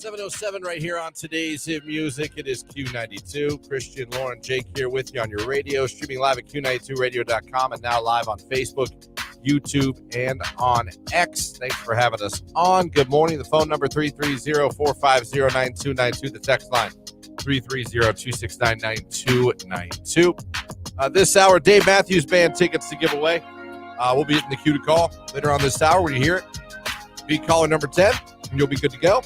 7:07 right here on today's Hit Music. It is Q92. Christian, Lauren, Jake here with you on your radio, streaming live at Q92radio.com and now live on Facebook, YouTube, and on X. Thanks for having us on. Good morning. The phone number 330-450-9292. The text line 330-269-9292. This hour, Dave Matthews Band tickets to give away. We'll be hitting the queue to call later on this hour when you hear it. Be caller number 10, and you'll be good to go.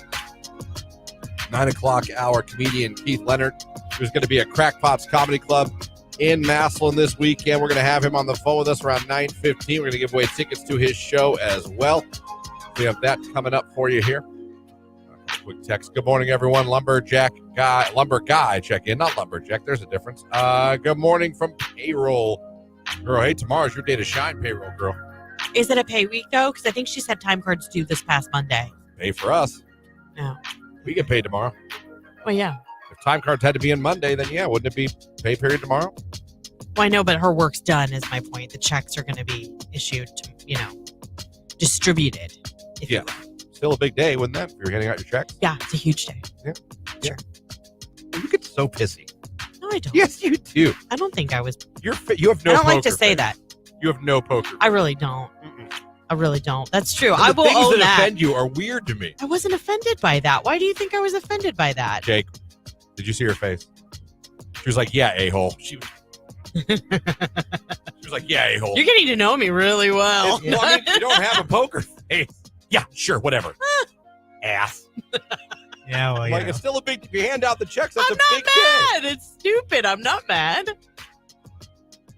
9 o'clock hour, comedian Keith Leonard, who's going to be at Crackpots Comedy Club in Massillon this weekend. We're going to have him on the phone with us around 9:15. We're going to give away tickets to his show as well. We have that coming up for you here. Quick text. Good morning, everyone. Lumber guy, check in. Not lumberjack. There's a difference. Good morning from payroll. Girl, hey, tomorrow's your day to shine, payroll girl. Is it a pay week, though? Because I think she's had time cards due this past Monday. Pay for us. No. We get paid tomorrow. Well, yeah. If time cards had to be on Monday, then yeah, wouldn't it be pay period tomorrow? Well, I know, but her work's done is my point. The checks are going to be issued, distributed. Yeah. Still a big day, wouldn't that, if you're handing out your checks? Yeah, it's a huge day. Yeah. Sure. You get so pissy. No, I don't. Yes, you do. I don't think I was. You have no I don't like to poker say face. that. You have no poker. I really don't. I really don't. That's true. But I will things own that that. offend you are weird to me. I wasn't offended by that. Why do you think I was offended by that? Jake, did you see her face? She was like, yeah, a-hole. She was like, yeah, a-hole. You're getting to know me really well. You don't have a poker face. Yeah, sure, whatever. Ass. Yeah, well, Like, it's still a big, if you hand out the checks, that's I'm a not big mad. day. It's stupid. I'm not mad.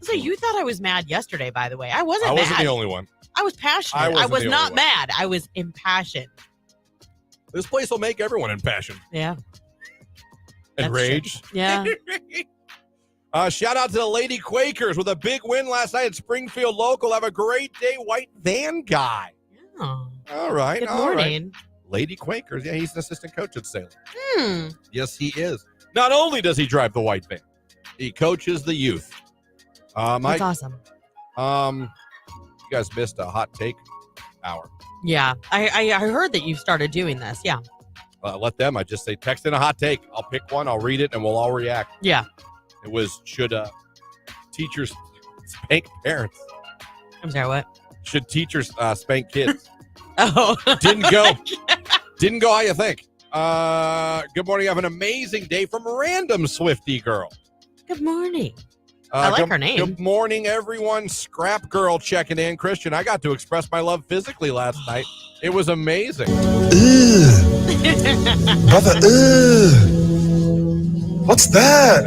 So you thought I was mad yesterday, by the way. I wasn't mad. I wasn't the only one. I was passionate. I I wasn't was the not only one. mad. I was impassioned. This place will make everyone impassioned. Yeah. And That's rage. true. Yeah. Shout out to the Lady Quakers with a big win last night at Springfield Local. Have a great day, white van guy. Oh. All right. Good all right. morning. Lady Quakers. Yeah, he's an assistant coach at Salem. Hmm. Yes, he is. Not only does he drive the white van, he coaches the youth. That's awesome. You guys missed a hot take hour. Yeah. I heard that you started doing this. Yeah. Let them. I just say text in a hot take. I'll pick one. I'll read it, and we'll all react. Yeah. It was, should teachers spank parents? I'm sorry, what? Should teachers spank kids? Oh. Didn't go. Didn't go how you think. Good morning. I have an amazing day from Random Swiftie Girl. Good morning. I like her name. Good morning, everyone. Scrap Girl checking in. Christian, I got to express my love physically last night. It was amazing. Brother, what's that?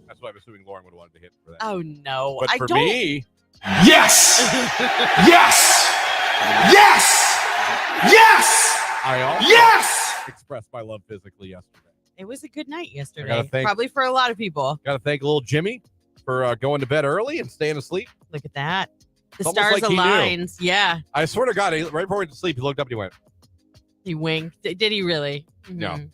That's what I'm assuming Lauren would have wanted to hit for that. Oh, no. But I for don't. me, Yes! Yes! Yes! Yes! I also Yes! expressed my love physically yesterday. It was a good night I yesterday. gotta thank- Probably for a lot of people. Got to thank little Jimmy for going to bed early and staying asleep. Look at that. The It's almost stars like he knew. aligned. Yeah. I swear to God, right before he went to sleep, he looked up and he went, He winked. Did he really? No. Mhm.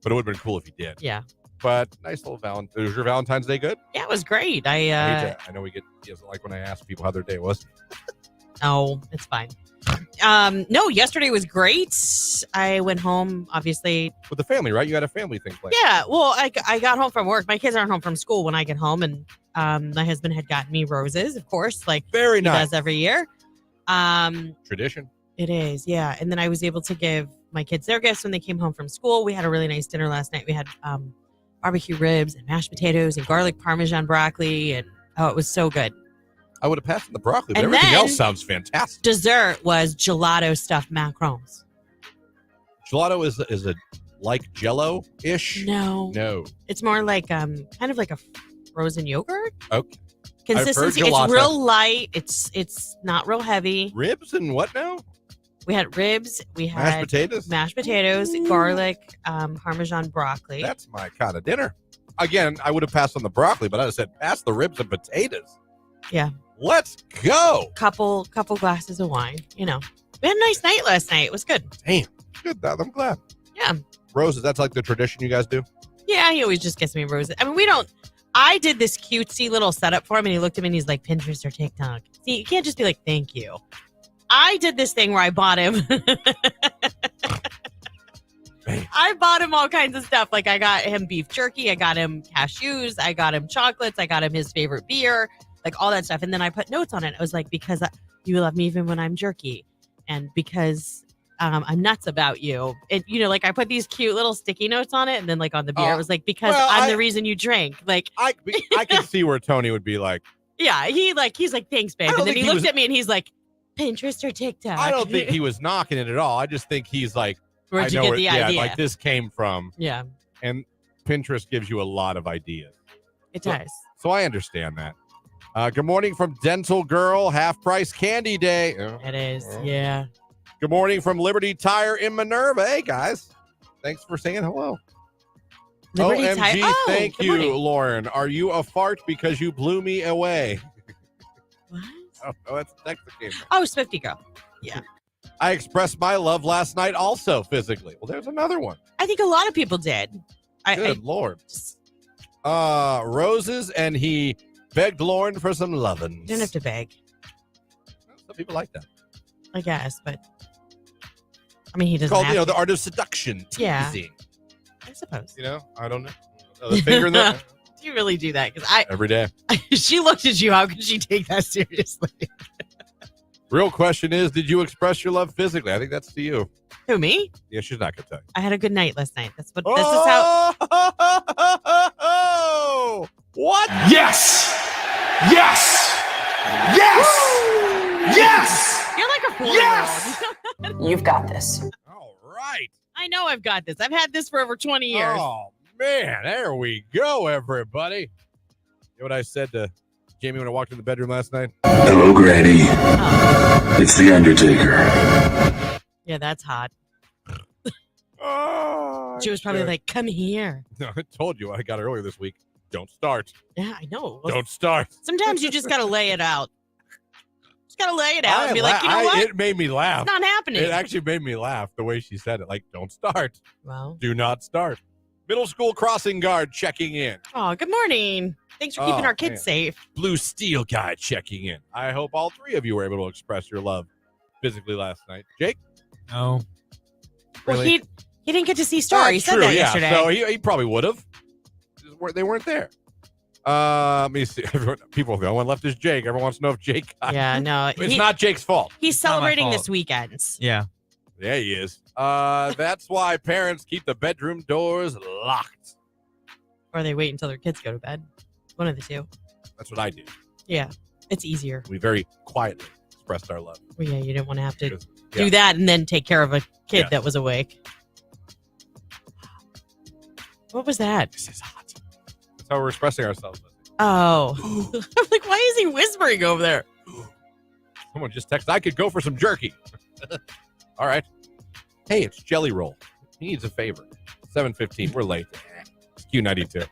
but it would have been cool if he did. Yeah. But nice little Valentine. Was your Valentine's Day good? Yeah, it was great. I hate to- I know he doesn't like when I ask people how their day was. Oh, it's fine. No, yesterday was great. I went home, obviously. With the family, right? You had a family thing planned. Yeah, well, I got home from work. My kids aren't home from school when I get home, and my husband had gotten me roses, of course, like Very he nice. does every year. Tradition. It is, yeah. And then I was able to give my kids their gifts when they came home from school. We had a really nice dinner last night. We had barbecue ribs and mashed potatoes and garlic parmesan broccoli, and it was so good. I would have passed on the broccoli, but And everything then- else sounds fantastic. Dessert was gelato stuffed macarons. Gelato is a like Jello-ish? No, No. it's more like kind of like a frozen yogurt. Okay. Consistency. gelato. It's real light. It's not real heavy. Ribs and what now? We had ribs. We had Mashed potatoes? mashed potatoes, garlic, parmesan broccoli. That's my kind of dinner. Again, I would have passed on the broccoli, but I would have said pass the ribs and potatoes. Yeah. Let's go. Couple glasses of wine. You know, we had a nice night last night. It was good. Damn. Good. I'm glad. Yeah. Roses, that's like the tradition you guys do? Yeah, he always just gets me roses. I mean, we don't. I did this cutesy little setup for him, and he looked at me and he's like, Pinterest or TikTok. See, you can't just be like, thank you. I did this thing where I bought him. Man. I bought him all kinds of stuff. Like I got him beef jerky. I got him cashews. I got him chocolates. I got him his favorite beer, like all that stuff. And then I put notes on it. I was like, because you love me even when I'm jerky. And because I'm nuts about you. And, like I put these cute little sticky notes on it. And then like on the beer, it was like, because I'm the reason you drink. Like I can see where Tony would be like. Yeah, he's like, thanks, babe. And then he looked at me and he's like, Pinterest or TikTok? I don't think he was knocking it at all. I just think he's like, where'd you get the idea? Like this came from. Yeah. And Pinterest gives you a lot of ideas. It does. So I understand that. Good morning from Dental Girl, half price candy day. It is, yeah. Good morning from Liberty Tire in Minerva. Hey, guys. Thanks for saying hello. Liberty OMG, Tire. thank you, morning. Lauren. Are you a fart because you blew me away? What? Oh, that's the text that came. Oh, Swifty girl. Yeah. I expressed my love last night also physically. Well, there's another one. I think a lot of people did. Good Lord. Roses, and he begged Lauren for some lovin'. You don't have to beg. Some people like that. I guess, but I mean, he doesn't It's called, have to. the art of seduction. Yeah. Teasing. I suppose. I don't know. The finger in the Do you really do that? Because every day. She looked at you. How could she take that seriously? Real question is, did you express your love physically? I think that's to you. Who, me? Yeah, she's not gonna tell you. I had a good night last night. This is how. Oh, what? Yes! Yes! Yes! Yes! You're like a 4-year-old. Yes! You've got this. All right. I know I've got this. I've had this for over 20 years. Oh man, there we go, everybody. You know what I said to Jamie when I walked in the bedroom last night? Hello, Granny. Oh. It's the Undertaker. Yeah, that's hot. Oh, She was probably like, come here. No, I told you what I got earlier this week. Don't start. Yeah, I know. Don't start. Sometimes you just got to lay it out. Just got to lay it out and be like, you know what? It made me laugh. It's not happening. It actually made me laugh the way she said it. Like, don't start. Well. Do not start. Middle school crossing guard checking in. Oh, good morning. Thanks for keeping our kids safe. Blue steel guy checking in. I hope all three of you were able to express your love physically last night. Jake? No. Well, Really? he didn't get to see Star. He said true, that yeah. yesterday. So he probably would have. They weren't there. Let me see. No one left is Jake. Everyone wants to know if Jake got Yeah, no. It's not Jake's fault. He's not my celebrating fault. this weekend. Yeah. Yeah, he is. That's why parents keep the bedroom doors locked. Or they wait until their kids go to bed. One of the two. That's what I do. Yeah. It's easier. We very quietly expressed our love. Well, yeah, you didn't want to have to Because- do that and then take care of a kid Yes. that was awake. What was that? This is hot. That's how we're expressing ourselves. Oh. I'm like, why is he whispering over there? Someone just texted, I could go for some jerky. All right. Hey, it's Jelly Roll. He needs a favor. 7:15. We're late. It's Q92.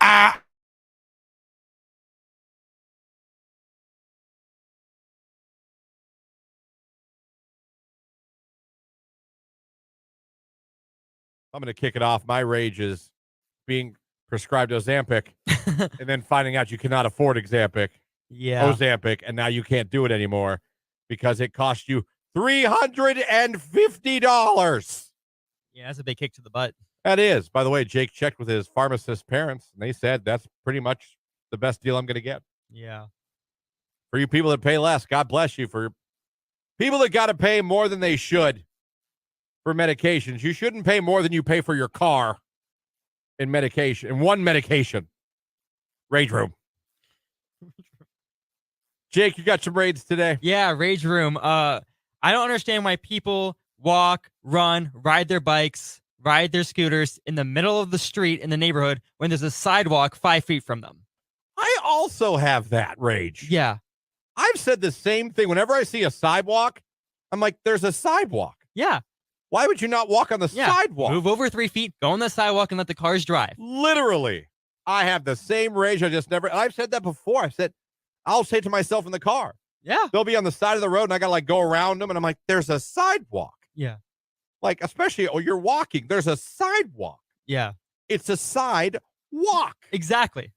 I'm going to kick it off. My rage is being prescribed Ozempic and then finding out you cannot afford Ozempic, and now you can't do it anymore because it cost you $350. Yeah, that's a big kick to the butt. That is. By the way, Jake checked with his pharmacist parents, and they said that's pretty much the best deal I'm going to get. Yeah. For you people that pay less, God bless you. For people that got to pay more than they should for medications, you shouldn't pay more than you pay for your car in medication, in one medication. Rage room. Jake, you got some raids today? Yeah, rage room. I don't understand why people walk, run, ride their bikes, ride their scooters in the middle of the street in the neighborhood when there's a sidewalk 5 feet from them. I also have that rage. Yeah. I've said the same thing. Whenever I see a sidewalk, I'm like, there's a sidewalk. Yeah. Why would you not walk on the Yeah. sidewalk? Move over 3 feet, go on the sidewalk, and let the cars drive. Literally. I have the same rage. I just never, and I've said that before. I said, I'll say to myself in the car, Yeah. they'll be on the side of the road and I got to like go around them. And I'm like, there's a sidewalk. Yeah. Like, especially, you're walking, there's a sidewalk. Yeah. It's a side walk Exactly.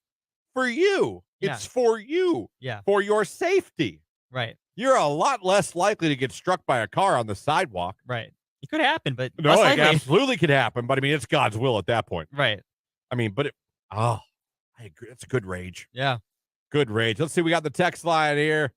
for you. Yeah. It's for you, Yeah. for your safety. Right. You're a lot less likely to get struck by a car on the sidewalk. Right. It could happen, but No, less it likely. absolutely could happen, but I mean, it's God's will at that point. Right. I mean, but I agree. It's a good rage. Yeah. Good rage. Let's see. We got the text line here.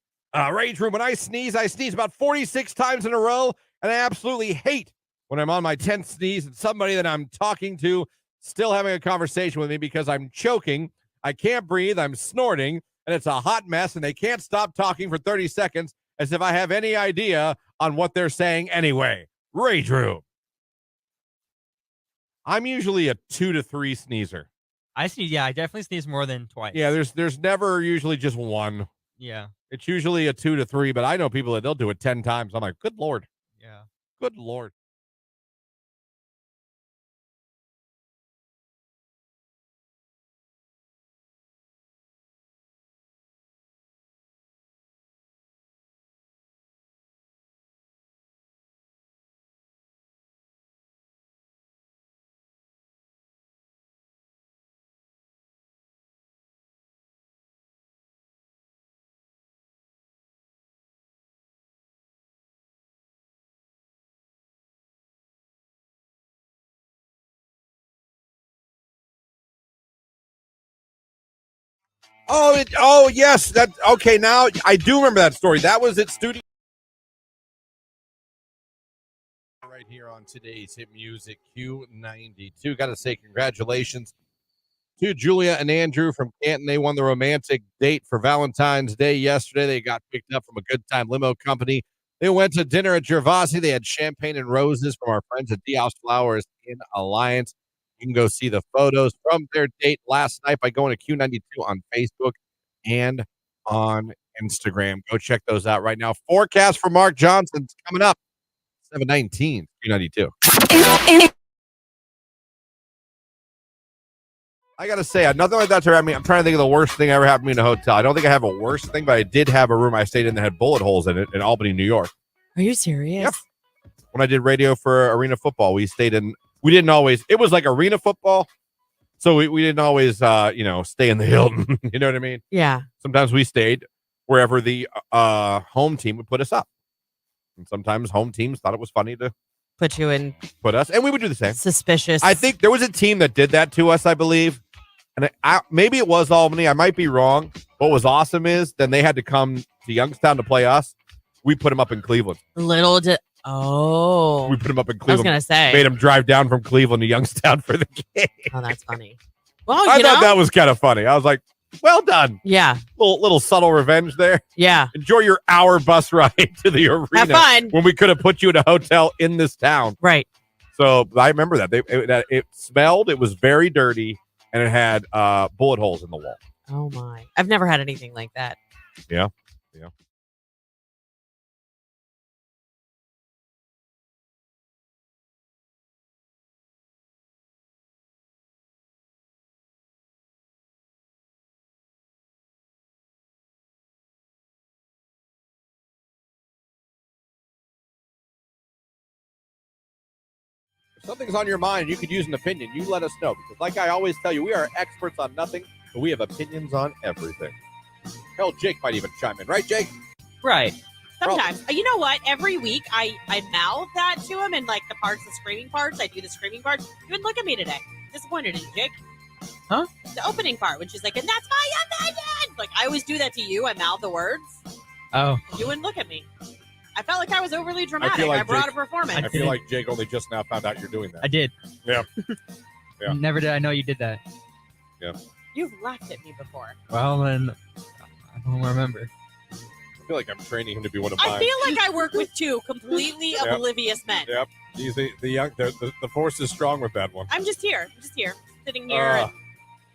Rage room. When I sneeze about 46 times in a row, and I absolutely hate when I'm on my 10th sneeze and somebody that I'm talking to still having a conversation with me because I'm choking, I can't breathe, I'm snorting, and it's a hot mess, and they can't stop talking for 30 seconds as if I have any idea on what they're saying anyway. Rage room. I'm usually a 2 to 3 sneezer. I definitely sneeze more than twice. Yeah, there's never usually just one. Yeah. It's usually a 2 to 3, but I know people that they'll do it 10 times. I'm like, good Lord. Yeah. Good Lord. Oh, yes. That okay. Now I do remember that story. That was at studio right here on today's hit music Q92. Got to say congratulations to Julia and Andrew from Canton. They won the romantic date for Valentine's Day yesterday. They got picked up from a Good Time Limo Company. They went to dinner at Gervasi. They had champagne and roses from our friends at D House Flowers in Alliance. You can go see the photos from their date last night by going to Q92 on Facebook and on Instagram. Go check those out right now. Forecast for Mark Johnson's coming up 7:19 Q92. I gotta say, nothing like that. I mean, I'm trying to think of the worst thing ever happened to me in a hotel. I don't think I have a worst thing, but I did have a room I stayed in that had bullet holes in it in Albany, New York. Are you serious? Yep. When I did radio for Arena Football, we stayed in. We didn't always. It was like Arena Football, so we didn't always, stay in the Hilton. You know what I mean? Yeah. Sometimes we stayed wherever the home team would put us up, and sometimes home teams thought it was funny to Put you in put us, and we would do the same. suspicious. I think there was a team that did that to us, I believe. And maybe it was Albany. I might be wrong. What was awesome is then they had to come to Youngstown to play us. We put them up in Cleveland. We put them up in Cleveland. I was going to say. Made them drive down from Cleveland to Youngstown for the game. Oh, that's funny. Well, I thought that was kind of funny. I was like, well done. Yeah. Little subtle revenge there. Yeah. Enjoy your hour bus ride to the arena. Have fun. When we could have put you in a hotel in this town. Right. So I remember that. It smelled. It was very dirty. And it had bullet holes in the wall. Oh, my. I've never had anything like that. Yeah. If something's on your mind, you could use an opinion. You let us know. Because like I always tell you, we are experts on nothing, but we have opinions on everything. Hell, Jake might even chime in. Right, Jake? Right. Sometimes. You know what? Every week I mouth that to him and like the screaming parts. I do the screaming parts. You wouldn't look at me today. Disappointed in you, Jake. Huh? The opening part, which is like, and that's my opinion. Like I always do that to you. I mouth the words. Oh. You wouldn't look at me. I felt like I was overly dramatic. like I brought Jake- a performance. I feel like Jake only just now found out you're doing that. I did. Yeah. Yeah. Never did I know you did that. You've laughed at me before. Well, then I don't remember. I feel like I'm training him to be one of I mine. feel like I work with two completely Yep. oblivious men. Yep. He's the young. The force is strong with that one. I'm just here. Sitting here. And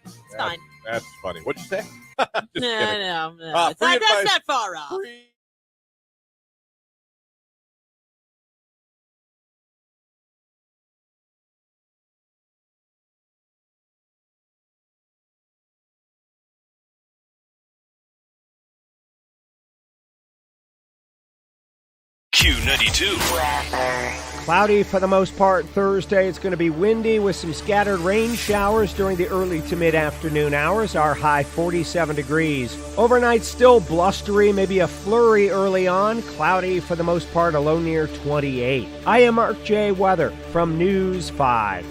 it's fine. That's funny. What'd you say? Just kidding. No. Free That's advice. not far off. Free- Q92. Cloudy for the most part Thursday. It's going to be windy with some scattered rain showers during the early to mid-afternoon hours. Our high 47 degrees. Overnight still blustery, maybe a flurry early on. Cloudy for the most part, a low near 28. I am Mark J. Weather from News 5.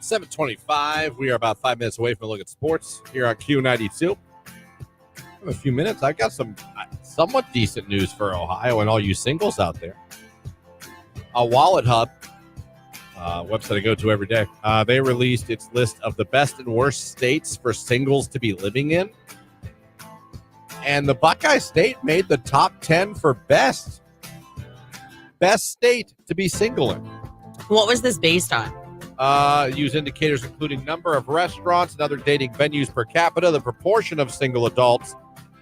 $7:25. We are about 5 minutes away from a look at sports here on Q92. In a few minutes, I've got some somewhat decent news for Ohio and all you singles out there. Wallet Hub, website I go to every day, they released its list of the best and worst states for singles to be living in. And the Buckeye State made the top 10 for best state to be single in. What was this based on? Use indicators including number of restaurants and other dating venues per capita, the proportion of single adults,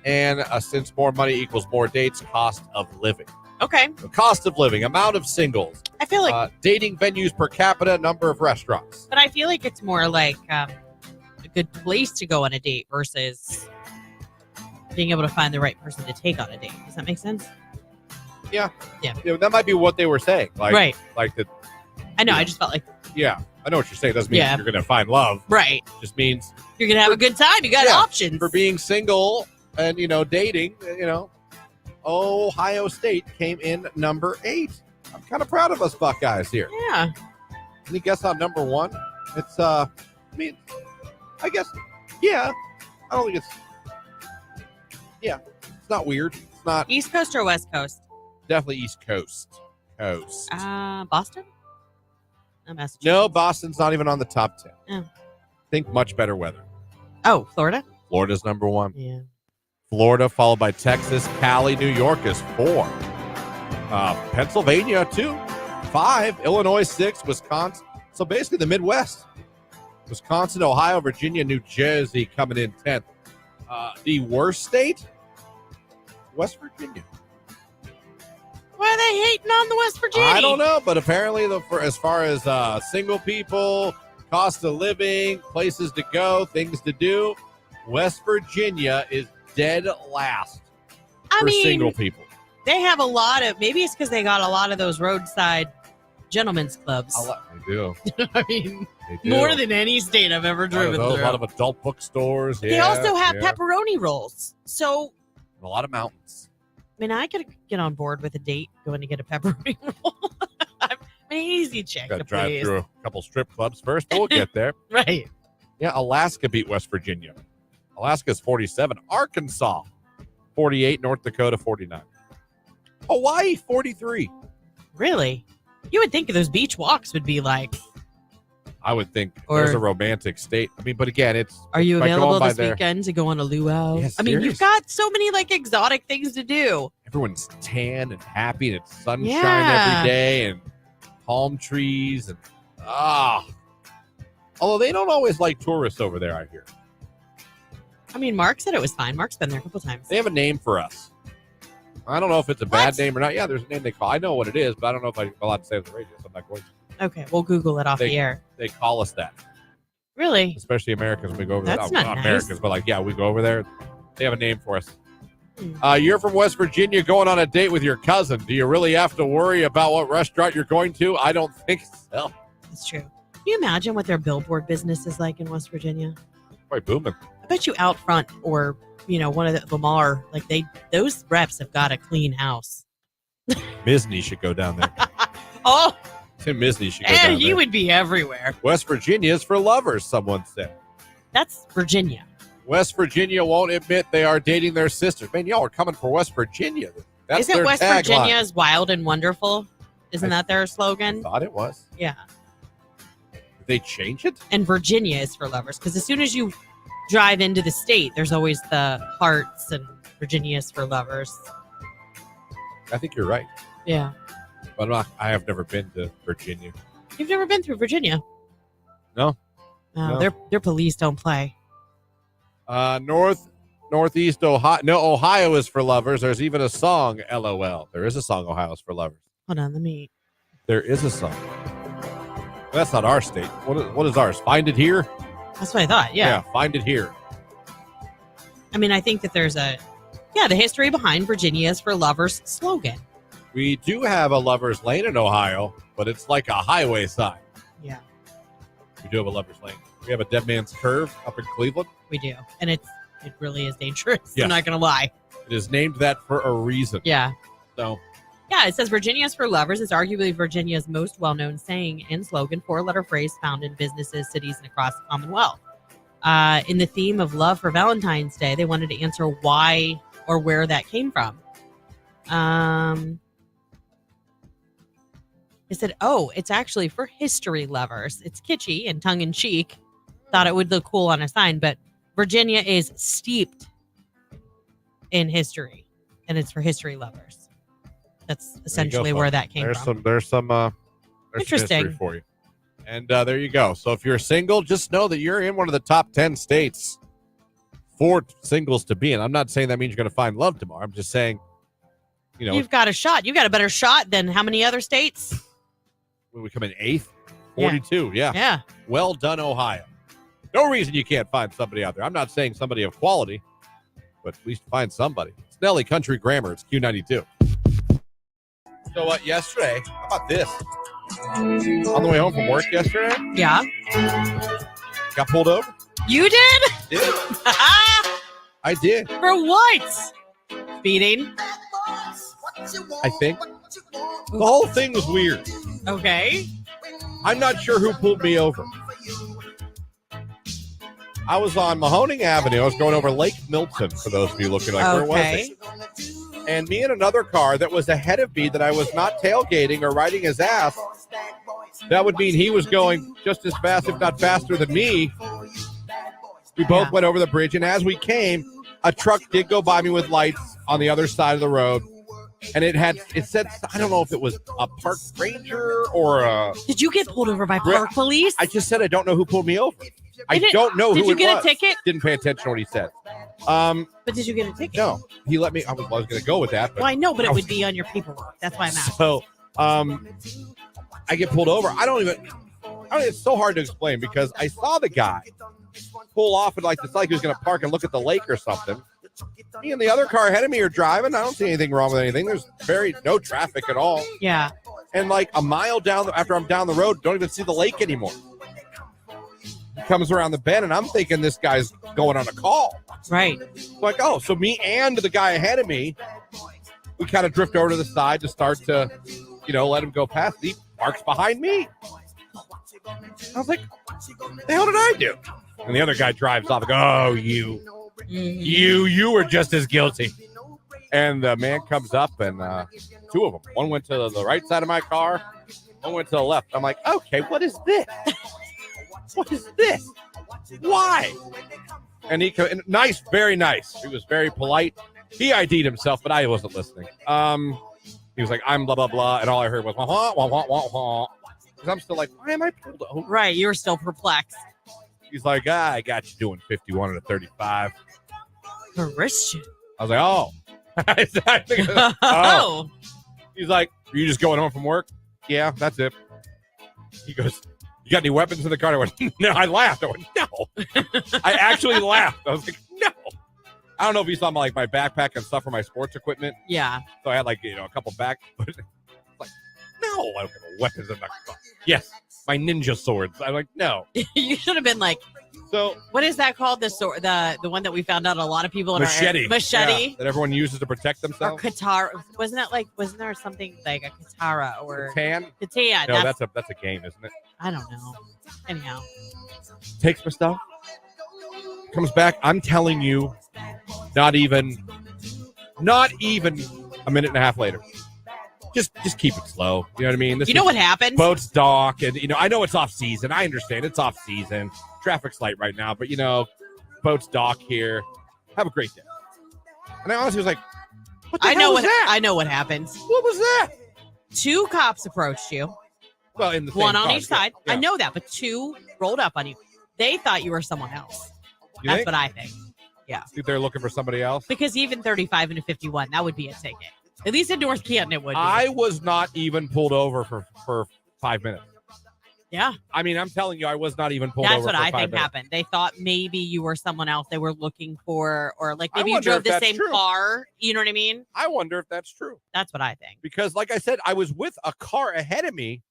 and since more money equals more dates, cost of living. Okay. The cost of living, amount of singles. I feel like dating venues per capita, number of restaurants. But I feel like it's more like a good place to go on a date versus being able to find the right person to take on a date. Does that make sense? Yeah. Yeah. That might be what they were saying. Like, right. Like the. I know. I just felt like. Yeah. I know what you're saying. It doesn't mean you're going to find love. Right. It just means you're going to have a good time. You got options. For being single and, dating, Ohio State came in number 8. I'm kind of proud of us Buckeyes here. Yeah. Any guess on number 1? It's, I guess, yeah. I don't think it's not weird. It's not East Coast or West Coast? definitely East Coast. Boston? Massachusetts. No, Boston's not even on the top 10. Oh. Think much better weather. Oh, Florida? Florida's number 1. Yeah. Florida, followed by Texas. Cali, New York is 4. Pennsylvania, 2. 5. Illinois, 6. Wisconsin. So basically the Midwest. Wisconsin, Ohio, Virginia, New Jersey coming in 10th. The worst state? West Virginia. Why are they hating on the West Virginia? I don't know, but apparently as far as single people, cost of living, places to go, things to do, West Virginia is dead last for single people. They have a lot of, maybe it's because they got a lot of those roadside gentlemen's clubs. They do. I mean, They do. more than any state I've ever driven a through. lot of adult bookstores. They also have pepperoni rolls. So, a lot of mountains. I mean, I could get on board with a date going to get a pepperoni roll. I'm an easy chick. Got to drive through a couple strip clubs first, but we'll get there. Right. Yeah, Alaska beat West Virginia. Alaska's 47. Arkansas, 48. North Dakota, 49. Hawaii, 43. Really? You would think those beach walks would be like. I would think Or- there's a romantic state. I mean, but again, it's. Are you by going available by this there, weekend to go on a luau? Yeah, I mean, you've seriously. got so many like exotic things to do. Everyone's tan and happy, and it's sunshine Yeah. every day, and palm trees, and although they don't always like tourists over there, I hear. I mean, Mark said it was fine. Mark's been there a couple times. They have a name for us. I don't know if it's a bad What? name or not. Yeah, there's a name they call. I know what it is, but I don't know if I'm allowed to say it on the radio, so I'm not going to. Okay, we'll Google it off the air. They call us that, Really? especially Americans when we go over That's there. not nice. Americans, but like, yeah, we go over there. They have a name for us. Hmm. You're from West Virginia going on a date with your cousin. Do you really have to worry about what restaurant you're going to? I don't think so. That's true. Can you imagine what their billboard business is like in West Virginia? Probably booming. I bet you out front or, one of the Lamar, like those reps have got a clean house. Misney should go down there. Oh, Tim Misney should go and down he there. would be everywhere. West Virginia is for lovers, someone said. That's Virginia. West Virginia won't admit they are dating their sisters. Man, y'all are coming for West Virginia. That's Isn't their West tagline. Virginia is wild and wonderful? Isn't that their I slogan? thought it was. Yeah. Did they change it? And Virginia is for lovers because as soon as you drive into the state, there's always the hearts and Virginia is for lovers. I think you're right. Yeah. But I have never been to Virginia. You've never been through Virginia? No. No. No. Their police don't play. Northeast Ohio. No, Ohio is for lovers. There's even a song, LOL. There is a song, Ohio is for lovers. Hold on, let me. There is a song. That's not our state. What is ours? Find it here? That's what I thought. Yeah. Find it here. I mean, I think that there's the history behind Virginia is for lovers slogan. We do have a lover's lane in Ohio, but it's like a highway sign. Yeah, We do have a lover's lane. We have a Dead Man's Curve up in Cleveland. we do. And it really is dangerous. Yes. I'm not going to lie. It is named that for a reason. Yeah. So Yeah, it says Virginia is for lovers. It's arguably Virginia's most well-known saying and slogan, four-letter phrase found in businesses, cities, and across the Commonwealth. In the theme of love for Valentine's Day, they wanted to answer why or where that came from. They said, it's actually for history lovers. It's kitschy and tongue-in-cheek. Thought it would look cool on a sign, but Virginia is steeped in history, and it's for history lovers. That's essentially where that came from. There's some Interesting. history for you. And there you go. So if you're single, just know that you're in one of the top 10 states for singles to be in. I'm not saying that means you're going to find love tomorrow. I'm just saying, You've got a shot. You've got a better shot than how many other states? when we come in 8th, 42. Yeah. Yeah. Well done, Ohio. No reason you can't find somebody out there. I'm not saying somebody of quality, but at least find somebody. Snelly Country Grammar. It's Q92. So yesterday, how about this? On the way home from work yesterday, Yeah. got pulled over. You did? Did. I did. For what? Speeding? I think. The whole thing was weird. Okay. I'm not sure who pulled me over. I was on Mahoning Avenue. I was going over Lake Milton, for those of you looking like, where was it? And me and another car that was ahead of me that I was not tailgating or riding his ass, that would mean he was going just as fast, if not faster than me. We both went over the bridge, and as we came, a truck did go by me with lights on the other side of the road. And it said, I don't know if it was a park ranger or a... Did you get pulled over by park police? I just said I don't know who pulled me over. I don't know who it was. Did you get a ticket? Didn't pay attention to what he said. But did you get a ticket? No. He let me... I was going to go with that. But well, I know, but it would be on your paperwork. That's why I'm asking. So, I get pulled over. It's so hard to explain because I saw the guy pull off and it's like he was going to park and look at the lake or something. Me and the other car ahead of me are driving. I don't see anything wrong with anything. There's no traffic at all. Yeah. And like a mile down, after I'm down the road, don't even see the lake anymore. He comes around the bend, and I'm thinking this guy's going on a call. Right. Like, oh, so me and the guy ahead of me, we kind of drift over to the side to start to, let him go past. He parks behind me. I was like, what the hell did I do? And the other guy drives off. Like, oh, you were just as guilty. And the man comes up, and two of them. One went to the right side of my car. One went to the left. I'm like, okay, what is this? What is this? Why? And nice, very nice. He was very polite. He ID'd himself, but I wasn't listening. He was like, I'm blah, blah, blah. And all I heard was, wah, wah, wah, wah, wah, wah. Because I'm still like, why am I pulled over? Right, you were still perplexed. He's like, I got you doing 51 and a 35. Christian. I was like, oh. Oh. He's like, are you just going home from work? Yeah, that's it. He goes, you got any weapons in the car? I went, no. I laughed. I went, no. I actually laughed. I was like, no. I don't know if he saw my backpack and stuff for my sports equipment. Yeah. So I had a couple back. But like, no, I don't have weapons in the car. Yes, my ninja swords. I'm like, no. You should have been like, so what is that called? The sword, the one that we found out a lot of people in machete. Our machete. Yeah, that everyone uses to protect themselves. Or katara. Wasn't there something like a katara or Katan? Katan. No, that's a game, isn't it? I don't know. Anyhow. Takes my stuff. Comes back. I'm telling you, not even a minute and a half later. Just keep it slow. You know what I mean? You know what happened? Boats dock, and I know it's off season. I understand it's off season. Traffic's light right now, but boats dock here. Have a great day. And I honestly was like, what the hell was that? I know what happened. What was that? 2 cops approached you. Well, in the one on car, each side. Yeah. I know that, but 2 rolled up on you. They thought you were someone else. You That's think? what I think. Yeah. Think they're looking for somebody else? Because even 35 and a 51, that would be a ticket. At least in North Canton, it would be. I was not even pulled over for 5 minutes. Yeah. I mean, I'm telling you, I was not even pulled over for 5 minutes. That's what I think happened. They thought maybe you were someone else they were looking for, or like maybe you wonder drove if the that's same true. car. You know what I mean? I wonder if that's true. That's what I think. Because like I said, I was with a car ahead of me.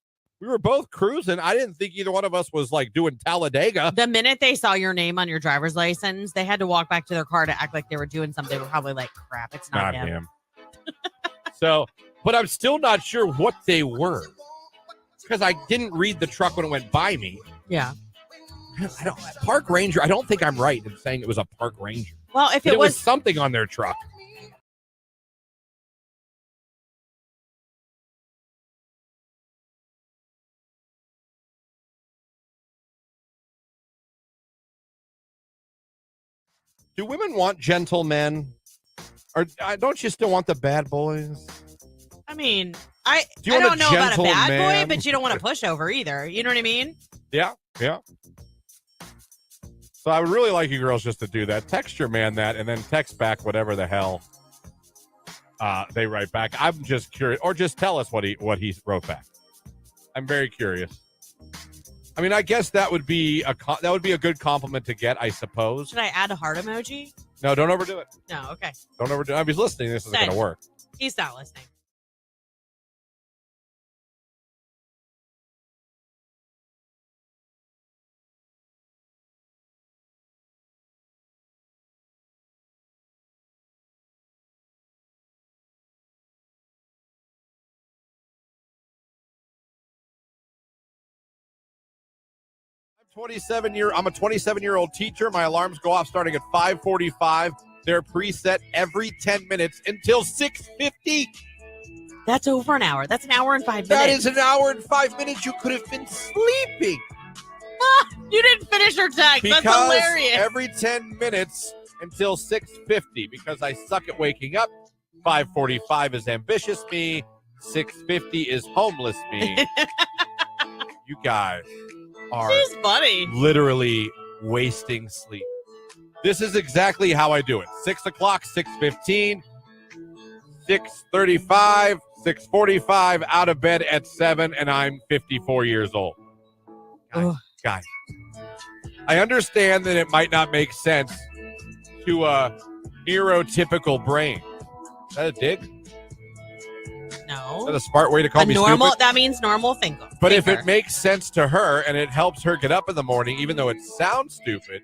We were both cruising. I didn't think either one of us was doing Talladega. The minute they saw your name on your driver's license, they had to walk back to their car to act like they were doing something. They were probably like, crap, it's not him. So, but I'm still not sure what they were. Because I didn't read the truck when it went by me. Yeah. Park Ranger, I don't think I'm right in saying it was a Park Ranger. Well, if But it was something on their truck. Do women want gentlemen? Or don't you still want the bad boys? I mean, I Do you want don't know about a bad gentleman? boy, but you don't want to push over either. You know what I mean? Yeah. So I would really like you girls just to do that. Text your man that, and then text back whatever the hell they write back. I'm just curious, or just tell us what he wrote back. I'm very curious. I mean, I guess that would be a good compliment to get, I suppose. Should I add a heart emoji? No, don't overdo it. No, okay. Don't overdo it. If he's listening, this isn't going to work. He's not listening. I'm a 27-year-old teacher. My alarms go off starting at 5:45. They're preset every 10 minutes until 6:50. That's over an hour. That's an hour and 5 minutes. That is an hour and 5 minutes. You could have been sleeping. You didn't finish your text. Because That's hilarious. every 10 minutes until 6:50, because I suck at waking up. 5:45 is ambitious me. 6:50 is homeless me. You guys are She's funny. literally wasting sleep. This is exactly how I do it. 6 o'clock, 6:15, 6:35, 6:45, out of bed at 7, and I'm 54 years old. Guys, I understand that it might not make sense to a neurotypical brain. Is that a dig? No. Is that a smart way to call me normal, stupid? that means normal thinker. But if it makes sense to her and it helps her get up in the morning, even though it sounds stupid,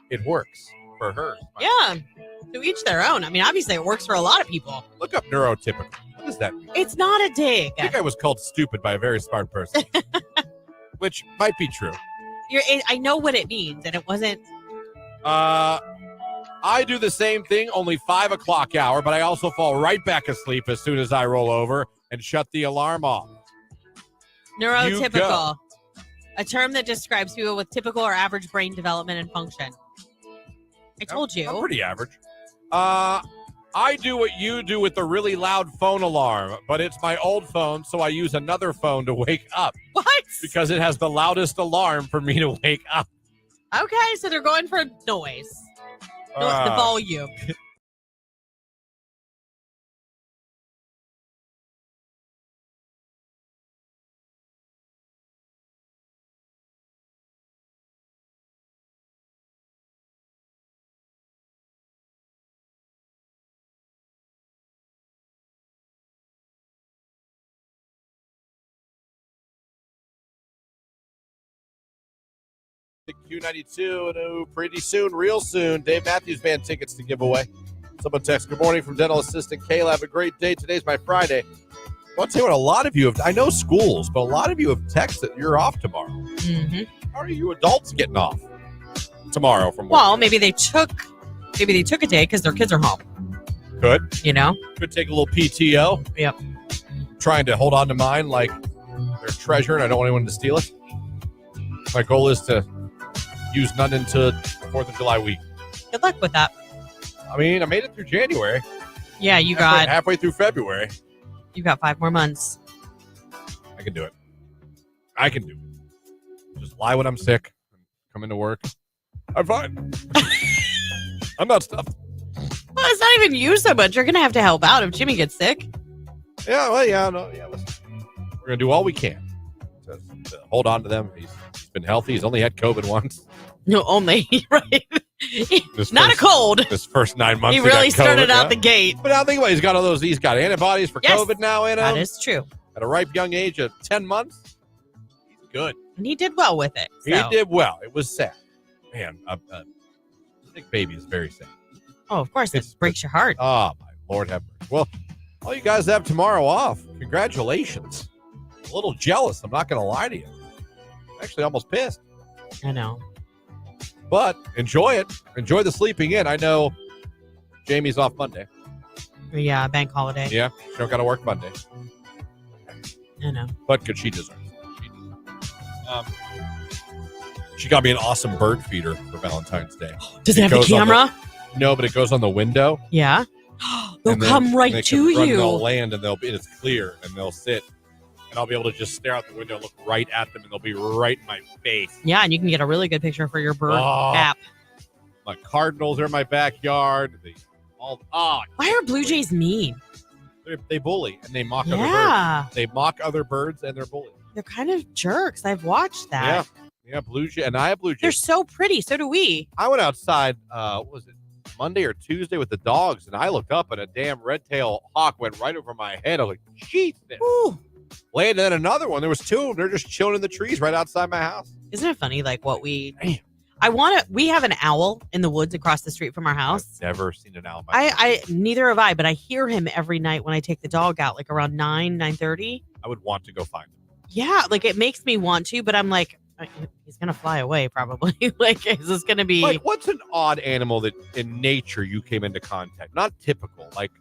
it works for her. Yeah. To each their own. I mean, obviously it works for a lot of people. Look up neurotypical. What does that mean? It's not a dig. I think I was called stupid by a very smart person, which might be true. I know what it means, and it wasn't. I do the same thing, only 5 o'clock hour, but I also fall right back asleep as soon as I roll over and shut the alarm off. Neurotypical. A term that describes people with typical or average brain development and function. I told you. I'm pretty average. I do what you do with the really loud phone alarm, but it's my old phone, so I use another phone to wake up. What? Because it has the loudest alarm for me to wake up. Okay, so they're going for noise. No, the volume. Q92, and pretty soon, real soon, Dave Matthews Band tickets to give away. Someone text, good morning from dental assistant Kayla. Have a great day. Today's my Friday. I'll tell you what, a lot of you have, I know schools, but a lot of you have texted you're off tomorrow. Mm-hmm. How are you adults getting off tomorrow from work? Well, maybe they took a day because their kids are home. Could. You know? Could take a little PTO. Yep. Trying to hold on to mine like their treasure, and I don't want anyone to steal it. My goal is to use none into 4th of July week. Good luck with that. I mean, I made it through January. Yeah, you halfway through February. You got 5 more months. I can do it. I can do it. Just lie when I'm sick. Come into work. I'm fine. I'm not stuffed. Well, it's not even you so much. You're going to have to help out if Jimmy gets sick. Yeah, well, yeah, no, yeah. Listen, we're going to do all we can to hold on to them. He's been healthy. He's only had COVID once. No, only. Right. Not a cold. This first 9 months. He really started out yeah. the gate. But now think about it. He's got antibodies for Yes, COVID now in him. That is true. At a ripe young age of 10 months. He's good. And he did well with it. So. He did well. It was sad. Man, a sick baby is very sad. Oh, of course. It breaks your heart. Oh, my Lord have mercy. Well, all you guys have tomorrow off. Congratulations. I'm a little jealous. I'm not going to lie to you. I'm actually almost pissed. I know. But enjoy it. Enjoy the sleeping in. I know Jamie's off Monday. Yeah, bank holiday. Yeah, she don't got to work Monday. I know. But good, she deserves it. She got me an awesome bird feeder for Valentine's Day. Does it have a camera? No, but it goes on the window. Yeah. They'll come right to you. They'll land and it's clear and they'll sit. And I'll be able to just stare out the window, look right at them, and they'll be right in my face. Yeah, and you can get a really good picture for your bird app. My cardinals are in my backyard. Why are blue jays mean? They bully and they mock other birds. They mock other birds and they're bullies. They're kind of jerks. I've watched that. Yeah, blue jay, and I have blue jays. They're so pretty. So do we. I went outside. What was it? Monday or Tuesday with the dogs, and I looked up and a damn red-tailed hawk went right over my head. I was like, "Jeez!" Landed in another one. There was 2 of them. They're just chilling in the trees right outside my house. Isn't it funny? Like what we. Damn. We have an owl in the woods across the street from our house. I've never seen an owl. Neither have I, but I hear him every night when I take the dog out, like around 9:30. I would want to go find him. Yeah, like it makes me want to, but I'm like, He's gonna fly away probably. Like, is this gonna be Like, what's an odd animal that in nature you came into contact? Not typical. Like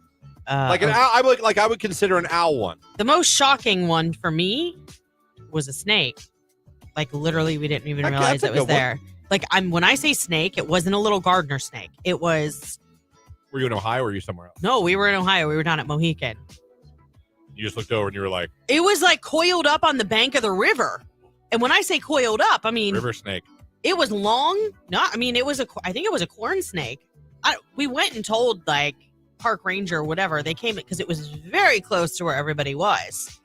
an owl. I would consider an owl one. the most shocking one for me was a snake. Like, literally, we didn't even Okay, realize that's a it was good one. there. Like, when I say snake, it wasn't a little gardener snake. It was Were you in Ohio or were you somewhere else? no. We were in Ohio. We were down at Mohican. You just looked over and you were like, It was like coiled up on the bank of the river. And when I say coiled up, I mean river snake. it was long. I think it was a corn snake. We went and told like park ranger or whatever. They came because it was very close to where everybody was.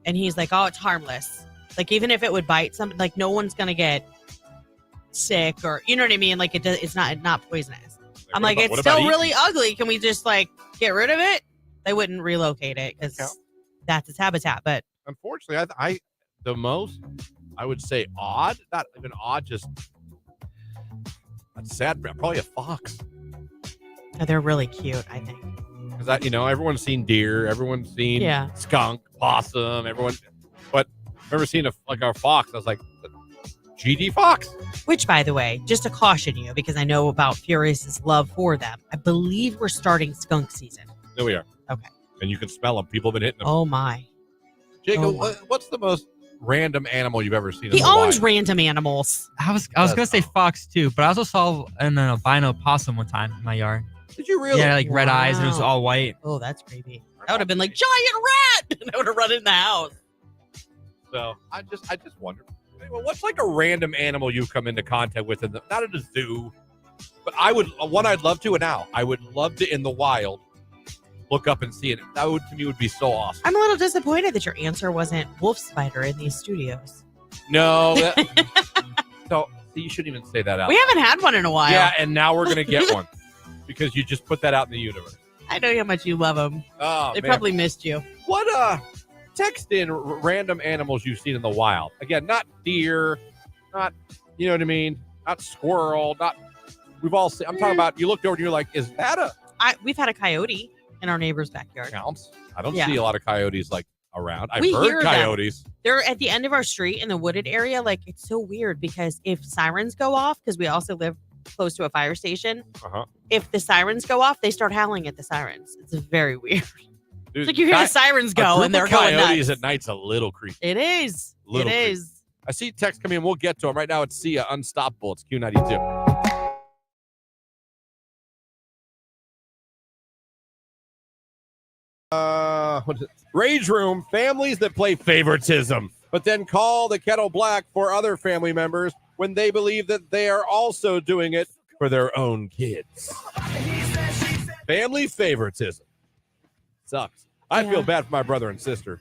And he's like, "Oh, it's harmless. Like, even if it would bite something, like no one's gonna get sick or you know what I mean. Like it's not poisonous." I'm like, "It's still really ugly. Can we just like get rid of it?" They wouldn't relocate it because that's its habitat. But unfortunately, the most I would say odd, not even odd, just that's sad. Probably a fox. they're really cute, I think. Because everyone's seen deer, everyone's seen skunk, possum, but I've never seen a fox. I was like, GD fox. Which, by the way, just to caution you, because I know about Furious's love for them, I believe we're starting skunk season. There we are. Okay. And you can smell them. People have been hitting them. Oh my. Jacob, what's the most random animal you've ever seen? He owns random animals. I was gonna say fox too, but I also saw an albino possum one time in my yard. Did you really? Yeah, like red eyes and it was all white. Oh, that's creepy. That would have been like giant rat, and I would have run in the house. So I just wonder. Anyway, what's like a random animal you've come into contact with not at a zoo, but I'd love to, an owl. I would love to in the wild look up and see it. That would to me would be so awesome. I'm a little disappointed that your answer wasn't wolf spider in these studios. No. So you shouldn't even say that out. We haven't had one in a while. Yeah, and now we're gonna get one because you just put that out in the universe. I know how much you love them. Oh, They man. probably missed you. What text in random animals you've seen in the wild. Again, not deer, not you know what I mean, not squirrel, not we've all seen. I'm talking about you looked over and you're like, is that We've had a coyote in our neighbor's backyard. counts? I don't see a lot of coyotes like around. I've We hear heard them. coyotes. They're at the end of our street in the wooded area. Like, it's so weird because if sirens go off, because we also live close to a fire station, if the sirens go off, they start howling at the sirens. It's very weird. Dude, It's like you hear the sirens go and they're going coyotes nuts. at night's a little creepy. It is. Little It creepy. is. I see text coming in. We'll get to them right now. It's Sia Unstoppable. It's Q92. What is it? Rage Room, families that play favoritism, but then call the kettle black for other family members when they believe that they are also doing it for their own kids. Family favoritism. Sucks. I feel bad for my brother and sister.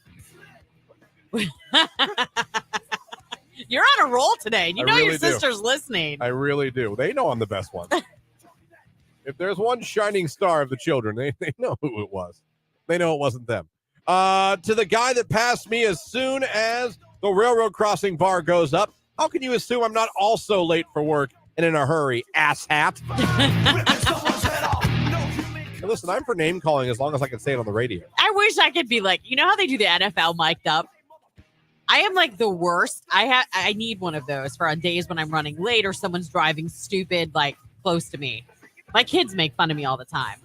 You're on a roll today. You know really your do. sister's listening. I really do. They know I'm the best one. If there's one shining star of the children, they know who it was. They know it wasn't them. To the guy that passed me as soon as the railroad crossing bar goes up, how can you assume I'm not also late for work and in a hurry, asshat? Hey, listen, I'm for name calling as long as I can say it on the radio. I wish I could be like, you know how they do the NFL mic'd up? I am like the worst. I need one of those for on days when I'm running late or someone's driving stupid, like close to me. My kids make fun of me all the time.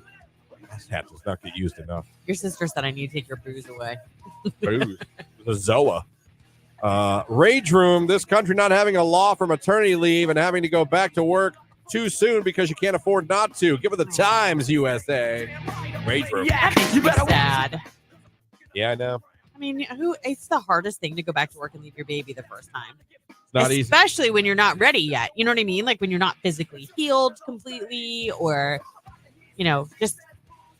Asshat does not get used enough. Your sister said I need to take your booze away. Booze. The Zoa. Rage Room, this country not having a law for maternity leave and having to go back to work too soon because you can't afford not to. Give it the times, USA. Rage Room. Yeah, that makes me sad. Yeah, I know. I mean, it's the hardest thing to go back to work and leave your baby the first time. It's not easy. Especially when you're not ready yet. You know what I mean? Like when you're not physically healed completely or, just,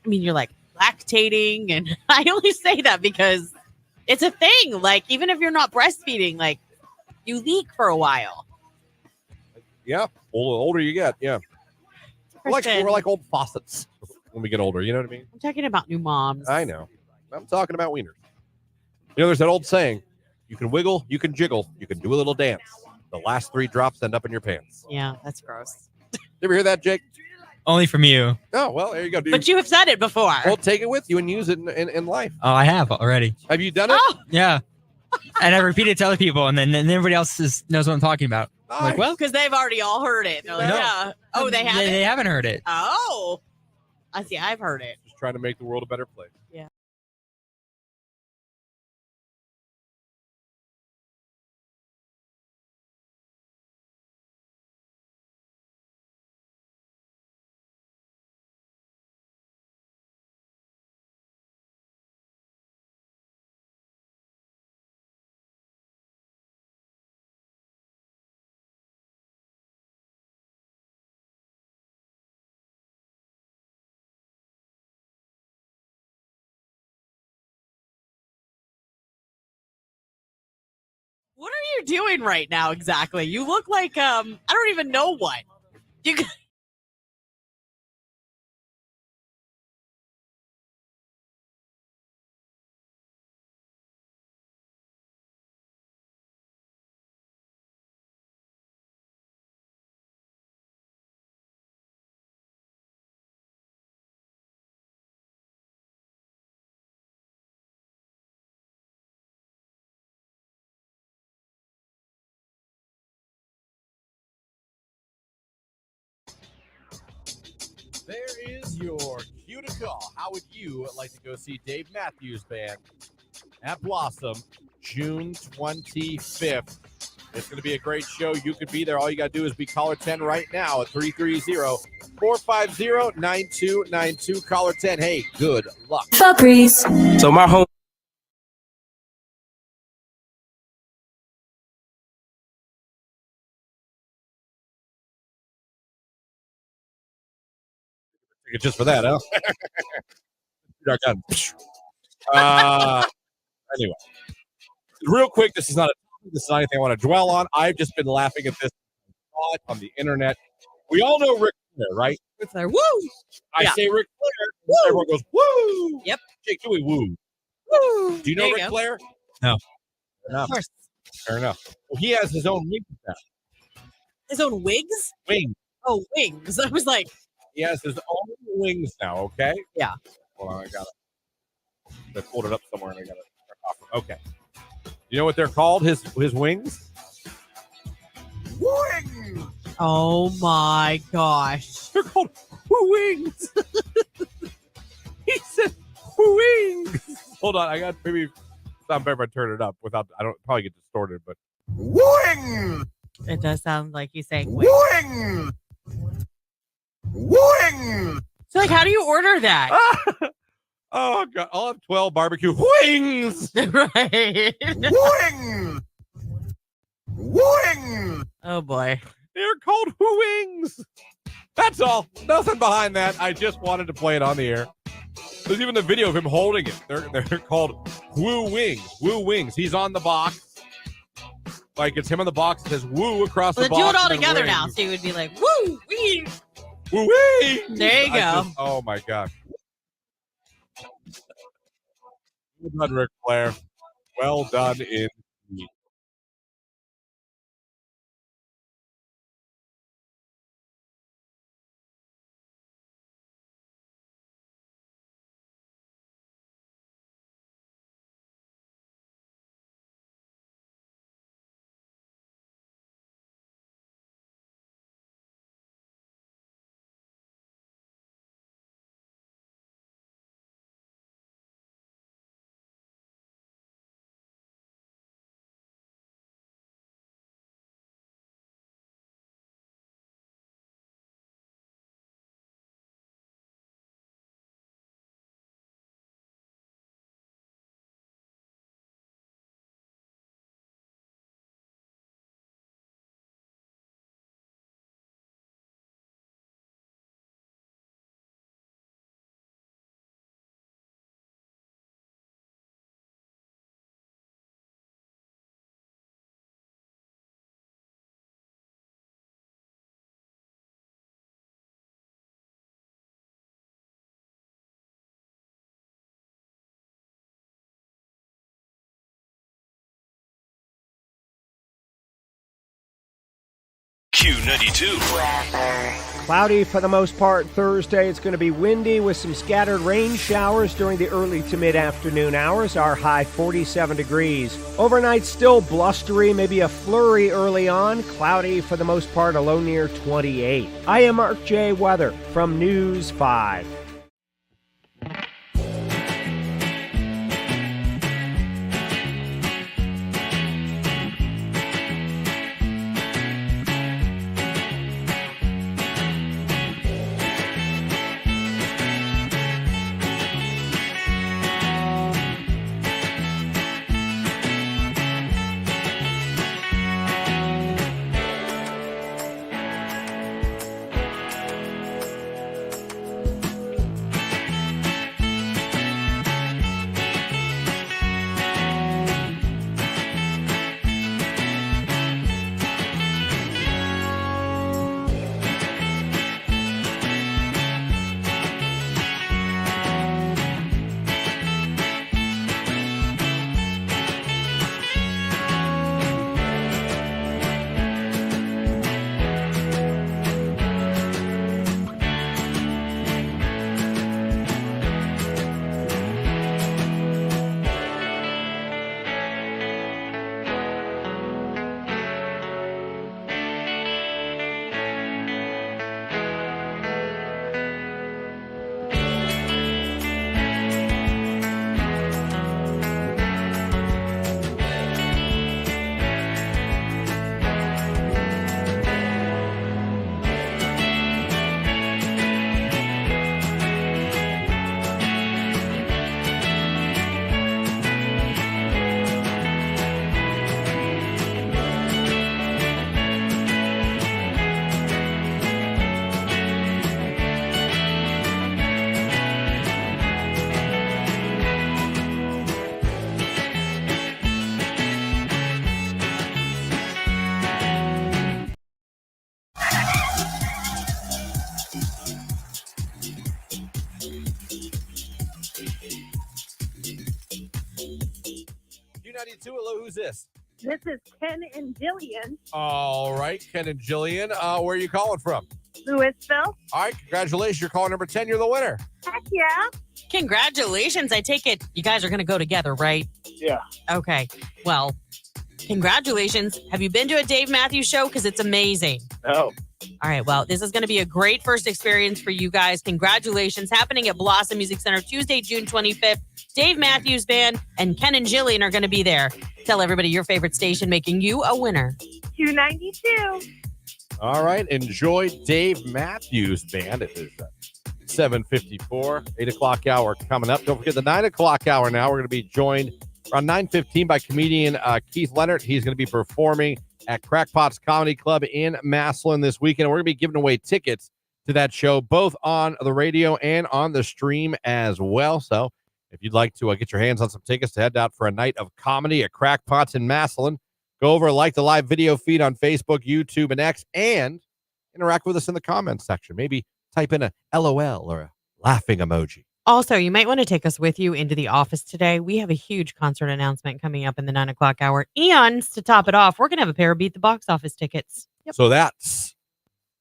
you're like lactating. And I only say that because it's a thing. Like, even if you're not breastfeeding, like you leak for a while. Yeah. The older you get. Yeah. We're like old faucets when we get older. You know what I mean? I'm talking about new moms. I know. I'm talking about wieners. There's that old saying, you can wiggle, you can jiggle, you can do a little dance. The last 3 drops end up in your pants. Yeah, that's gross. You ever hear that, Jake? Only from you. Oh, well, there you go, dude. But you have said it before. Well, take it with you and use it in life. Oh, I have already. Have you done it? Oh, Yeah. And I repeat it to other people, and then everybody else knows what I'm talking about. I'm like, Nice. well, Because they've already all heard it. They're like, No. yeah. Oh, they haven't? They haven't heard it. Oh. I see. I've heard it. Just trying to make the world a better place. Yeah. What are you doing right now exactly? You look like I don't even know what. You There is your cue to call. How would you like to go see Dave Matthews Band at Blossom June 25th? It's going to be a great show. You could be there. All you got to do is be caller 10 right now at 330-450-9292. Caller 10. Hey, good luck. Febreze. So my home. Just for that, huh? Anyway, real quick, this is not anything I want to dwell on. I've just been laughing at this on the internet. We all know Ric Flair, right? It's like, woo! I Yeah. say Ric Flair, everyone goes, woo! Yep. Jake Dewey, woo. Woo! Do you know There you Ric go. Flair? No. Fair enough. Of course. Fair enough. Well, he has his own wings now. His own wigs? Wings. Oh, wings. I was like, He has his own wings now, okay? Yeah. Hold on, I got it. I pulled it up somewhere and I got it. Okay. You know what they're called? His wings? Wings! oh my gosh. They're called wings. He said wings. Hold on, I got maybe sound better if I turn it up without. I don't probably get distorted, but wings. It does sound like he's saying wings. Wings. Wings. So, like, how do you order that? Oh god! I'll have 12 barbecue wings. Right. Wings. Wings. Oh, boy. They're called wings. That's all. Nothing behind that. I just wanted to play it on the air. There's even the video of him holding it. They're called Woo Wings. Woo Wings. He's on the box. Like it's him on the box. It says Woo across Well, the then box. do it all and then together wings. now. So you would be like, woo! Wings! Woo Wings. There you go. Oh my god. Well done, Ric Flair. Well done indeed. Q92. Cloudy for the most part Thursday. It's going to be windy with some scattered rain showers during the early to mid-afternoon hours. Our high 47 degrees. Overnight still blustery, maybe a flurry early on. Cloudy for the most part, a low near 28. I am Mark J. Weather from News 5. Q92, hello, who's this? This is Ken and Jillian, All right, Ken and Jillian. Where are you calling from? Louisville. All right, congratulations. You're calling number 10. You're the winner. Heck yeah. Congratulations. I take it you guys are going to go together, right? Yeah. Okay. Well, congratulations. Have you been to a Dave Matthews show? Because it's amazing. No. All right. Well, this is going to be a great first experience for you guys. Congratulations. Happening at Blossom Music Center Tuesday, June 25th. Dave Matthews Band and Ken and Jillian are going to be there. Tell everybody your favorite station, making you a winner. Q92. All right, enjoy Dave Matthews Band. It is 7:54, 8 o'clock hour coming up. Don't forget the 9 o'clock hour now. We're going to be joined around 9:15 by comedian Keith Leonard. He's going to be performing at Crackpot's Comedy Club in Massillon this weekend. We're going to be giving away tickets to that show, both on the radio and on the stream as well. So if you'd like to get your hands on some tickets to head out for a night of comedy at Crackpot's in Massillon, go over, like the live video feed on Facebook, YouTube, and X, and interact with us in the comments section. Maybe type in a LOL or a laughing emoji. Also, you might want to take us with you into the office today. We have a huge concert announcement coming up in the 9 o'clock hour. And to top it off, we're going to have a pair of Beat the Box Office tickets. Yep. So that's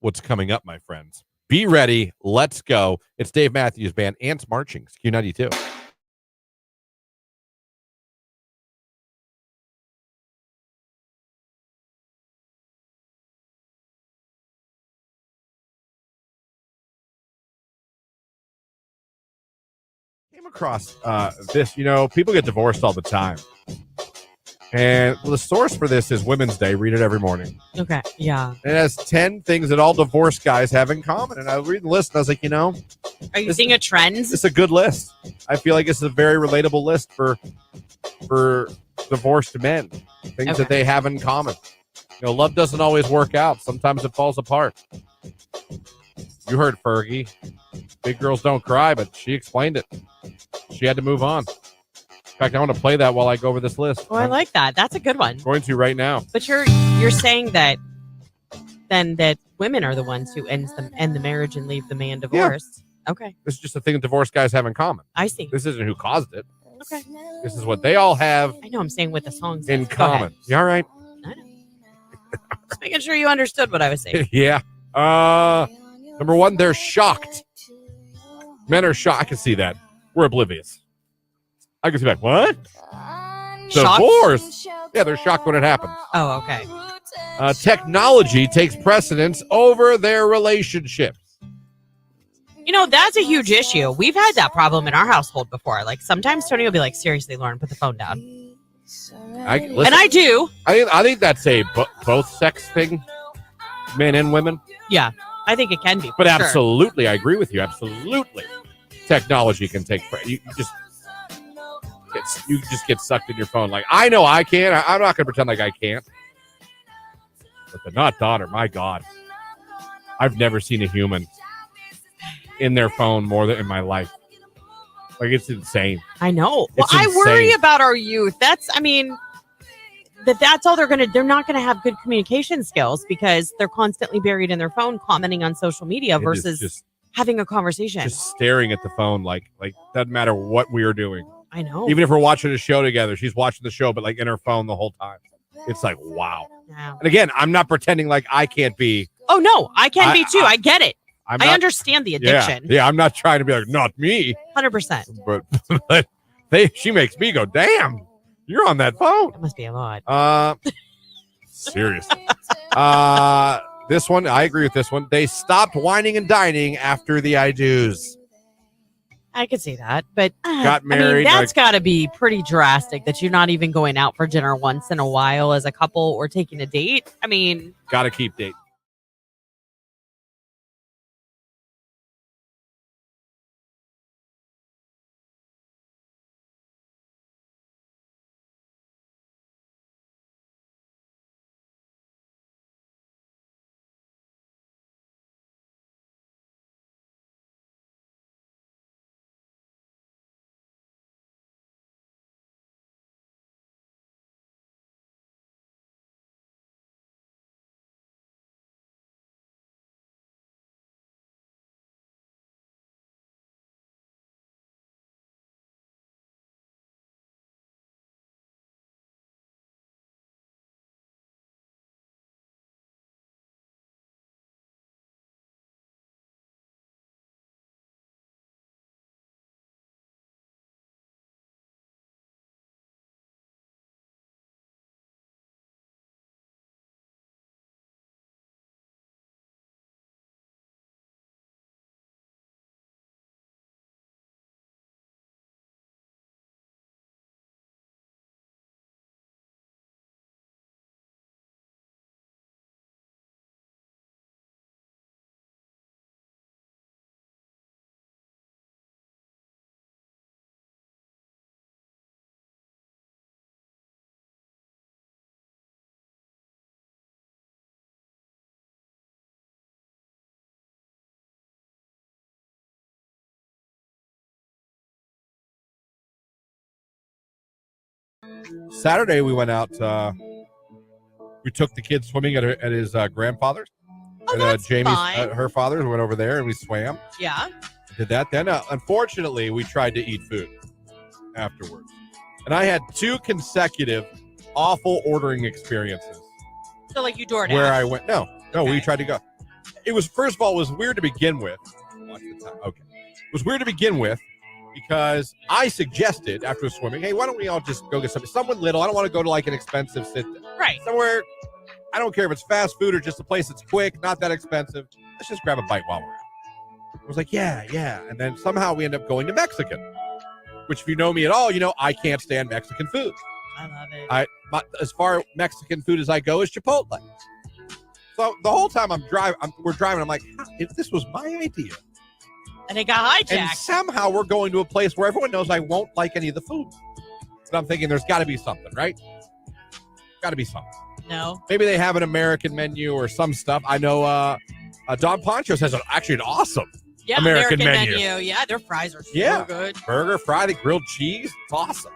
what's coming up, my friends. Be ready. Let's go. It's Dave Matthews Band. Ants Marching. It's Q92. Came across this, people get divorced all the time. And the source for this is Women's Day. Read it every morning. Okay. Yeah. It has 10 things that all divorced guys have in common. And I was reading the list and I was like, are you seeing a trend? It's a good list. I feel like it's a very relatable list for divorced men. Things that they have in common. Love doesn't always work out. Sometimes it falls apart. You heard Fergie. Big girls don't cry, but she explained it. She had to move on. In fact, I want to play that while I go over this list. Oh, I like that. That's a good one. I'm going to right now. But you're saying that then that women are the ones who end the marriage and leave the man divorced. Yeah. Okay. This is just a thing that divorced guys have in common. I see. This isn't who caused it. Okay. This is what they all have I know I'm saying what the song says. in common. You all right? I know. Just making sure you understood what I was saying. Yeah. Number one, they're shocked. Men are shocked. I can see that. We're oblivious. I can see that. What? Shocked? Divorce? Yeah, they're shocked when it happens. Oh, okay. Technology takes precedence over their relationships. You know, that's a huge issue. We've had that problem in our household before. Like, sometimes Tony will be like, seriously, Lauren, put the phone down. Listen, And I do. I think that's a both sex thing, men and women. Yeah, I think it can be. But for sure. absolutely, I agree with you. Absolutely, technology can take. You just get sucked in your phone. Like, I know I can. I'm not going to pretend like I can't. But the not daughter, my God, I've never seen a human in their phone more than in my life. Like, it's insane. I know. It's Well, I worry insane. about our youth. That's all they're not going to have good communication skills because they're constantly buried in their phone commenting on social media It is versus just having a conversation. just staring at the phone like doesn't matter what we are doing. I know. Even if we're watching a show together, she's watching the show, but like in her phone the whole time. It's like, wow. Yeah. And again, I'm not pretending like I can't be. Oh, no, I can be too. I get it. I'm I not, understand the addiction. Yeah, I'm not trying to be like, not me. 100%. But she makes me go, damn, you're on that phone. That must be a lot. Seriously. This one, I agree with this one. They stopped whining and dining after the I do's. I could see that, but Got married, that's got to be pretty drastic that you're not even going out for dinner once in a while as a couple or taking a date. I mean, Got to keep dating. Saturday, we went out. We took the kids swimming at his grandfather's. oh, And that's Jamie's, fine. her father went over there and we swam. Yeah. Did that. Then, unfortunately, we tried to eat food afterwards. And I had 2 consecutive awful ordering experiences So, like, you DoorDash. where I went, no, we Okay. tried to go. It was, first of all, it was weird to begin with. Watch the time. Okay. It was weird to begin with because I suggested after swimming, hey, why don't we all just go get someone little? I don't want to go to like an expensive Right. somewhere. I don't care if it's fast food or just a place that's quick, not that expensive. Let's just grab a bite while we're out. I was like, yeah. And then somehow we end up going to Mexican, which if you know me at all, you know I can't stand Mexican food. I love it. As far Mexican food as I go is Chipotle. So the whole time we're driving, I'm like, if this was my idea. And it got And hijacked. somehow we're going to a place where everyone knows I won't like any of the food. So I'm thinking there's got to be something, right? Got to be something. No. Maybe they have an American menu or some stuff. I know Don Poncho's has actually an awesome Yeah, American menu. Yeah, their fries are so Yeah. good. burger, fry, the grilled cheese. It's awesome.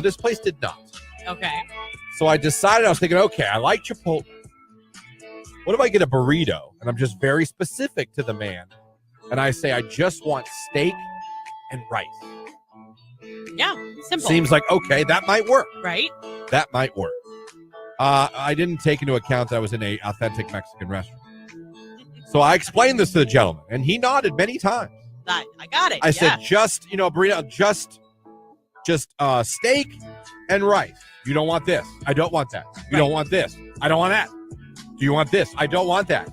This place did not. Okay. So I decided, I was thinking, okay, I like Chipotle. What if I get a burrito? And I'm just very specific to the man. And I say, I just want steak and rice. Yeah, simple. Seems like, okay, that might work. right. That might work. I didn't take into account that I was in a authentic Mexican restaurant. So I explained this to the gentleman, and he nodded many times. I got it. I said, just, burrito, just steak and rice. You don't want this. I don't want that. You don't want this. I don't want that. Do you want this? I don't want that.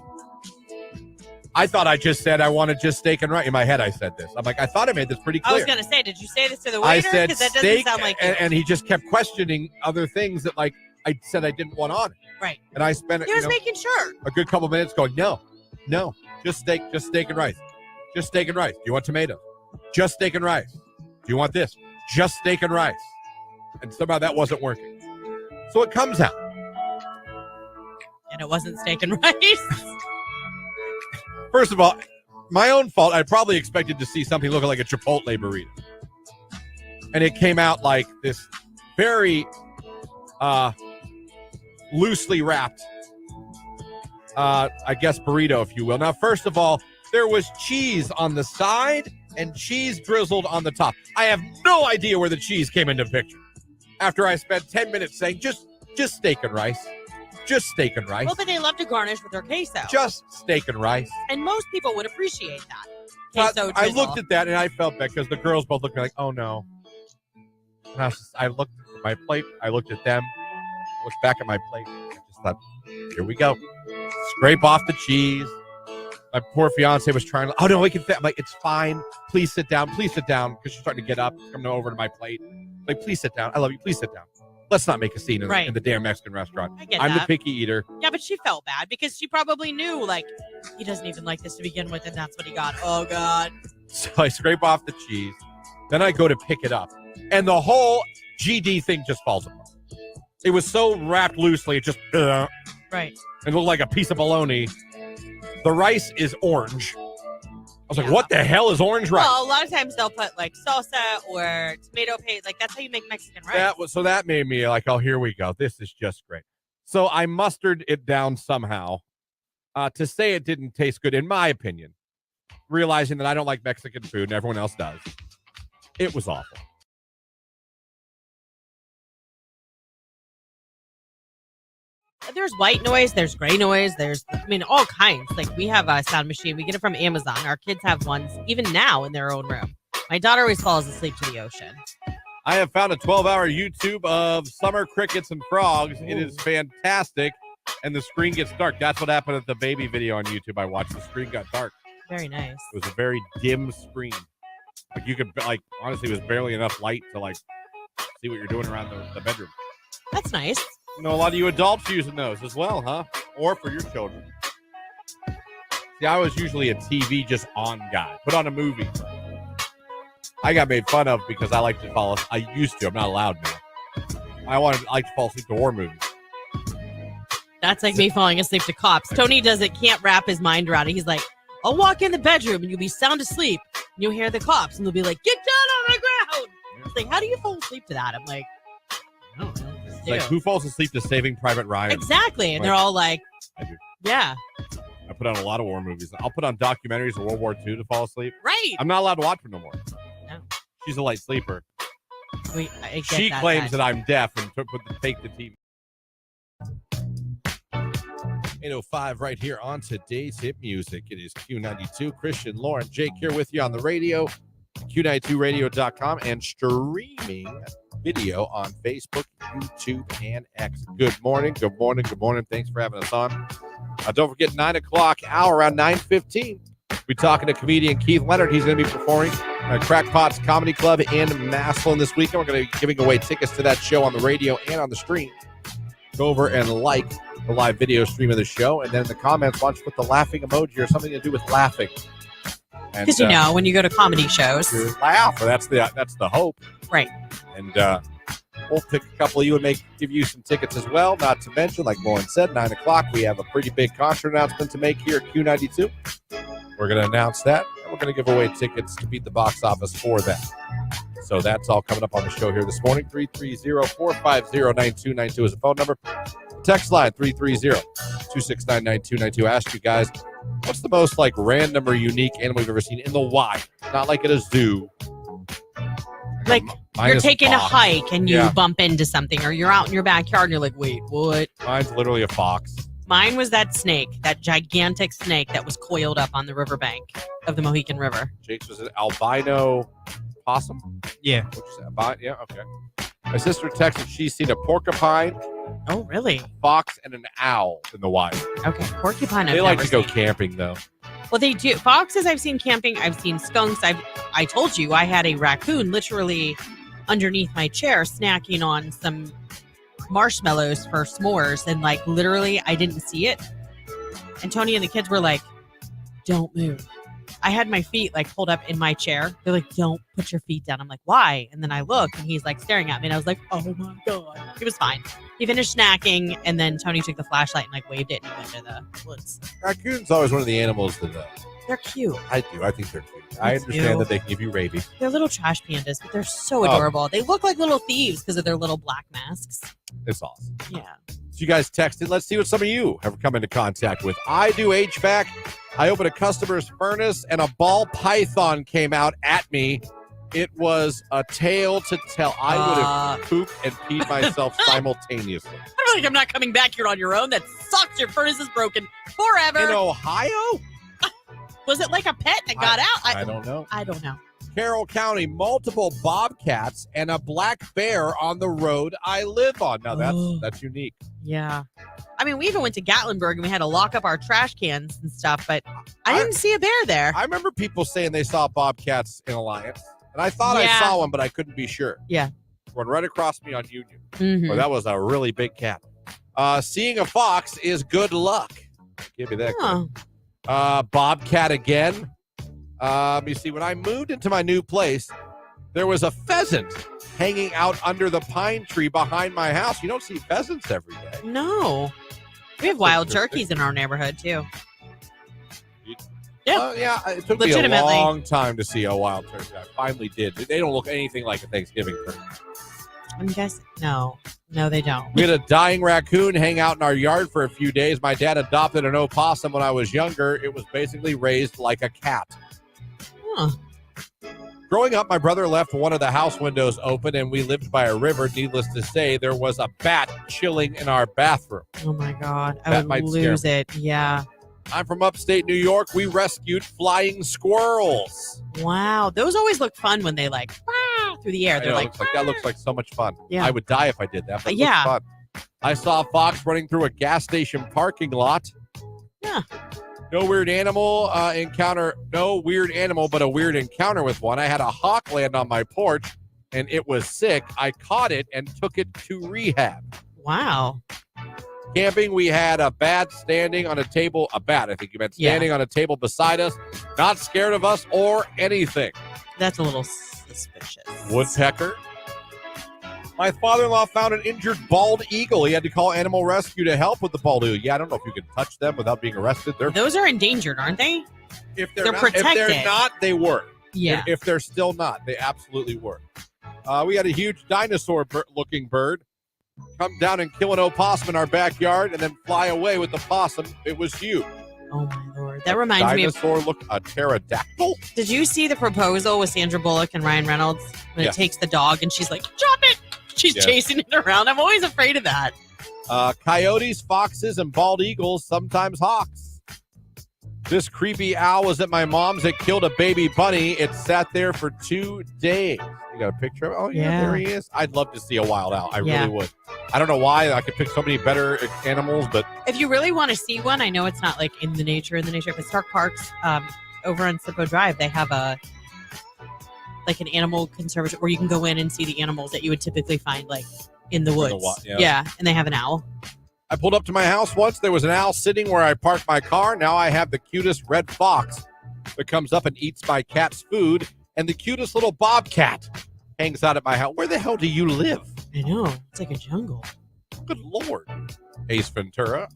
I thought I just said I wanted just steak and rice. In my head, I said this. I'm like, I thought I made this pretty clear. I was going to say, did you say this to the waiter? I said because that steak, doesn't sound like you. and he just kept questioning other things that, like, I said I didn't want on it. Right. And I spent He was making sure. a good couple minutes going, no, just steak and rice. Just steak and rice. Do you want tomatoes? Just steak and rice. Do you want this? Just steak and rice. And somehow that wasn't working. So it comes out. And it wasn't steak and rice. First of all, my own fault. I probably expected to see something looking like a Chipotle burrito. And it came out like this very loosely wrapped, I guess, burrito, if you will. Now, first of all, there was cheese on the side and cheese drizzled on the top. I have no idea where the cheese came into the picture. After I spent 10 minutes saying, just steak and rice. Just steak and rice. Well, but they love to garnish with their queso. Just steak and rice. And most people would appreciate that. Queso I looked at that and I felt bad because the girls both looked at me like, oh no. And I looked at my plate. I looked at them. I looked back at my plate. I just thought, here we go. Scrape off the cheese. My poor fiance was trying to, oh no, we can fit. I'm like, it's fine. Please sit down. Please sit down. Because she's starting to get up, coming over to my plate. Like, please sit down. I love you. Please sit down. Let's not make a scene in the damn Mexican restaurant. I'm the picky eater. Yeah, but she felt bad because she probably knew, like, he doesn't even like this to begin with, and that's what he got. Oh, God. So I scrape off the cheese. Then I go to pick it up. And the whole GD thing just falls apart. It was so wrapped loosely, it just, right. It looked like a piece of bologna. The rice is orange. I was like, what the hell is orange rice? Well, a lot of times they'll put like salsa or tomato paste. Like, that's how you make Mexican rice. So that made me like, oh, here we go. This is just great. So I mustered it down somehow to say it didn't taste good, in my opinion, realizing that I don't like Mexican food and everyone else does. It was awful. There's white noise, there's gray noise, there's, all kinds. Like, we have a sound machine. We get it from Amazon. Our kids have ones even now in their own room. My daughter always falls asleep to the ocean. I have found a 12-hour YouTube of summer crickets and frogs. It is fantastic. And the screen gets dark. That's what happened at the baby video on YouTube I watched. The screen got dark. Very nice. It was a very dim screen. Like, you could, like, honestly, it was barely enough light to, like, see what you're doing around the bedroom. That's nice. You know, a lot of you adults using those as well, huh? Or for your children. See, I was usually a TV just on guy. Put on a movie. I got made fun of because I like to fall asleep. I used to. I'm not allowed now. I like to fall asleep to war movies. That's like me falling asleep to Cops. Tony can't wrap his mind around it. He's like, I'll walk in the bedroom and you'll be sound asleep. And you'll hear the cops and they'll be like, get down on the ground. It's like, how do you fall asleep to that? I'm like, I don't know. It's like, who falls asleep to Saving Private Ryan? Exactly. And they're all like, I do. Yeah. I put on a lot of war movies. I'll put on documentaries of World War II to fall asleep. Right. I'm not allowed to watch them no more. No. She's a light sleeper. She claims that I'm deaf and take the TV. 8:05 right here on today's hit music. It is Q92. Christian, Lauren, Jake here with you on the radio, Q92radio.com, and streaming video on Facebook, YouTube, and X. Good morning. Good morning. Good morning. Thanks for having us on. Don't forget, 9 o'clock hour, around 9:15. We're talking to comedian Keith Leonard. He's going to be performing at Crackpot's Comedy Club in Massillon this weekend. We're going to be giving away tickets to that show on the radio and on the stream. Go over and like the live video stream of the show, and then in the comments, why don't you put the laughing emoji or something to do with laughing. Because when you go to comedy shows, laugh. That's the hope, right? And we'll pick a couple of you and give you some tickets as well. Not to mention, like Lauren said, 9 o'clock, we have a pretty big concert announcement to make here at Q92. We're going to announce that, and we're going to give away tickets to beat the box office for that. So that's all coming up on the show here this morning. 330-450-9292 is the phone number. Text line 330-269-9292. Ask you guys, what's the most random or unique animal you've ever seen in the wild? Not like at a zoo. Like Mine you're is taking a fox. hike and you Yeah. bump into something, or you're out in your backyard and you're like, wait, what? Mine's literally a fox. Mine was that snake, that gigantic snake that was coiled up on the riverbank of the Mohican River. Jake's was an albino possum. Yeah. What'd you say? Yeah, okay. My sister texted she's seen a porcupine, Oh, really? fox, and an owl in the wild. Okay, porcupine. They I've like never to go seen. camping, though. Well, they do. Foxes, I've seen camping. I've seen skunks. I told you I had a raccoon literally underneath my chair snacking on some marshmallows for s'mores, and like literally, I didn't see it. And Tony and the kids were like, "Don't move." I had my feet like pulled up in my chair. They're like, "Don't put your feet down." I'm like, "Why?" And then I look, and he's like staring at me, and I was like, "Oh my god!" He was fine. He finished snacking, and then Tony took the flashlight and like waved it, and he went to the woods. Raccoon's always one of the animals that They're cute. I do. I think they're cute. I Me understand too. that they can give you rabies. They're little trash pandas, but they're so Oh. adorable. They look like little thieves because of their little black masks. It's awesome. Yeah. So you guys texted. Let's see what some of you have come into contact with. I do HVAC. I opened a customer's furnace and a ball python came out at me. It was a tale to tell. I would have pooped and peed myself simultaneously. I feel like I'm not coming back here on your own. That sucks. Your furnace is broken forever. In Ohio? Was it like a pet that got out? I don't know. I don't know. Carroll County, multiple bobcats and a black bear on the road I live on. Now that's unique. Yeah. I mean, we even went to Gatlinburg and we had to lock up our trash cans and stuff, but I didn't see a bear there. I remember people saying they saw bobcats in Alliance, and I thought Yeah. I saw one, but I couldn't be sure. Yeah. Run right across me on Union. Mhm. Well, that was a really big cat. Seeing a fox is good luck. Give me that. Huh. Bobcat again. Let me see. When I moved into my new place, there was a pheasant hanging out under the pine tree behind my house. You don't see pheasants every day. No. We have wild turkeys in our neighborhood too. Yeah. Yeah. It took me a Legitimately. long time to see a wild turkey. I finally did. They don't look anything like a Thanksgiving turkey. I'm guessing. No, they don't. We had a dying raccoon hang out in our yard for a few days. My dad adopted an opossum when I was younger. It was basically raised like a cat. Huh. Growing up, my brother left one of the house windows open and we lived by a river. Needless to say, there was a bat chilling in our bathroom. Oh my God. I That would might scare lose it. Yeah. I'm from upstate New York. We rescued flying squirrels. Wow. Those always look fun when they like through the air. I They're know, like, that looks like so much fun. Yeah. I would die if I did that. But it Yeah. looks fun. I saw a fox running through a gas station parking lot. Yeah. No weird animal encounter. No weird animal, but a weird encounter with one. I had a hawk land on my porch, and it was sick. I caught it and took it to rehab. wow. Camping, we had a bat standing on a table. A bat, I think you meant, standing on a table beside us, not scared of us or anything. That's a little suspicious. Woodpecker. My father-in-law found an injured bald eagle. He had to call animal rescue to help with the bald eagle. Yeah, I don't know if you can touch them without being arrested. Those are endangered, aren't they? If they're not, if protected. they're not, they were. Yeah. If they're still not, they absolutely were. We had a huge dinosaur-looking bird come down and kill an opossum in our backyard and then fly away with the possum. It was huge. Oh my Lord. That reminds me of. Dinosaur look a pterodactyl. Did you see the proposal with Sandra Bullock and Ryan Reynolds when Yeah. it takes the dog and she's like, drop it? She's Yes. chasing it around. I'm always afraid of that. Coyotes, foxes, and bald eagles, sometimes hawks. This creepy owl was at my mom's. It killed a baby bunny. It sat there for 2 days. You got a picture of it? Oh, yeah, there he is. I'd love to see a wild owl. I Yeah. really would. I don't know why. I could pick so many better animals, but If you really want to see one, I know it's not like in the nature, but Stark Parks over on Sippo Drive, they have an animal conservatory where you can go in and see the animals that you would typically find like in the woods. yeah. And they have an owl. I pulled up to my house once. There was an owl sitting where I parked my car. Now I have the cutest red fox that comes up and eats my cat's food, and the cutest little bobcat hangs out at my house. Where the hell do you live? I know. It's like a jungle. Good Lord. Ace Ventura.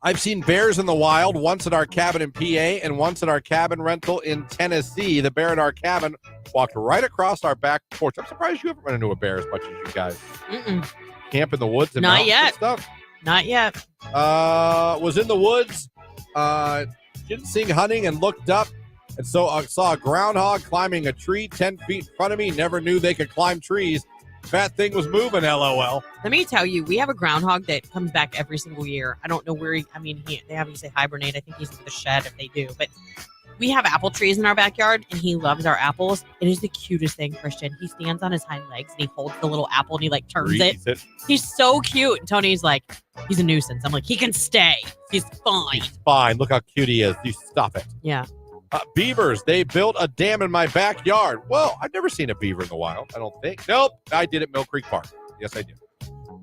I've seen bears in the wild, once at our cabin in PA and once at our cabin rental in Tennessee. The bear at our cabin walked right across our back porch. I'm surprised you haven't run into a bear as much as you guys. Mm-mm. Camp in the woods and Not mountains yet. and stuff. Not yet. Was in the woods. Didn't see hunting and looked up. And so I saw a groundhog climbing a tree 10 feet in front of me. Never knew they could climb trees. That thing was moving, LOL. Let me tell you, we have a groundhog that comes back every single year. I don't know where they have you say hibernate. I think he's in the shed if they do. But we have apple trees in our backyard, and he loves our apples. It is the cutest thing, Christian. He stands on his hind legs, and he holds the little apple, and he, like, turns it. He's so cute. And Tony's like, he's a nuisance. I'm like, he can stay. He's fine. He's fine. Look how cute he is. You stop it. Yeah. Beavers, they built a dam in my backyard. Well, I've never seen a beaver in the wild, I don't think. Nope, I did at Mill Creek Park. Yes, I did.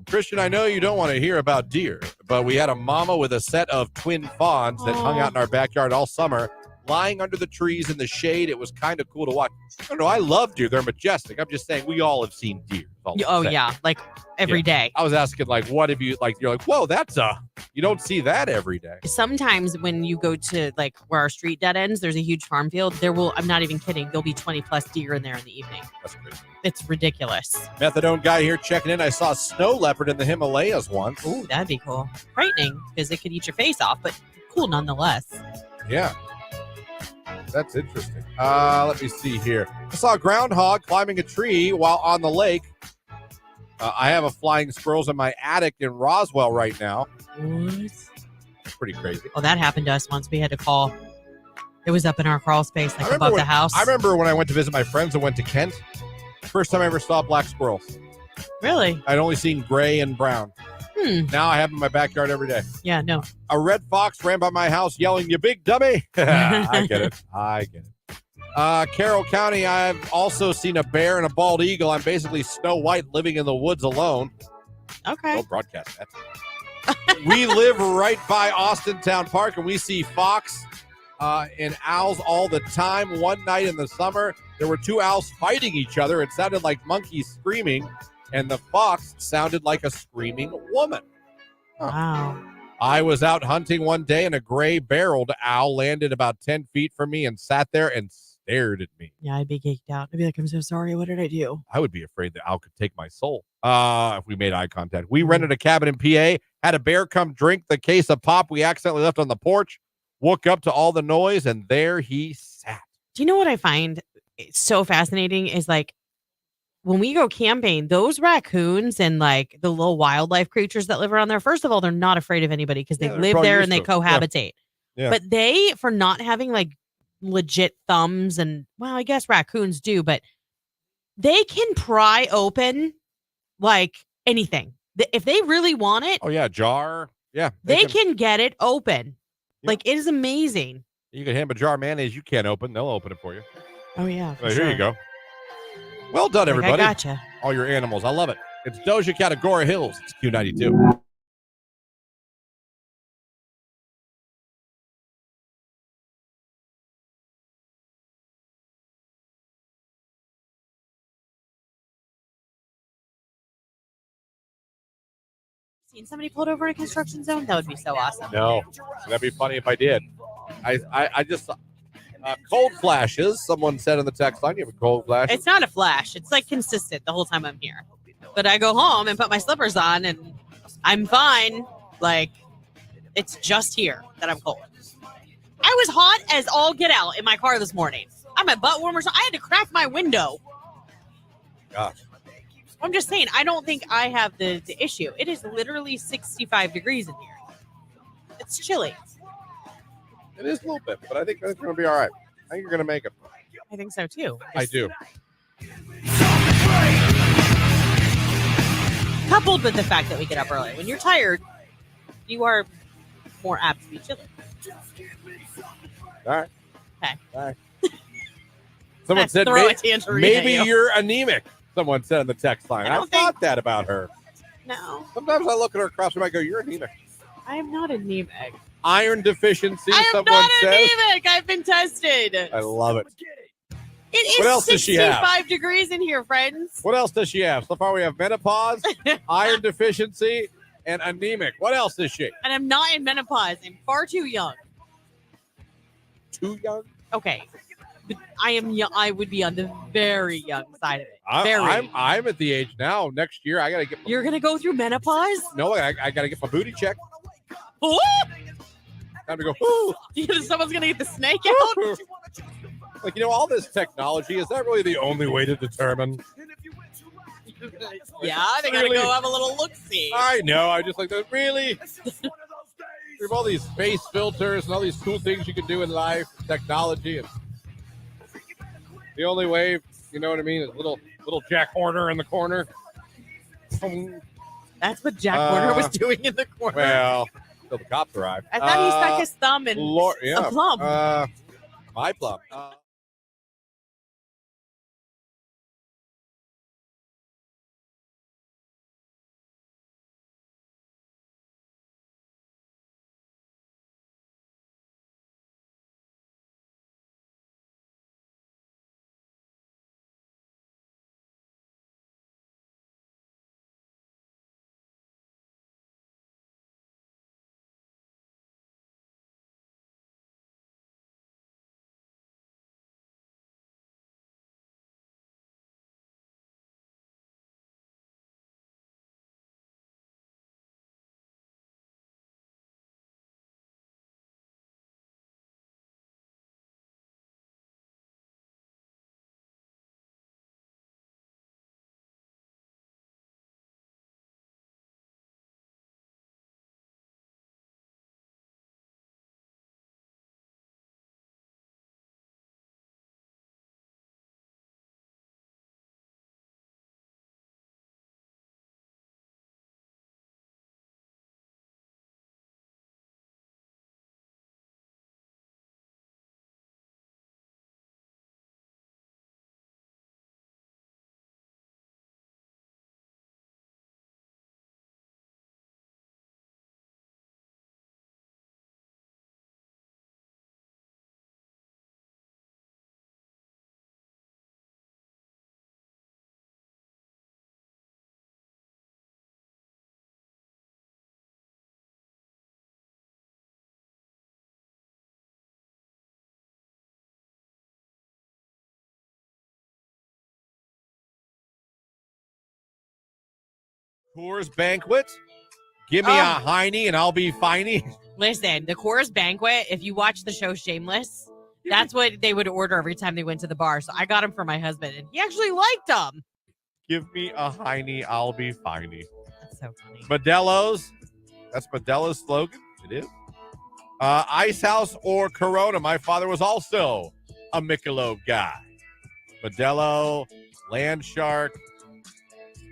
Christian, I know you don't want to hear about deer, but we had a mama with a set of twin fawns that hung out in our backyard all summer, lying under the trees in the shade. It was kind of cool to watch. I don't know, I love deer. They're majestic. I'm just saying we all have seen deer. Yeah, like every day. I was asking, like, what have you, like, you're like, whoa, you don't see that every day. Sometimes when you go to, like, where our street dead ends, there's a huge farm field. I'm not even kidding, there'll be 20 plus deer in there in the evening. That's crazy. It's ridiculous. Methadone guy here checking in. I saw a snow leopard in the Himalayas once. Ooh, that'd be cool. Frightening because it could eat your face off, but cool nonetheless. Yeah. That's interesting. Let me see here. I saw a groundhog climbing a tree while on the lake. I have a flying squirrels in my attic in Roswell right now. What? It's pretty crazy. Oh, that happened to us once. We had to call. It was up in our crawl space, like above the house. I remember when I went to visit my friends and went to Kent. First time I ever saw black squirrels. Really? I'd only seen gray and brown. Now I have them in my backyard every day. Yeah, no. A red fox ran by my house yelling, "You big dummy." I get it. Carroll County, I've also seen a bear and a bald eagle. I'm basically Snow White living in the woods alone. Okay. Don't broadcast that. We live right by Austin Town Park, and we see fox and owls all the time. One night in the summer, there were two owls fighting each other. It sounded like monkeys screaming, and the fox sounded like a screaming woman. Wow. I was out hunting one day, and a gray-barreled owl landed about 10 feet from me and sat there and stared at me. Yeah, I'd be geeked out. I'd be like, I'm so sorry. What did I do? I would be afraid the owl could take my soul if we made eye contact. We rented a cabin in PA, had a bear come drink the case of pop we accidentally left on the porch, woke up to all the noise, and there he sat. Do you know what I find so fascinating is, like, when we go camping, those raccoons and, like, the little wildlife creatures that live around there, first of all, they're not afraid of anybody because they live there and they cohabitate. Yeah. But they, for not having, like, legit thumbs, and, well, I guess raccoons do, but they can pry open, like, anything. If they really want it. Oh, yeah, jar. Yeah. They can get it open. Yeah. Like, it is amazing. You can hand them a jar of mayonnaise you can't open. They'll open it for you. Oh, yeah. Here you go. Well done, everybody. I gotcha. All your animals. I love it. It's Doja Cat, Agora Hills. It's Q92. Seen somebody pulled over in a construction zone? That would be so awesome. No. That'd be funny if I did. I just... cold flashes. Someone said in the text line, you have a cold flash. It's not a flash. It's like consistent the whole time I'm here. But I go home and put my slippers on and I'm fine. Like, it's just here that I'm cold. I was hot as all get out in my car this morning. I'm at butt warmers. I had to crack my window. Gosh. I'm just saying, I don't think I have the issue. It is literally 65 degrees in here. It's chilly. It is a little bit, but I think it's going to be all right. I think you're going to make it. I think so, too. I do. Coupled with the fact that we get up early. When you're tired, you are more apt to be chilly. All right. Okay. All right. Someone said maybe you're anemic. Someone said in the text line. I thought that about her. No. Sometimes I look at her across and I go, you're anemic. I am not anemic. Iron deficiency, I am someone not says. Anemic. I've been tested. I love it. It is what else does she have? 65 degrees in here, friends. What else does she have? So far we have menopause, iron deficiency, and anemic. What else is she? And I'm not in menopause. I'm far too young. Too young? Okay. But I am young. I would be on the very young side of it. I'm at the age now. Next year I gotta get. You're gonna go through menopause? No, I gotta get my booty checked. Ooh! Time to go. Ooh. Someone's gonna get the snake out. Like, all this technology, is that really the only way to determine? Yeah, they gotta Really? go have a little look-see. I know. I just like that. Really? We have all these face filters and all these cool things you can do in life, technology, and the only way, you know what I mean, is little Jack Horner in the corner. That's what Jack Horner was doing in the corner. Well, until the cops arrived. I thought he stuck his thumb in a plum. My plum. Coors Banquet. Give me a Heine and I'll be finey. Listen, the Coors Banquet, if you watch the show Shameless, that's what they would order every time they went to the bar. So I got them for my husband, and he actually liked them. Give me a Heine, I'll be finey. That's so funny. Modelo's. That's Modelo's slogan. It is. Ice House or Corona. My father was also a Michelob guy. Modelo, Land Shark.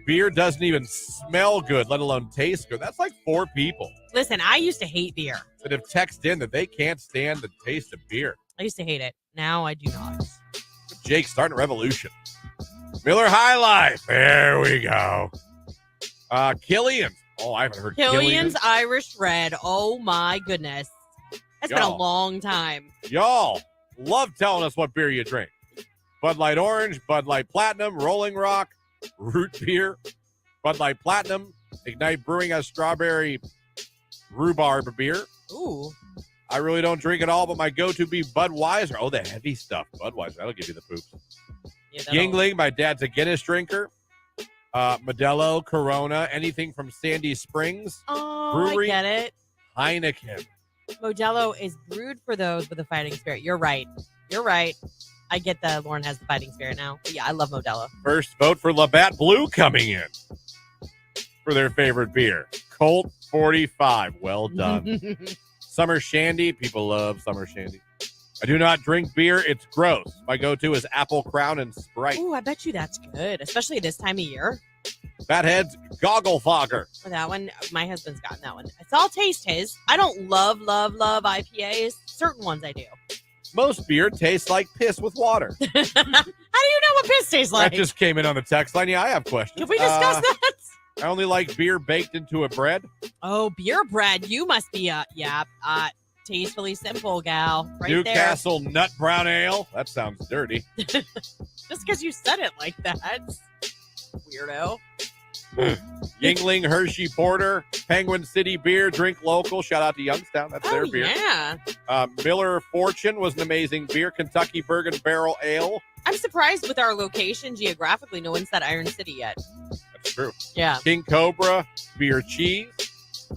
Beer doesn't even smell good, let alone taste good. That's like 4 people Listen, I used to hate beer. that have texted in that they can't stand the taste of beer. I used to hate it. Now I do not. Jake starting a revolution. Miller High Life. There we go. Killian's. Oh, I haven't heard Killian's Irish Red. Oh my goodness. That's been a long time. Y'all love telling us what beer you drink. Bud Light Orange, Bud Light Platinum, Rolling Rock, Root Beer, Bud Light Platinum, Ignite Brewing has strawberry rhubarb beer. Ooh. I really don't drink it all, but my go-to be Budweiser. Oh, the heavy stuff. Budweiser. That'll give you the poops. Yeah, Yingling. My dad's a Guinness drinker. Modelo, Corona, anything from Sandy Springs. Oh, Brewery. I get it. Heineken. Modelo is brewed for those with a fighting spirit. You're right. You're right. I get that Lauren has the fighting spirit now. But yeah, I love Modelo. First vote for Labatt Blue coming in for their favorite beer. Colt 45. Well done. Summer Shandy. People love Summer Shandy. I do not drink beer. It's gross. My go-to is Apple Crown and Sprite. Ooh, I bet you that's good, especially this time of year. Fathead's Goggle Fogger. For that one, my husband's gotten that one. It's all taste his. I don't love IPAs. Certain ones I do. Most beer tastes like piss with water. How do you know what piss tastes like? That just came in on the text line. Yeah, I have questions. Can we discuss that? I only like beer baked into a bread. Oh, beer bread. You must be tastefully simple gal. Right Newcastle Nut Brown Ale. That sounds dirty. there. Just because you said it like that. Weirdo. Yingling Hershey Porter. Penguin City Beer. Drink local. Shout out to Youngstown. That's their beer. Yeah. Miller Fortune was an amazing beer. Kentucky Bourbon Barrel Ale. I'm surprised with our location geographically. No one said Iron City yet. That's true. Yeah. King Cobra Beer Cheese.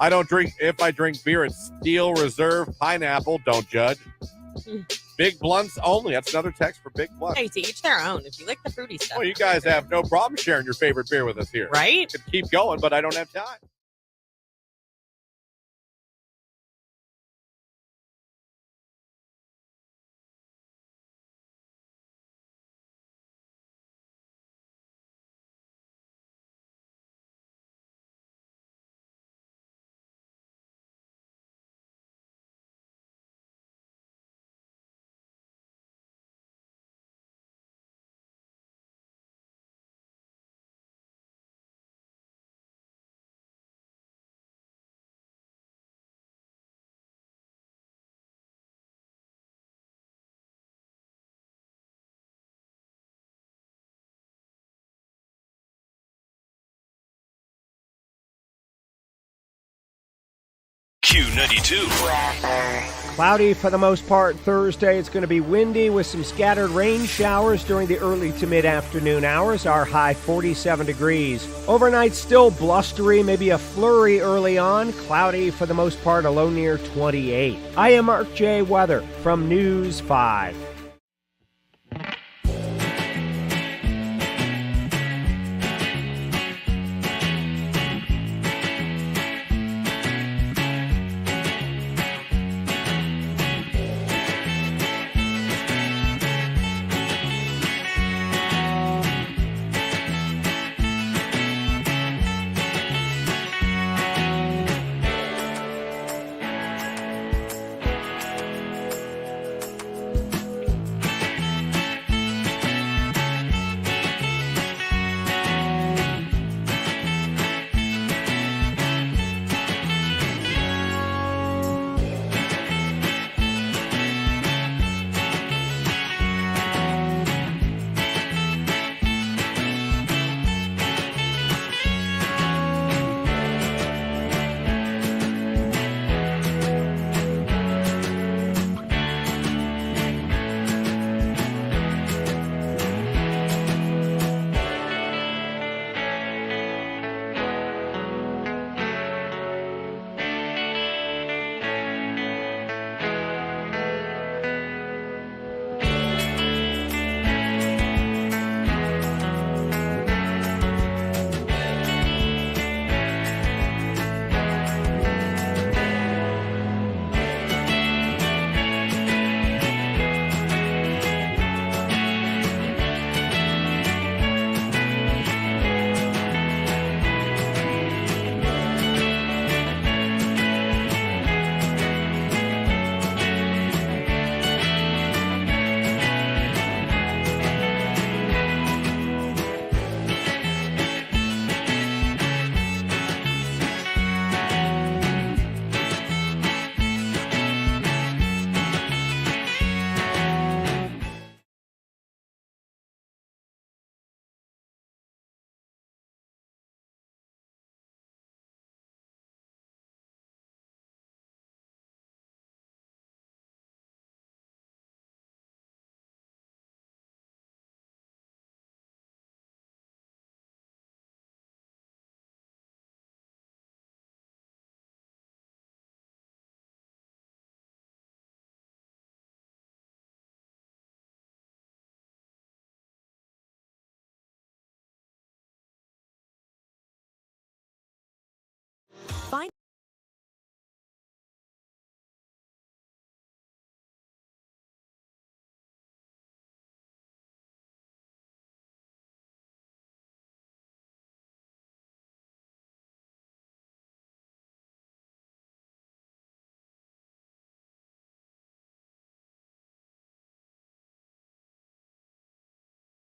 If I drink beer, it's Steel Reserve Pineapple. Don't judge. Big blunts only. That's another text for big blunts. Hey, to each their own. If you like the fruity stuff. Well, you guys have no problem sharing your favorite beer with us here. Right? Could keep going, but I don't have time. Q92. Cloudy for the most part Thursday. It's going to be windy with some scattered rain showers during the early to mid-afternoon hours. Our high 47 degrees. Overnight still blustery, maybe a flurry early on. Cloudy for the most part, a low near 28. I am Mark J. Weather from News 5.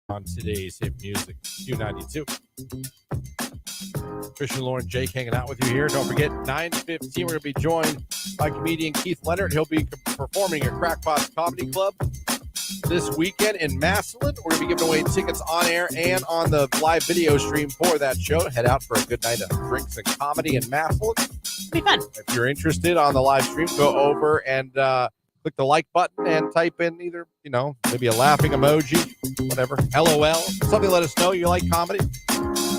On today's hit music, Q92. Christian, Lauren, Jake hanging out with you here. Don't forget, 9:15, we're going to be joined by comedian Keith Leonard. He'll be performing at Crackpot's Comedy Club this weekend in Massillon. We're going to be giving away tickets on air and on the live video stream for that show. Head out for a good night of drinks and comedy in Massillon. It'll be fun. If you're interested on the live stream, go over and click the like button and type in either, maybe a laughing emoji, whatever, LOL, something to let us know you like comedy.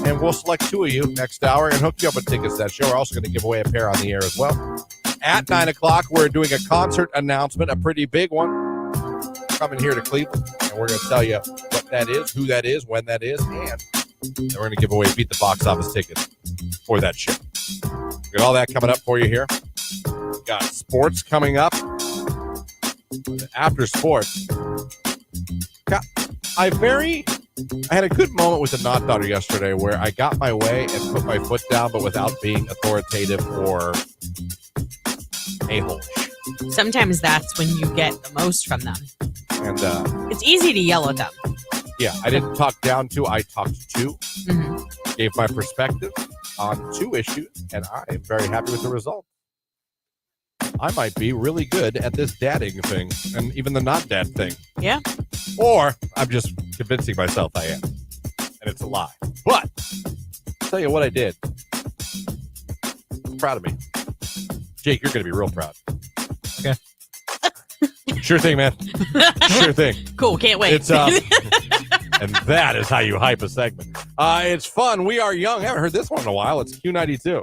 And we'll select two of you next hour and hook you up with tickets to that show. We're also going to give away a pair on the air as well. At 9 o'clock, we're doing a concert announcement, a pretty big one. coming here to Cleveland, and we're going to tell you what that is, who that is, when that is, and then we're going to give away Beat the Box Office tickets for that show. We got all that coming up for you here. We got sports coming up. After sports, I had a good moment with the Knot daughter yesterday where I got my way and put my foot down, but without being authoritative or a-hole. Sometimes that's when you get the most from them. And it's easy to yell at them. yeah, I didn't talk down to, I talked to. Mm-hmm. Gave my perspective on 2 issues, and I am very happy with the result. I might be really good at this dadding thing, and even the not dad thing. Yeah. Or I'm just convincing myself I am, and it's a lie. But I'll tell you what I did. I'm proud of me. Jake, you're going to be real proud. Okay. Sure thing, man. Sure thing. Cool. Can't wait. It's and that is how you hype a segment. It's fun. We are young. I haven't heard this one in a while. It's Q92.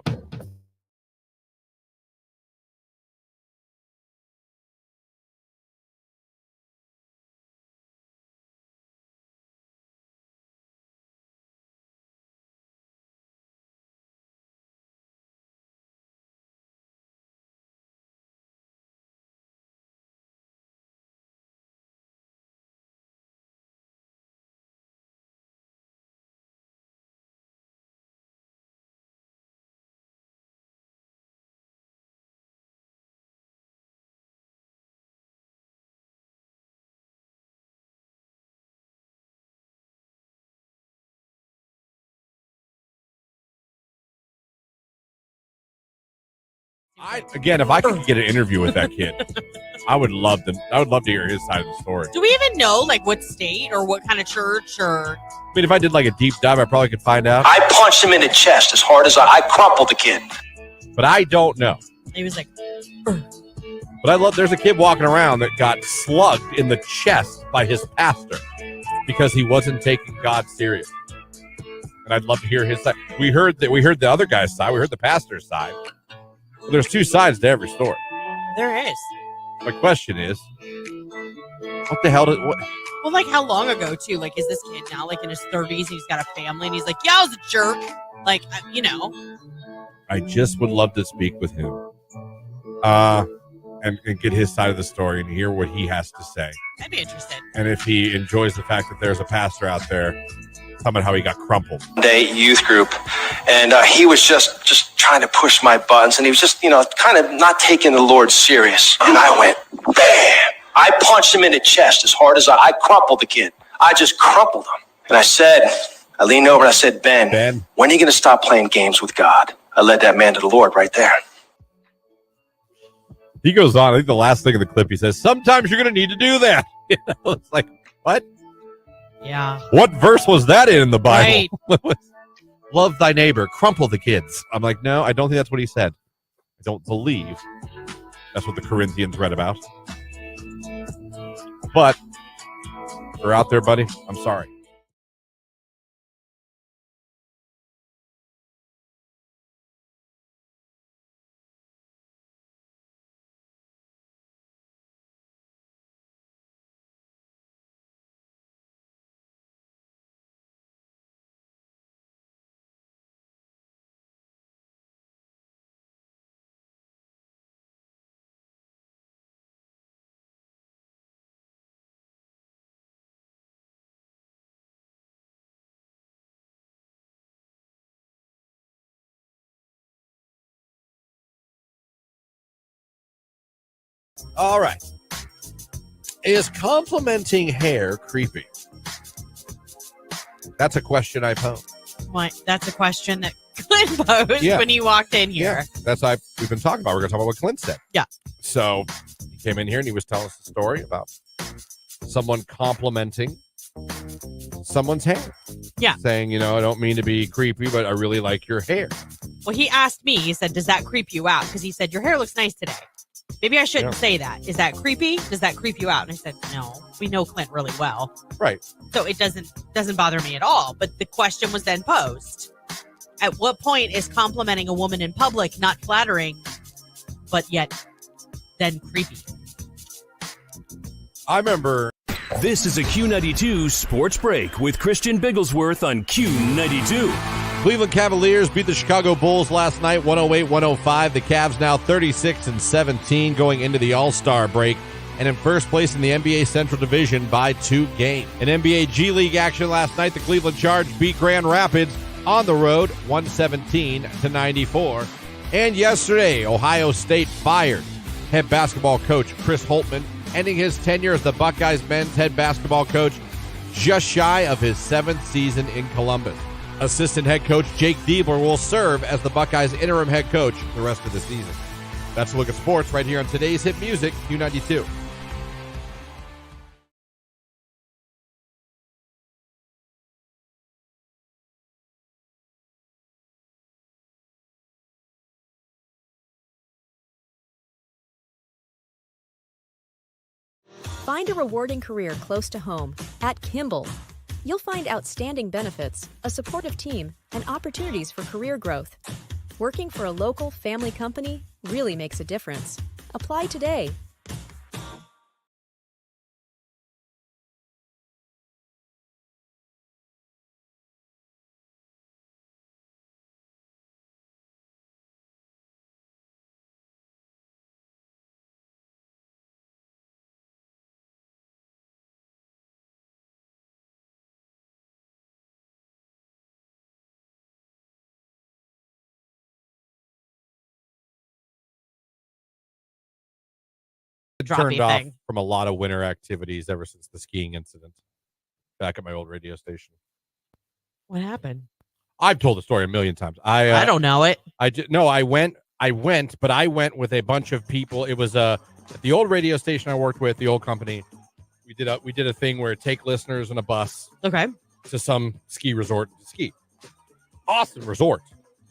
If I could get an interview with that kid, I would love to hear his side of the story. Do we even know like what state or what kind of church or? I mean, if I did like a deep dive, I probably could find out. I punched him in the chest as hard as I crumpled the kid. But I don't know. He was like. But I love. There's a kid walking around that got slugged in the chest by his pastor because he wasn't taking God serious. And I'd love to hear his side. We heard the other guy's side. We heard the pastor's side. Well, there's 2 sides to every story. There is. My question is, what the hell did what? Well, like how long ago too? Like, is this kid now like in his 30s and he's got a family and he's like, yeah, I was a jerk. Like, you know. I just would love to speak with him, and get his side of the story and hear what he has to say. I'd be interested. And if he enjoys the fact that there's a pastor out there talking about how he got crumpled. Day youth group, and he was just trying to push my buttons, and he was just, kind of not taking the Lord serious. And I went, bam! I punched him in the chest as hard as I crumpled the kid. I just crumpled him. And I leaned over and I said, Ben, when are you going to stop playing games with God? I led that man to the Lord right there. He goes on. I think the last thing in the clip, he says, sometimes you're going to need to do that. It's like, what? Yeah. What verse was that in the Bible? Right. Love thy neighbor, crumple the kids. I'm like, no, I don't think that's what he said. I don't believe that's what the Corinthians read about. But if you're out there, buddy, I'm sorry. All right. Is complimenting hair creepy? That's a question I pose. What? That's a question that Clint posed when he walked in here. Yeah, that's we've been talking about. We're going to talk about what Clint said. Yeah. So he came in here and he was telling us a story about someone complimenting someone's hair. Yeah. Saying, I don't mean to be creepy, but I really like your hair. Well, he asked me, he said, does that creep you out? Because he said, your hair looks nice today. Maybe I shouldn't say that. Is that creepy? Does that creep you out? And I said, no, we know Clint really well. Right. So it doesn't bother me at all. But the question was then posed. At what point is complimenting a woman in public not flattering, but yet then creepy? I remember This is a Q92 Sports Break with Christian Bigglesworth on Q92. Cleveland Cavaliers beat the Chicago Bulls last night, 108-105. The Cavs now 36-17 going into the All-Star break and in first place in the NBA Central Division by 2 games. In NBA G League action last night, the Cleveland Charge beat Grand Rapids on the road, 117-94. And yesterday, Ohio State fired head basketball coach Chris Holtmann, ending his tenure as the Buckeyes men's head basketball coach just shy of his 7th season in Columbus. Assistant head coach Jake Diebler will serve as the Buckeyes interim head coach the rest of the season. That's a look at sports right here on today's hit music, Q92. Find a rewarding career close to home at Kimball. You'll find outstanding benefits, a supportive team, and opportunities for career growth. Working for a local family company really makes a difference. Apply today. Turned off from a lot of winter activities ever since the skiing incident back at my old radio station. What happened? I've told the story a million times. I don't know it. I went, but I went with a bunch of people. It was at the old radio station I worked with, the old company. We did a thing where take listeners in a bus to some ski resort to ski. Awesome resort,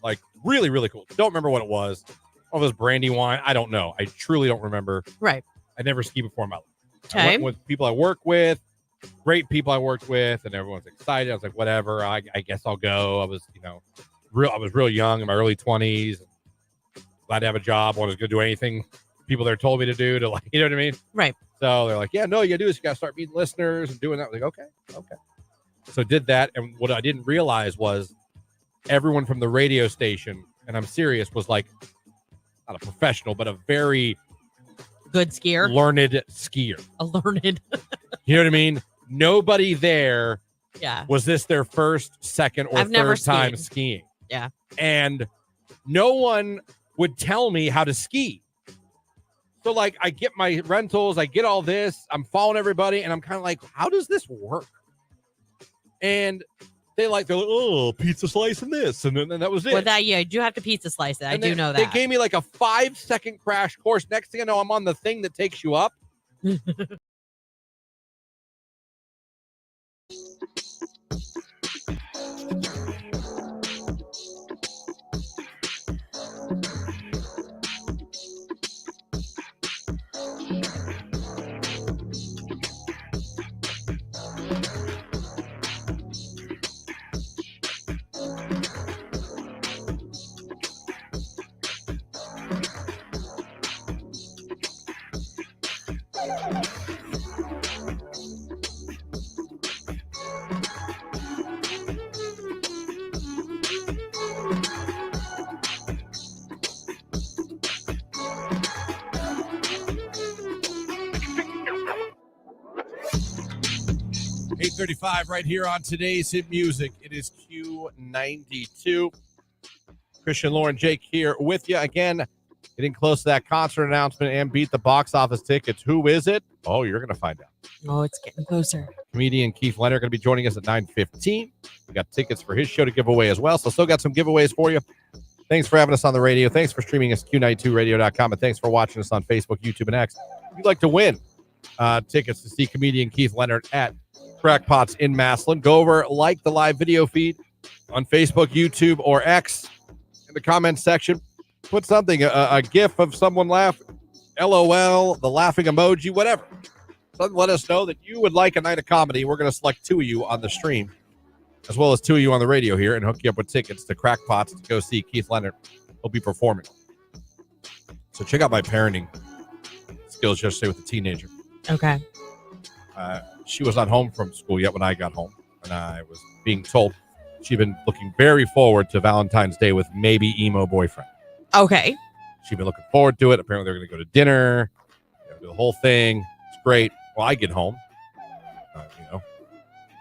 like really, really cool. Don't remember what it was. All this Brandywine, I don't know. I truly don't remember. Right. I never skied before in my life. Okay. I went with people I work with, great people I worked with, and everyone's excited. I was like, whatever. I guess I'll go. I was, I was real young in my early 20s. Glad to have a job. I was going to do anything people there told me to do to, like, you know what I mean? Right. So they're like, yeah, no, you got to do this. You got to start meeting listeners and doing that. I was like, okay. So did that. And what I didn't realize was everyone from the radio station, and I'm serious, was like, not a professional, but a very good skier, learned skier. A learned. You know what I mean? Nobody there. Yeah. Was this their first, second, or third time skiing? Yeah. And no one would tell me how to ski. So, like, I get my rentals, I get all this, I'm following everybody, and I'm kind of like, how does this work? And they're like, oh, pizza slice and this, and then that was it. Well, you do have to pizza slice it. I do know that. They gave me like a 5-second crash course. Next thing I know, I'm on the thing that takes you up. 8:35 right here on today's hit music. It is Q92. Christian, Lauren, Jake here with you again. Getting close to that concert announcement and beat the box office tickets. Who is it? Oh, you're going to find out. Oh, it's getting closer. Comedian Keith Leonard going to be joining us at 9:15. We got tickets for his show to give away as well. So still got some giveaways for you. Thanks for having us on the radio. Thanks for streaming us, Q92radio.com. And thanks for watching us on Facebook, YouTube, and X. If you'd like to win tickets to see comedian Keith Leonard at Crackpots in Massillon, go over, like the live video feed on Facebook, YouTube, or X. In the comments section, put something, a gif of someone laughing, LOL, the laughing emoji, whatever. Something let us know that you would like a night of comedy. We're going to select 2 of you on the stream, as well as 2 of you on the radio here, and hook you up with tickets to Crackpots to go see Keith Leonard. He'll be performing. So check out my parenting skills yesterday with a teenager. Okay. she was not home from school yet when I got home, and I was being told she'd been looking very forward to Valentine's Day with maybe emo boyfriend. Okay. She'd been looking forward to it. Apparently, they're going to go to dinner, do the whole thing. It's great. Well, I get home,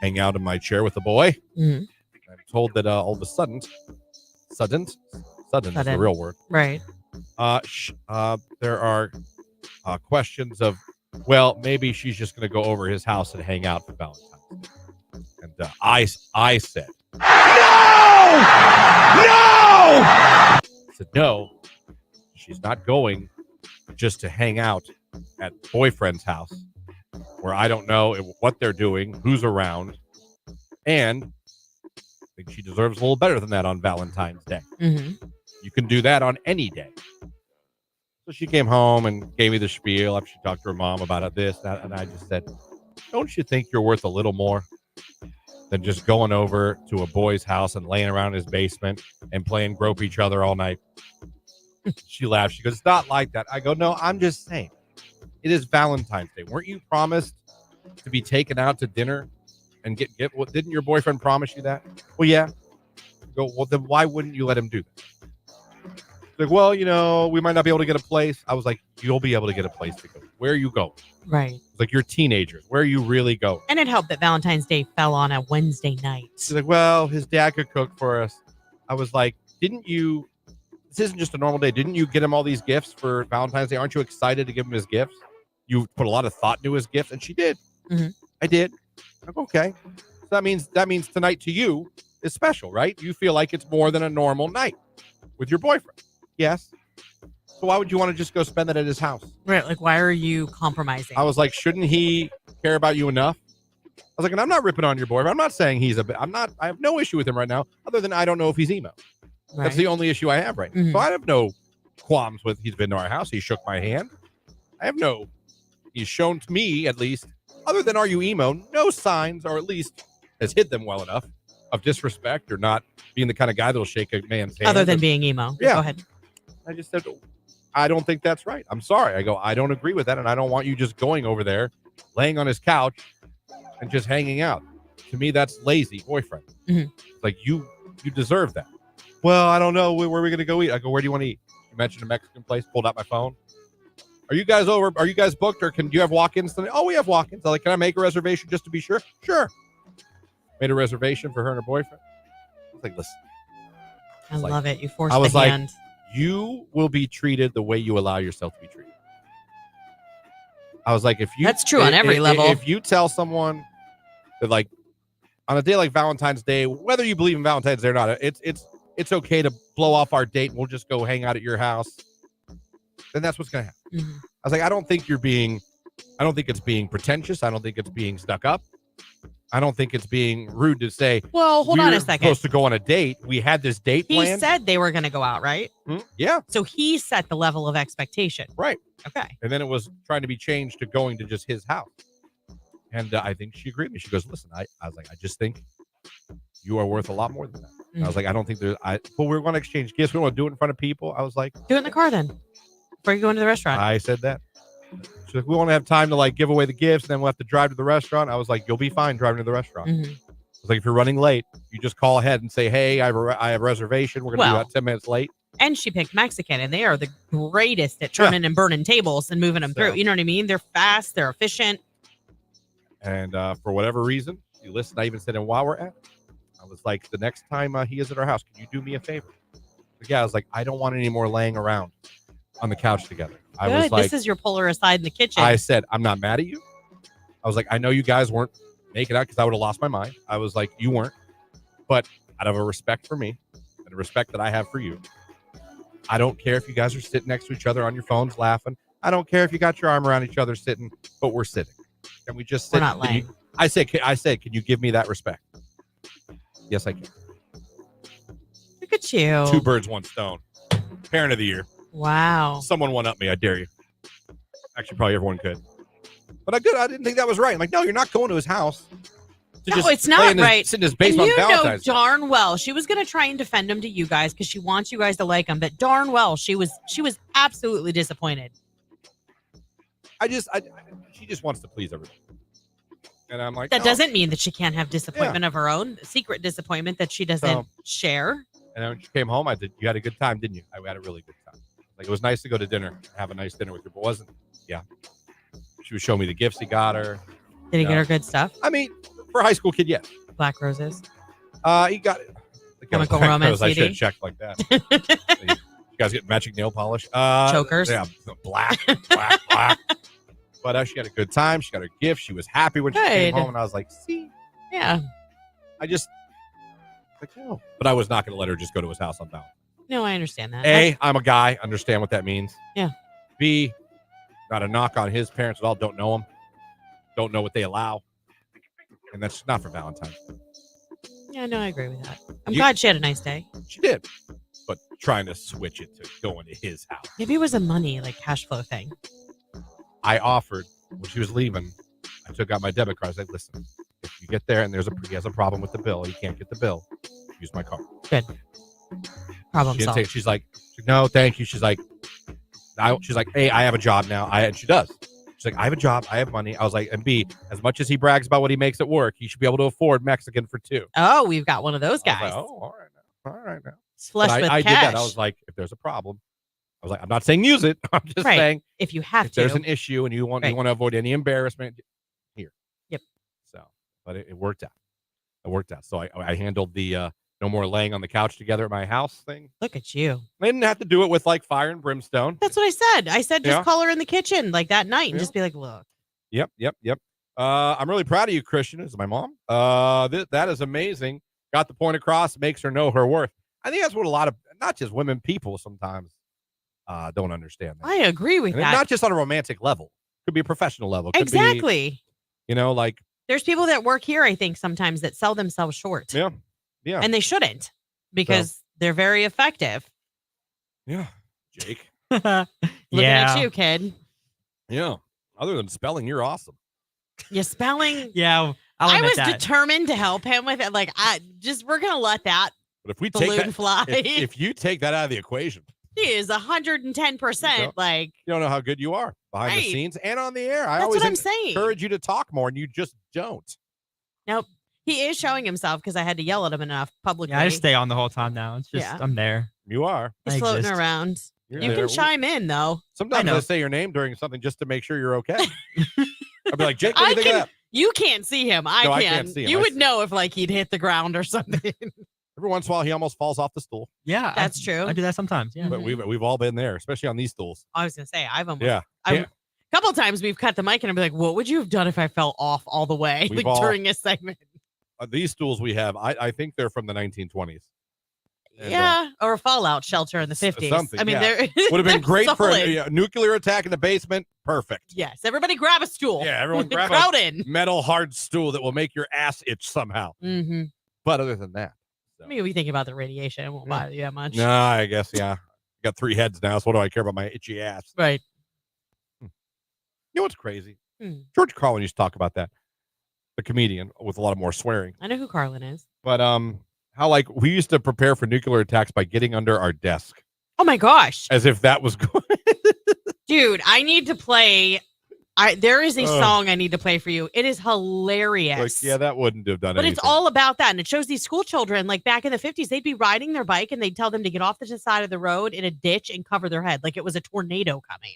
hang out in my chair with the boy. Mm-hmm. I'm told that all of a sudden is the real word. Right. There are questions of, well, maybe she's just going to go over his house and hang out for Valentine's Day. And I said, no! I said, no, she's not going just to hang out at boyfriend's house where I don't know what they're doing, who's around, and I think she deserves a little better than that on Valentine's Day. Mm-hmm. You can do that on any day. So she came home and gave me the spiel after she talked to her mom about this, that, and I just said, don't you think you're worth a little more than just going over to a boy's house and laying around his basement and playing grope each other all night? She laughed. She goes, it's not like that. I go, no, I'm just saying. It is Valentine's Day. Weren't you promised to be taken out to dinner and get what? Didn't your boyfriend promise you that? Well, yeah. I go, well, then why wouldn't you let him do that? Like, well, we might not be able to get a place. I was like, you'll be able to get a place to go. Where are you going? Right. It's like, you're teenagers. Where are you really going? And it helped that Valentine's Day fell on a Wednesday night. She's like, well, his dad could cook for us. I was like, this isn't just a normal day. Didn't you get him all these gifts for Valentine's Day? Aren't you excited to give him his gifts? You put a lot of thought into his gifts, and she did. Mm-hmm. I did. I'm like, okay. So that means tonight to you is special, right? You feel like it's more than a normal night with your boyfriend. Yes. So why would you want to just go spend it at his house? Right. Like, why are you compromising? I was like, shouldn't he care about you enough? I was like, and I'm not ripping on your boyfriend. I'm not saying I have no issue with him right now, other than I don't know if he's emo. Right. That's the only issue I have right now. Mm-hmm. So I have no qualms with he's been to our house. He shook my hand. He's shown to me, at least, other than are you emo, no signs, or at least has hid them well enough, of disrespect or not being the kind of guy that'll shake a man's hand. Other than being emo. Yeah. Go ahead. I just said, I don't think that's right. I'm sorry. I go, I don't agree with that, and I don't want you just going over there, laying on his couch, and just hanging out. To me, that's lazy boyfriend. Mm-hmm. Like, you deserve that. Well, I don't know. Where are we going to go eat? I go, where do you want to eat? You mentioned a Mexican place, pulled out my phone. Are you guys over? Are you guys booked, or do you have walk-ins tonight? Oh, we have walk-ins. I'm like, can I make a reservation just to be sure? Sure. Made a reservation for her and her boyfriend. I was like, listen. I love it. You forced the hand. Like, you will be treated the way you allow yourself to be treated. I was like, that's true on every level. If you tell someone that, like, on a day like Valentine's Day, whether you believe in Valentine's Day or not, it's okay to blow off our date and we'll just go hang out at your house, then that's what's going to happen. Mm-hmm. I was like, I don't think it's being pretentious. I don't think it's being stuck up. I don't think it's being rude to say, well, hold on a second. Supposed to go on a date. We had this date planned. He said they were going to go out, right? Mm-hmm. Yeah. So he set the level of expectation. Right. Okay. And then it was trying to be changed to going to just his house. And I think she agreed with me. She goes, listen, I was like, I just think you are worth a lot more than that. Mm-hmm. I was like, I don't think we're going to exchange gifts. We want to do it in front of people. I was like, do it in the car then before you go into the restaurant. I said that. She's like, we won't have time to like give away the gifts, and then we'll have to drive to the restaurant. I was like, you'll be fine driving to the restaurant. Mm-hmm. I was like, if you're running late, you just call ahead and say, hey, I have a reservation. We're going to be about 10 minutes late. And she picked Mexican, and they are the greatest at turning and burning tables and moving them through. You know what I mean? They're fast. They're efficient. And for whatever reason, you listen. I even said, and while we're at it, I was like, the next time he is at our house, can you do me a favor? Yeah, I was like, I don't want any more laying around on the couch together. I was like, this is your polar aside in the kitchen. I said, I'm not mad at you. I was like, I know you guys weren't making out because I would have lost my mind. I was like, you weren't. But out of a respect for me and a respect that I have for you, I don't care if you guys are sitting next to each other on your phones laughing. I don't care if you got your arm around each other sitting, but we're sitting. Can we just sit? We're not laying. I said, can you give me that respect? Yes, I can. Look at you. 2 birds, 1 stone. Parent of the year. Wow. Someone one up me. I dare you. Actually, probably everyone could. But I didn't think that was right. I'm like, no, you're not going to his house. No, it's not right. Sit in his basement and on Valentine's Day. Darn well she was going to try and defend him to you guys because she wants you guys to like him. But darn well she was absolutely disappointed. She just wants to please everybody. And I'm like, That no. doesn't mean that she can't have disappointment of her own, secret disappointment that she doesn't share. And then when she came home, I said, you had a good time, didn't you? I had a really good time. Like, it was nice to go to dinner, have a nice dinner with you, but wasn't. Yeah. She was showing me the gifts he got her. Did he get her good stuff? I mean, for a high school kid, yes. Black roses. He got it. Chemical Romance I CD. should have checked like that. You guys get matching nail polish? Chokers. Yeah, black. But she had a good time. She got her gift. She was happy when she came home, and I was like, see? Yeah. I just, like, no. But I was not going to let her just go to his house on Valentine's. No, I understand that. A, I'm a guy. Understand what that means. Yeah. B, not a knock on his parents at all. Don't know them. Don't know what they allow. And that's not for Valentine's. Yeah, no, I agree with that. I'm glad she had a nice day. She did. But trying to switch it to going to his house. Maybe it was a money, like, cash flow thing. I offered, when she was leaving, I took out my debit card. I was like, listen, if you get there and he has a problem with the bill, he can't get the bill, use my card. Good. Problem She didn't solved. take, she's like, no, thank you. She's like, hey, I have a job now. And she does. She's like, I have a job. I have money. I was like, and B, as much as he brags about what he makes at work, he should be able to afford Mexican for $2. Oh, we've got one of those guys. I was like, all right now. It's flush But with I cash. did that. I was like, if there's a problem, I was like, I'm not saying use it. I'm just saying if you have if to. there's an issue and you want to avoid any embarrassment, here. Yep. So, but it worked out. It worked out. So I handled the no more laying on the couch together at my house thing. Look at you. I didn't have to do it with like fire and brimstone. That's what I said. I said just Yeah. call her in the kitchen like that night and just be like, look. Yep. I'm really proud of you, Christian. This is my mom. That is amazing. Got the point across. Makes her know her worth. I think that's what a lot of, not just women, people sometimes don't understand. That. I agree with And that. not just on a romantic level. Could be a professional level. Could Exactly. Be, like. There's people that work here, I think, sometimes that sell themselves short. Yeah. And they shouldn't because they're very effective. Yeah. Jake. Looking at you, kid. Yeah. Other than spelling, you're awesome. Yeah, spelling. Yeah. I was determined to help him with it. Like, we're going to let that But if we balloon take that, fly. if you take that out of the equation, He is 110%. Like, you don't know how good you are behind the scenes and on the air. I That's always what I'm saying. encourage you to talk more, and you just don't. Nope. He is showing himself because I had to yell at him enough publicly. Yeah, I just stay on the whole time now. It's just I'm there. You are. He's floating around. You're You there. can chime in though. Sometimes I say your name during something just to make sure you're okay. I'd be like, Jake, what do you think of that? You can't see him. No, I I can. can't see him. You I would see know if like he'd hit the ground or something. Every once in a while, he almost falls off the stool. Yeah, That's true. I do that sometimes. Yeah, But we've all been there, especially on these stools. I was gonna say I've almost. Yeah. A couple times we've cut the mic and I'd be like, "What would you have done if I fell off all the way We've like all- during a segment?" These stools we have, I think they're from the 1920s. And, Yeah, or a fallout shelter in the 50s. something. I mean, yeah. they're would have been they're great for solid. a nuclear attack in the basement. Perfect. Yes, everybody grab a stool. Yeah, everyone grab crowd a in. metal hard stool that will make your ass itch somehow. Mm-hmm. But other than that, I mean, we think about the radiation. It won't bother you that much. no, I guess yeah. Got 3 heads now, so what do I care about my itchy ass? Right. You know what's crazy? Hmm. George Carlin used to talk about that. The comedian with a lot of more swearing. I know who Carlin is. But how like we used to prepare for nuclear attacks by getting under our desk. Oh my gosh. As if that was good. Dude, I need to play. There is a Ugh. song I need to play for you. It is hilarious. Like, yeah, that wouldn't have done But anything. it's all about that. And it shows these school children, like back in the 50s, they'd be riding their bike and they'd tell them to get off the side of the road in a ditch and cover their head like it was a tornado coming.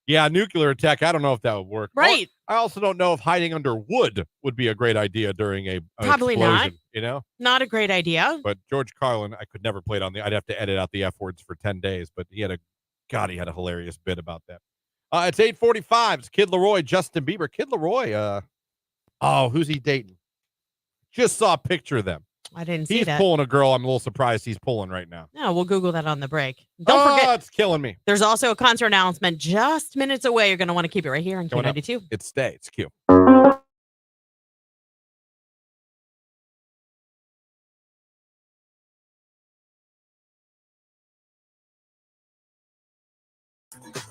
Yeah, nuclear attack. I don't know if that would work. Right. I also don't know if hiding under wood would be a great idea during a Probably not. explosion, you know? Not a great idea. But George Carlin, I could never play it on I'd have to edit out the F words for 10 days, but he had a hilarious bit about that. It's 8:45. It's Kid Leroy, Justin Bieber. Kid Leroy, who's he dating? Just saw a picture of them. I didn't see He's that. pulling a girl I'm a little surprised he's pulling right now. No, we'll Google that on the break. Don't forget, it's killing me. there's also a concert announcement just minutes away. You're going to want to keep it right here on Coming up. Q92. It's stay. It's Q.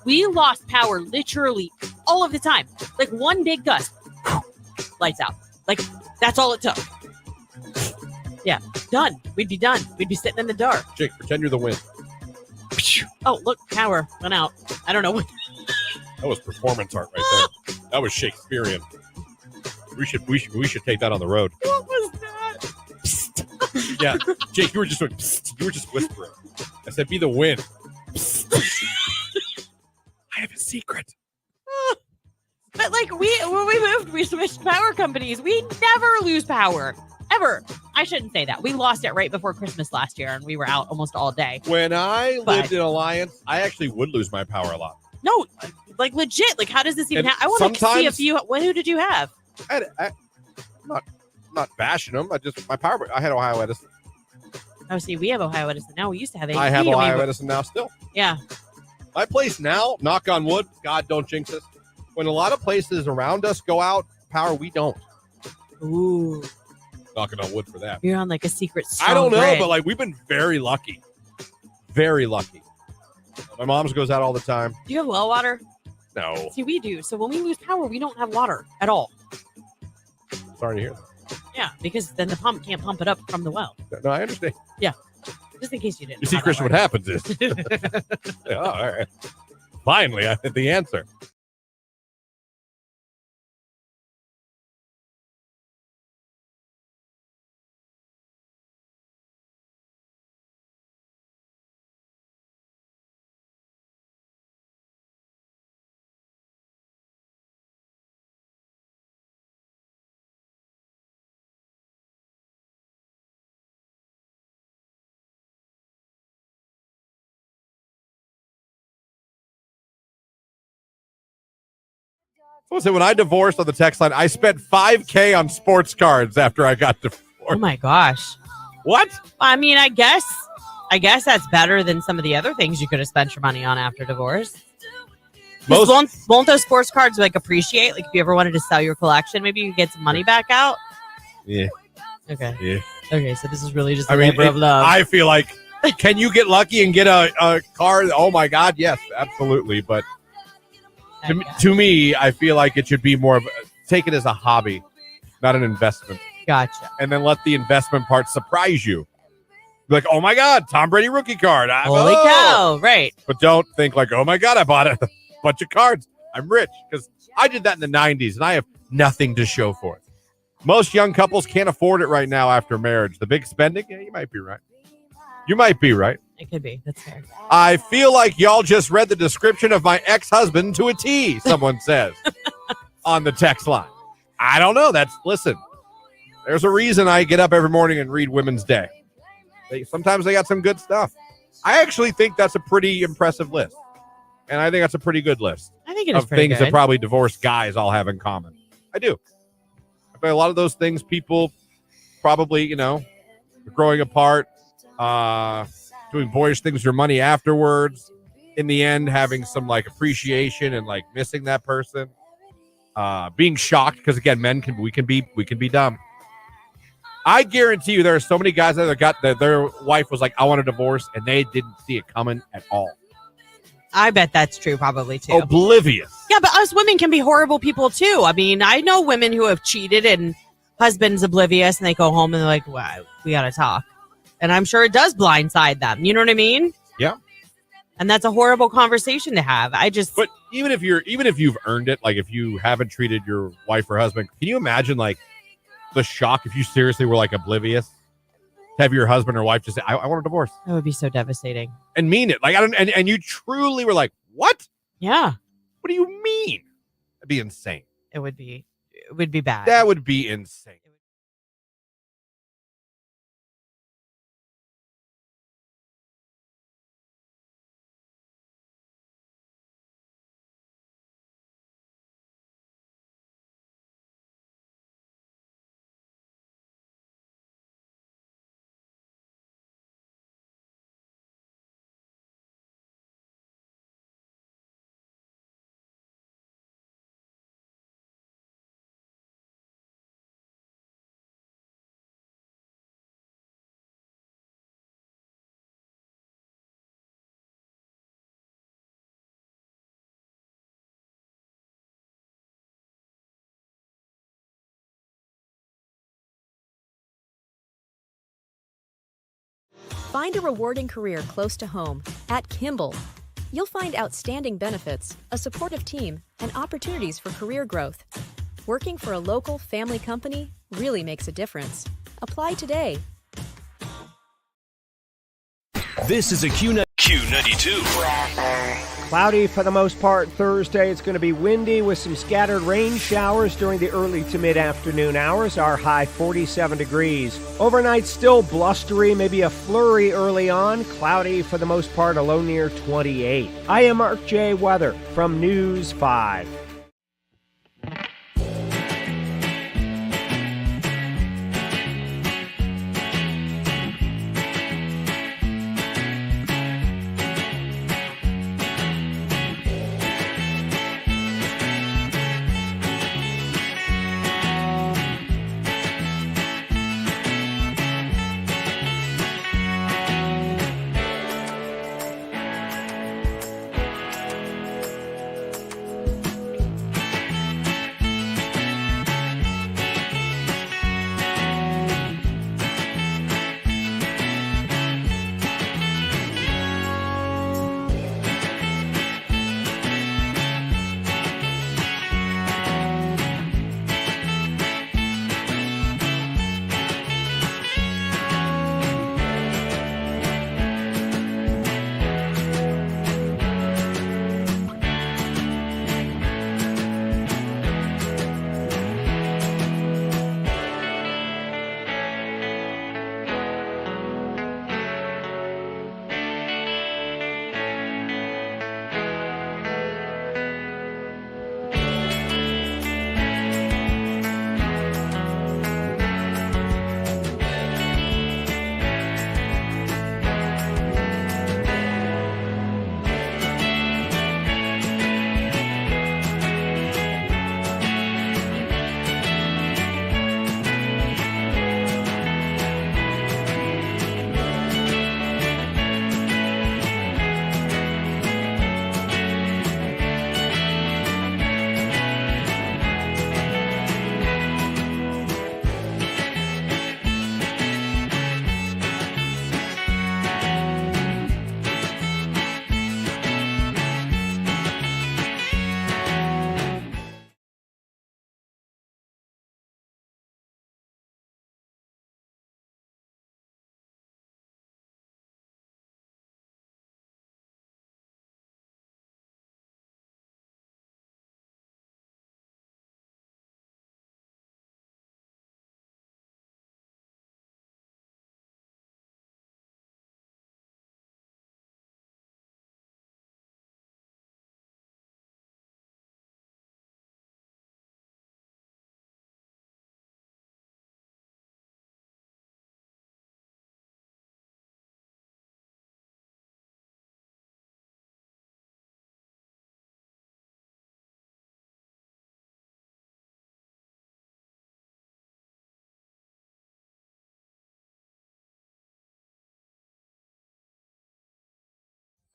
We lost power literally all of the time. Like one big gust, lights out. Like that's all it took. Yeah, done. We'd be done. We'd be sitting in the dark. Jake, pretend you're the wind. Oh, look, power went out. I don't know what. That was performance art right there. That was Shakespearean. We should take that on the road. What was that? Yeah, Jake, you were just whispering. I said, be the wind. I have a secret. But like when we moved, we switched power companies. We never lose power. Ever. I shouldn't say that. We lost it right before Christmas last year, and we were out almost all day. When I lived in Alliance, I actually would lose my power a lot. No, like legit. Like, how does this even And happen? I want to see sometimes- if you. Who did you have? I'm not bashing them. I had Ohio Edison. Oh, see, we have Ohio Edison now. We used to have AEP. I have Ohio Edison now still. Yeah. My place now, knock on wood, God, don't jinx us. When a lot of places around us go out, power, we don't. Ooh. Knocking on wood for that. You're on like a secret. I don't know, grid. but like we've been very lucky. Very lucky. My mom's goes out all the time. Do you have well water? No. See, we do. So when we lose power, we don't have water at all. Sorry to hear that. Yeah, because then the pump can't pump it up from the well. No, I understand. Yeah. Just in case you didn't. You see, Christian, what happens is. Yeah, all right. Finally, I had the answer. Listen, when I divorced on the text line, I spent $5,000 on sports cards after I got divorced. Oh my gosh. What? I mean, I guess that's better than some of the other things you could have spent your money on after divorce. Won't those sports cards like appreciate? Like if you ever wanted to sell your collection, maybe you could get some money back out. Yeah. Okay. Yeah. Okay, so this is really just a labor of love. I feel like, can you get lucky and get a card? Oh my God, yes, absolutely. But to me, I feel like it should be more of take it as a hobby, not an investment. Gotcha. And then let the investment part surprise you. Be like, oh my God, Tom Brady rookie card. Holy cow, right. But don't think like, oh my God, I bought a bunch of cards. I'm rich. Because I did that in the 90s, and I have nothing to show for it. Most young couples can't afford it right now after marriage. The big spending, yeah, you might be right. You might be right. It could be. That's fair. I feel like y'all just read the description of my ex-husband to a T, someone says on the text line. I don't know. Listen, there's a reason I get up every morning and read Women's Day. Sometimes they got some good stuff. I actually think that's a pretty impressive list. And I think that's a pretty good list. I think it is of pretty things good. that probably divorced guys all have in common. I do. I bet a lot of those things people probably, growing apart, doing boyish things with your money afterwards, in the end having some like appreciation and like missing that person, being shocked because again, we can be dumb. I guarantee you there are so many guys that their wife was like, I want a divorce, and they didn't see it coming at all. I bet that's true probably too. Oblivious. Yeah, but us women can be horrible people too. I mean, I know women who have cheated and husband's oblivious and they go home and they're like, wow, we got to talk. And I'm sure it does blindside them. You know what I mean? Yeah. And that's a horrible conversation to have. But even if you've earned it, like if you haven't treated your wife or husband, can you imagine like the shock if you seriously were like oblivious to have your husband or wife just say, I want a divorce? That would be so devastating. And mean it. Like and you truly were like, what? Yeah. What do you mean? That'd be insane. It would be bad. That would be insane. Find a rewarding career close to home at Kimball. You'll find outstanding benefits, a supportive team, and opportunities for career growth. Working for a local family company really makes a difference. Apply today. This is a Q92. Cloudy for the most part Thursday. It's going to be windy with some scattered rain showers during the early to mid-afternoon hours. Our high 47 degrees. Overnight still blustery, maybe a flurry early on. Cloudy for the most part, a low near 28. I am Mark J. Weather from News 5.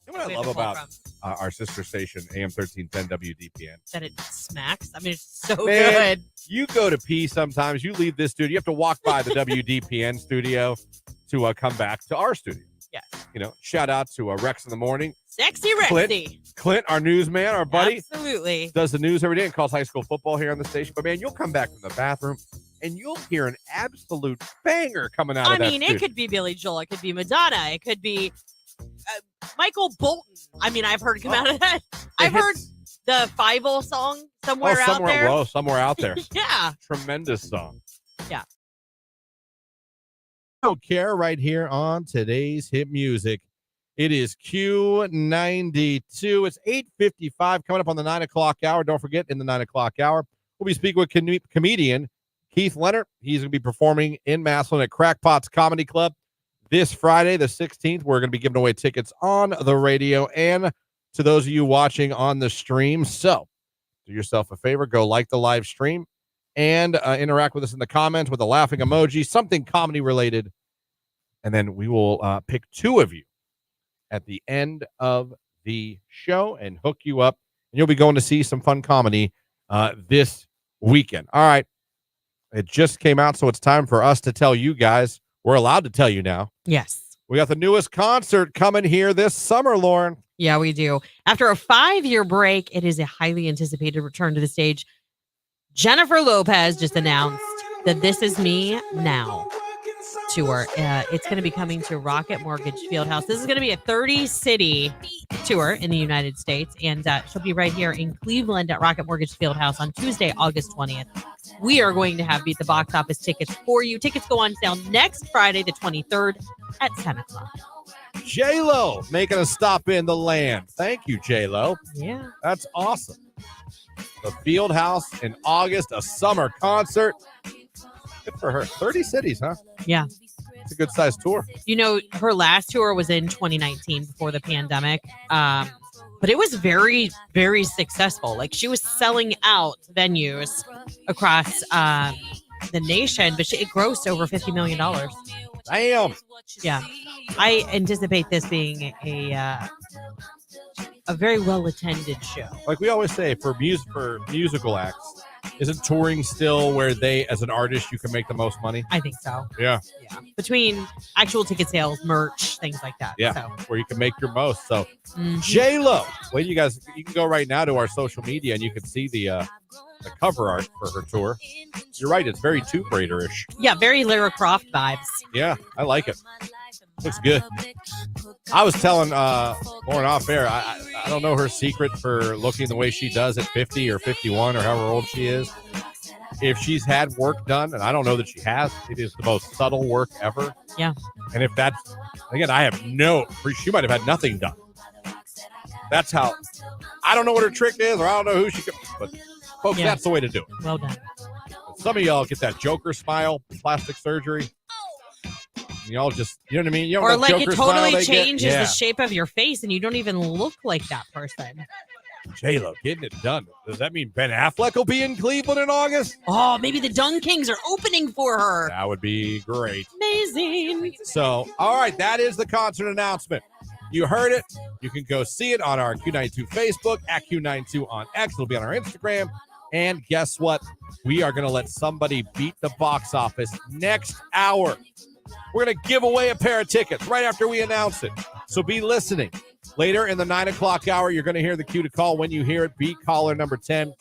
You know what I love about our sister station, AM 1310 WDPN? That it smacks. I mean, it's so Man, good. You go to pee sometimes. You leave this studio. You have to walk by the WDPN studio to come back to our studio. Yes. You know, shout out to Rex in the morning. Sexy Rexy. Clint, our newsman, our buddy. Absolutely. Does the news every day and calls high school football here on the station. But, man, you'll come back from the bathroom and you'll hear an absolute banger coming out of that studio. It could be Billy Joel. It could be Madonna. It could be Michael Bolton. I mean, I've heard come out of that. I've heard the Fievel song somewhere out there. Oh, somewhere out there. Yeah. Tremendous song. Yeah. Don't care right here on today's hit music. It is Q92. It's 8:55 coming up on the 9 o'clock hour. Don't forget, in the 9 o'clock hour, we'll be speaking with comedian Keith Leonard. He's going to be performing in Massillon at Crackpot's Comedy Club this Friday, the 16th. We're going to be giving away tickets on the radio and to those of you watching on the stream. So do yourself a favor, go like the live stream and interact with us in the comments with a laughing emoji, something comedy related. And then we will pick two of you at the end of the show and hook you up. And you'll be going to see some fun comedy this weekend. All right. It just came out, so it's time for us to tell you guys. We're allowed to tell you now. Yes. We got the newest concert coming here this summer, Lauren. Yeah, we do. After a 5-year break, it is a highly anticipated return to the stage. Jennifer Lopez just announced that This Is Me Now tour. It's going to be coming to Rocket Mortgage Fieldhouse. This is going to be a 30-city tour in the United States, and she'll be right here in Cleveland at Rocket Mortgage Fieldhouse on Tuesday, August 20th. We are going to have Beat the Box Office tickets for you. Tickets go on sale next Friday, the 23rd at 10 o'clock. J-Lo making a stop in the land. Thank you, J-Lo. Yeah. That's awesome. The Fieldhouse in August, a summer concert. Good for her. 30 cities, huh? Yeah. It's a good sized tour. You know, her last tour was in 2019 before the pandemic. But it was very, very successful. Like, she was selling out venues across the nation, but it grossed over $50 million. Damn. Yeah. I anticipate this being a very well-attended show. Like we always say, for musical acts, isn't touring still where they, as an artist, you can make the most money? I think so. Yeah. Yeah. Between actual ticket sales, merch, things like that. Yeah. So. Where you can make your most. So, J-Lo. Wait, you guys, you can go right now to our social media and you can see the cover art for her tour. You're right. It's very Tomb Raider-ish. Yeah. Very Lara Croft vibes. Yeah. I like it. Looks good. I was telling Lauren off air, I don't know her secret for looking the way she does at 50 or 51 or however old she is. If she's had work done, and I don't know that she has, it is the most subtle work ever. Yeah. And if that's, again, I have she might have had nothing done. That's how, I don't know what her trick is, or I don't know who she could, but folks, that's the way to do it. Well done. Some of y'all get that Joker smile, plastic surgery. Y'all just, you know what I mean? You Or like Joker it totally smile changes the shape of your face and you don't even look like that person. J-Lo getting it done. Does that mean Ben Affleck will be in Cleveland in August? Oh, maybe the Dung Kings are opening for her. That would be great. Amazing. So, all right, that is the concert announcement. You heard it. You can go see it on our Q92 Facebook, at Q92 on X. It'll be on our Instagram. And guess what? We are going to let somebody beat the box office next hour. We're going to give away a pair of tickets right after we announce it. So be listening. Later in the 9 o'clock hour, you're going to hear the cue to call. When you hear it, be caller number 10.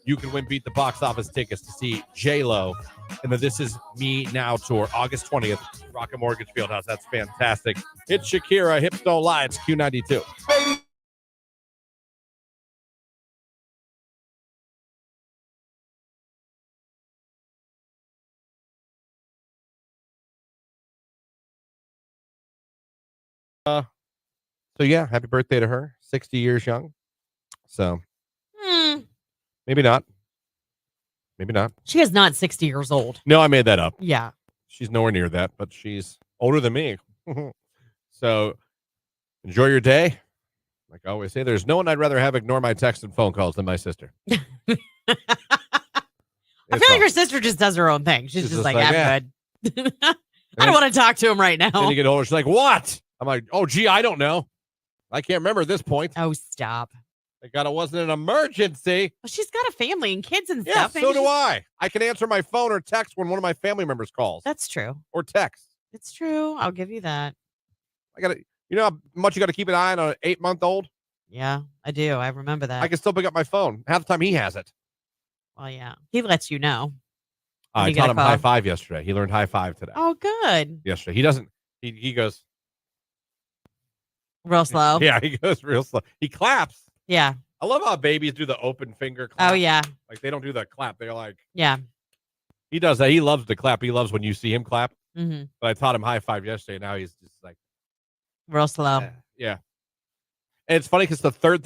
You can win Beat the Box Office tickets to see J-Lo in the This Is Me Now tour, August 20th, Rocket Mortgage Fieldhouse. That's fantastic. It's Shakira. Hips Don't Lie. It's Q92. Baby. So yeah, happy birthday to her. 60 years young. So maybe not. Maybe not. She is not 60 years old. No, I made that up. Yeah. She's nowhere near that, but she's older than me. So enjoy your day. Like I always say, there's no one I'd rather have ignore my texts and phone calls than my sister. I feel like her sister just does her own thing. She's just like, I'm good. I don't want to talk to him right now. Then you get older, she's like, what? I'm like, oh, gee, I don't know. I can't remember at this point. Oh, stop. Thank God it wasn't an emergency. Well, she's got a family and kids and Yeah, stuff. so do I. I can answer my phone or text when one of my family members calls. That's true. Or text. It's true. I'll give you that. I got to, you know how much you got to keep an eye on an 8-month-old? Yeah, I do. I remember that. I can still pick up my phone. Half the time he has it. Well, yeah. He lets you know. I taught him high five yesterday. He learned high five today. Oh, good. Yesterday. He doesn't, he goes. Real slow. Yeah, he goes real slow. He claps. Yeah. I love how babies do the open finger clap. Oh, yeah. Like they don't do the clap. They're like. Yeah. He does that. He loves to clap. He loves when you see him clap. Mm-hmm. But I taught him high five yesterday. Now he's just like. Real slow. Yeah. And it's funny because the third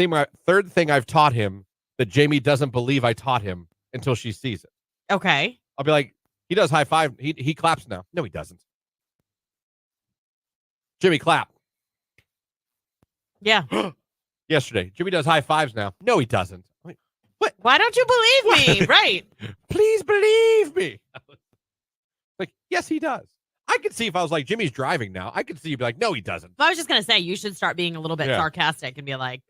thing I've taught him that Jamie doesn't believe I taught him until she sees it. Okay. I'll be like, he does high five. He claps now. No, he doesn't. Jimmy, clap. Yeah. Yesterday, Jimmy does high fives now. No, he doesn't. Like, what? Why don't you believe me? Right. Please believe me. Like, yes, he does. I could see if I was like, Jimmy's driving now. I could see you be like, no, he doesn't. I was just going to say, you should start being a little bit sarcastic and be like,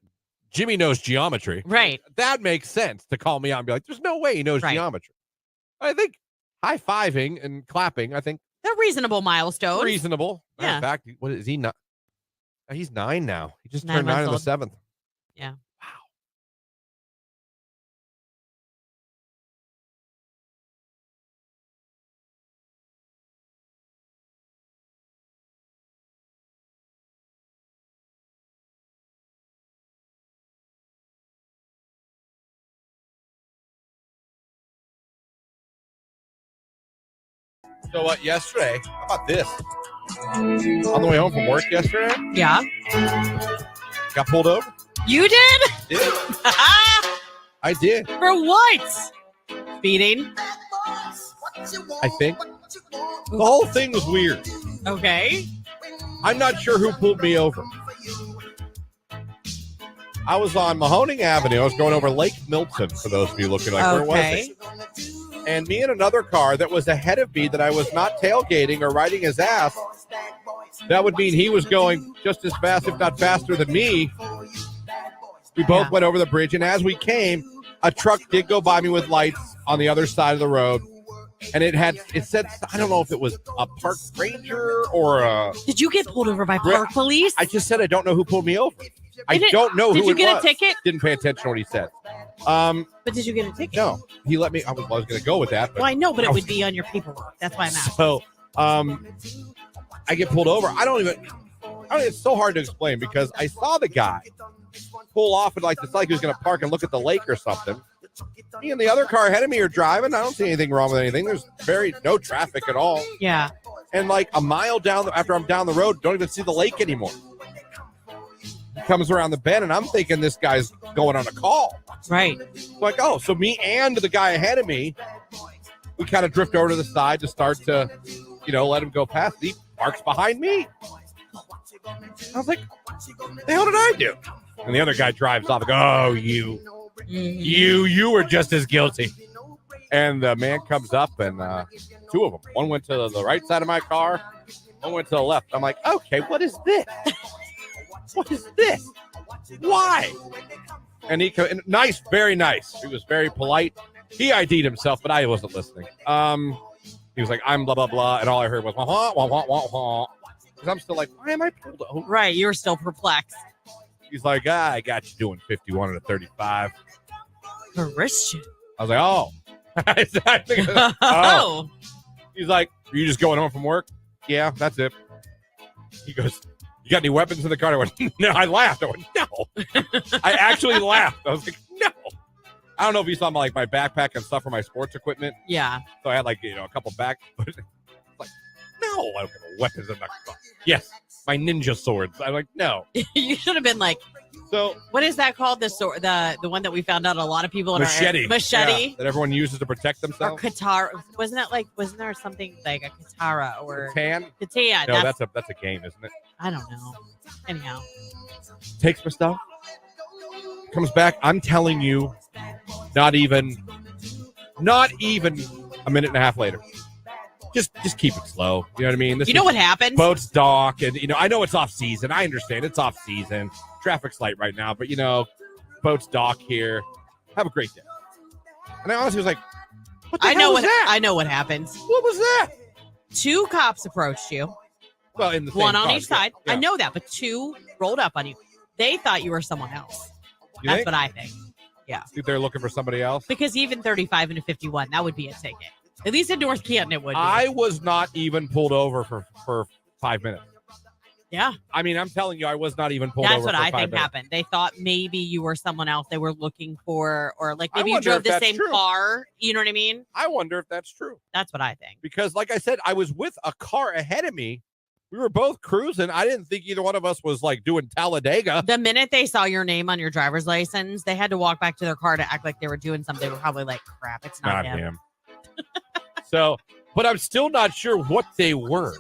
Jimmy knows geometry. Right. That makes sense to call me out and be like, there's no way he knows geometry. I think high-fiving and clapping, I think. They're reasonable milestones. Reasonable. Yeah. In fact, what is he not? He's 9 now. He just 9 turned 9 on the months 7th. Yeah. Wow. So what? Yesterday, how about this? On the way home from work yesterday, Yeah. got pulled over. You did? Did. I did. For what? Speeding. I think the whole thing was weird. Okay. I'm not sure who pulled me over. I was on Mahoning Avenue. I was going over Lake Milton, for those of you looking like, where was it? And me and another car that was ahead of me that I was not tailgating or riding his ass, that would mean he was going just as fast, if not faster than me. We both went over the bridge, and as we came, a truck did go by me with lights on the other side of the road. And it said, I don't know if it was a park ranger or a... Did you get pulled over by park police? I just said I don't know who pulled me over. I don't know who it was. Did you get a ticket? Didn't pay attention to what he said. But did you get a ticket? No. He let me... I was going to go with that. But well, I know, but it would be on your paperwork. That's why I'm asking. So, I get pulled over. It's so hard to explain because I saw the guy pull off and it's like he was going to park and look at the lake or something. Me and the other car ahead of me are driving. I don't see anything wrong with anything. There's no traffic at all. Yeah. And like a mile down, after I'm down the road, don't even see the lake anymore. He comes around the bend, and I'm thinking this guy's going on a call. Right. Like, oh, so me and the guy ahead of me, we kind of drift over to the side to start to, let him go past. He parks behind me. I was like, what the hell did I do? And the other guy drives off. Like, oh, you were just as guilty. And the man comes up, and two of them. One went to the right side of my car. One went to the left. I'm like, okay, what is this? What is this? Why? And nice, very nice. He was very polite. He ID'd himself, but I wasn't listening. He was like, I'm blah, blah, blah. And all I heard was, wah, wah, wah, wah, wah, wah. Because I'm still like, why am I pulled over? Right, you're still perplexed. He's like, I got you doing 51 to 35. Christian. I was like, oh. I think, oh. He's like, are you just going home from work? Yeah, that's it. He goes, you got any weapons in the car? I went, no. I laughed. I went, no. I actually laughed. I was like, no. I don't know if you saw my backpack and stuff for my sports equipment. Yeah. So I had a couple back. But like, no, I don't have weapons in the car. Yes, my ninja swords. I'm like, no. You should have been like, so what is that called? The sword, the one that we found out a lot of people in machete. Our machete. Yeah, that everyone uses to protect themselves. Or katara. Wasn't there something like a katara or Katan? Katan. No, that's a game, isn't it? I don't know. Anyhow. Takes my stuff. Comes back. I'm telling you, not even a minute and a half later. Just keep it slow. You know what I mean? You know what happened? Boats dock, and I know it's off season. I understand it's off season. Traffic's light right now, but boats dock here. Have a great day. And I honestly was like, what the hell was that? I know what happened. What was that? 2 cops approached you. Well, in the same one on car, each side. yeah. I know that, but 2 rolled up on you. They thought you were someone else. You That's think? what I think. Yeah. Think they're looking for somebody else? Because even 35 and a 51, that would be a ticket. At least in North Canton, it would be. I was not even pulled over for 5 minutes. Yeah. I mean, I'm telling you, I was not even pulled over for 5 minutes. That's what I think happened. They thought maybe you were someone else they were looking for, or maybe you wonder drove if the that's same true. car. You know what I mean? I wonder if that's true. That's what I think. Because like I said, I was with a car ahead of me. We were both cruising. I didn't think either one of us was doing Talladega. The minute they saw your name on your driver's license, they had to walk back to their car to act like they were doing something. They were probably like, crap, it's not him. So, but I'm still not sure what they were.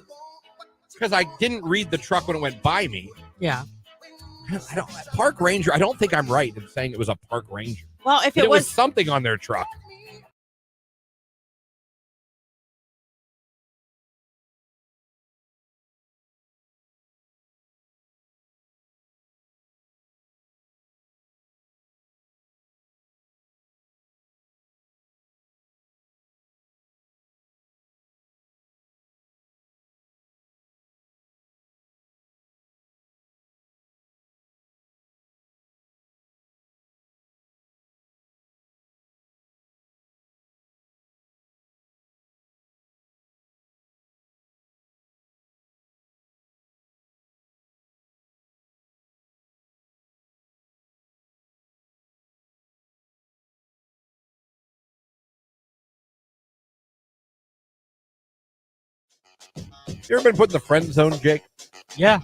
Because I didn't read the truck when it went by me. Yeah. Park Ranger, I don't think I'm right in saying it was a Park Ranger. Well, if it was something on their truck. You ever been put in the friend zone, Jake? Yeah,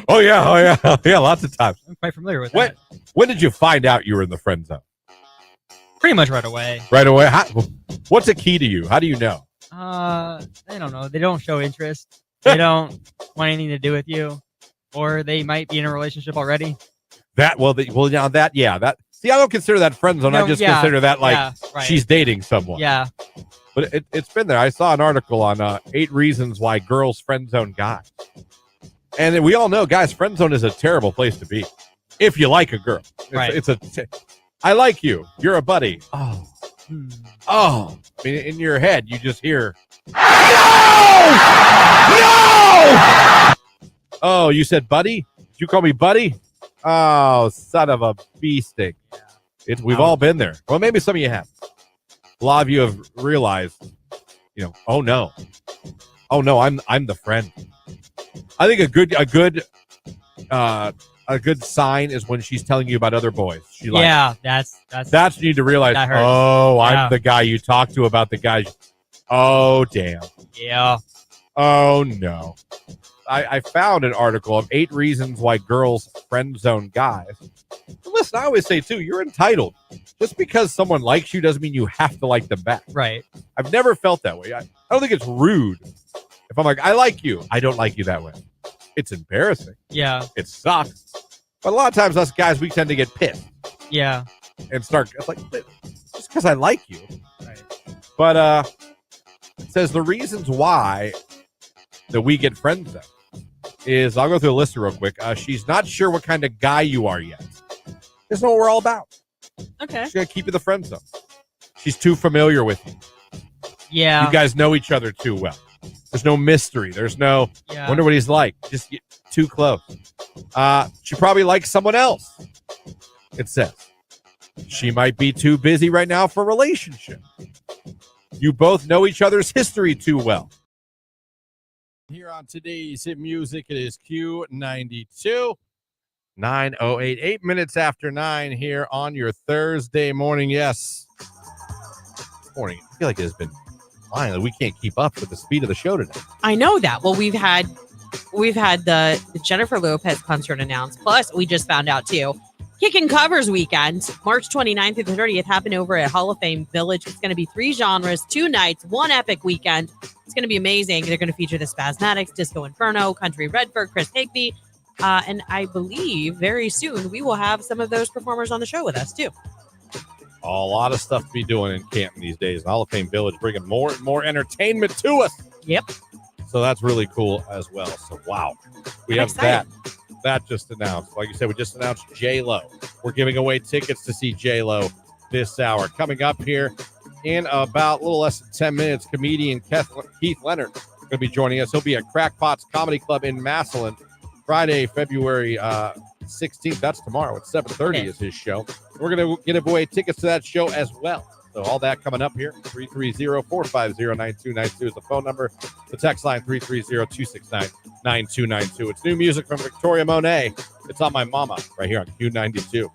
Oh yeah, yeah. Lots of times. I'm quite familiar with When that. when did you find out you were in the friend zone? Pretty much right away. Right away. What's a key to you? How do you know? I don't know. They don't show interest. They don't want anything to do with you, or they might be in a relationship already. That now that that. See, I don't consider that friend zone. No, I just yeah, consider that like yeah, right. she's dating someone. Yeah, But it's been there. I saw an article on 8 reasons why girls friend zone guys. And we all know, guys, friend zone is a terrible place to be if you like a girl. Right. I like you. You're a buddy. Oh. Oh. I mean, in your head, you just hear, no! Oh, you said buddy? Did you call me buddy? Oh, son of a bee stick. We've all been there. Well, maybe some of you have. A lot of you have realized, oh no, I'm the friend. I think a good sign is when she's telling you about other boys. that's you need to realize. That hurts. Oh, Yeah. I'm the guy you talk to about the guys. Oh damn. Yeah. Oh no. I found an article of 8 reasons why girls friend zone guys. And listen, I always say too, you're entitled. Just because someone likes you doesn't mean you have to like them back. Right. I've never felt that way. I don't think it's rude if I'm like, I like you. I don't like you that way. It's embarrassing. Yeah. It sucks. But a lot of times us guys, we tend to get pissed Yeah. and start like, just because I like you. Right. But it says the reasons why that we get friend zoned is, I'll go through the list real quick. She's not sure what kind of guy you are yet. This is what we're all about. Okay. She's going to keep you the friend zone. She's too familiar with you. Yeah. You guys know each other too well. There's no mystery. There's no, Yeah. wonder what he's like. Just get too close. She probably likes someone else. It says. She might be too busy right now for a relationship. You both know each other's history too well. Here on today's hit music, it is Q92. 9:08, 8 minutes after 9 here on your Thursday morning. Yes. Morning. I feel like it has been flying. We can't keep up with the speed of the show today. I know that. Well, we've had the Jennifer Lopez concert announced. Plus, we just found out too, Kickin' Covers weekend, March 29th through the 30th, happened over at Hall of Fame Village. It's going to be 3 genres, 2 nights, 1 epic weekend. It's going to be amazing. They're going to feature the Spasmatics, Disco Inferno, Country Redford, Chris Higby. And I believe very soon we will have some of those performers on the show with us too. A lot of stuff to be doing in Canton these days. Hall of Fame Village bringing more and more entertainment to us. Yep. So that's really cool as well. So, wow. We I'm have excited. that just announced. Like you said, we just announced J-Lo. We're giving away tickets to see J-Lo this hour. Coming up here in about a little less than 10 minutes, comedian Keith Leonard is going to be joining us. He'll be at Crackpots Comedy Club in Massillon Friday, February 16th. That's tomorrow at 7:30 is his show. We're going to give away tickets to that show as well. So all that coming up here. 330-450-9292 is the phone number. The text line 330-269-9292. It's new music from Victoria Monet. It's on My Mama right here on Q92. So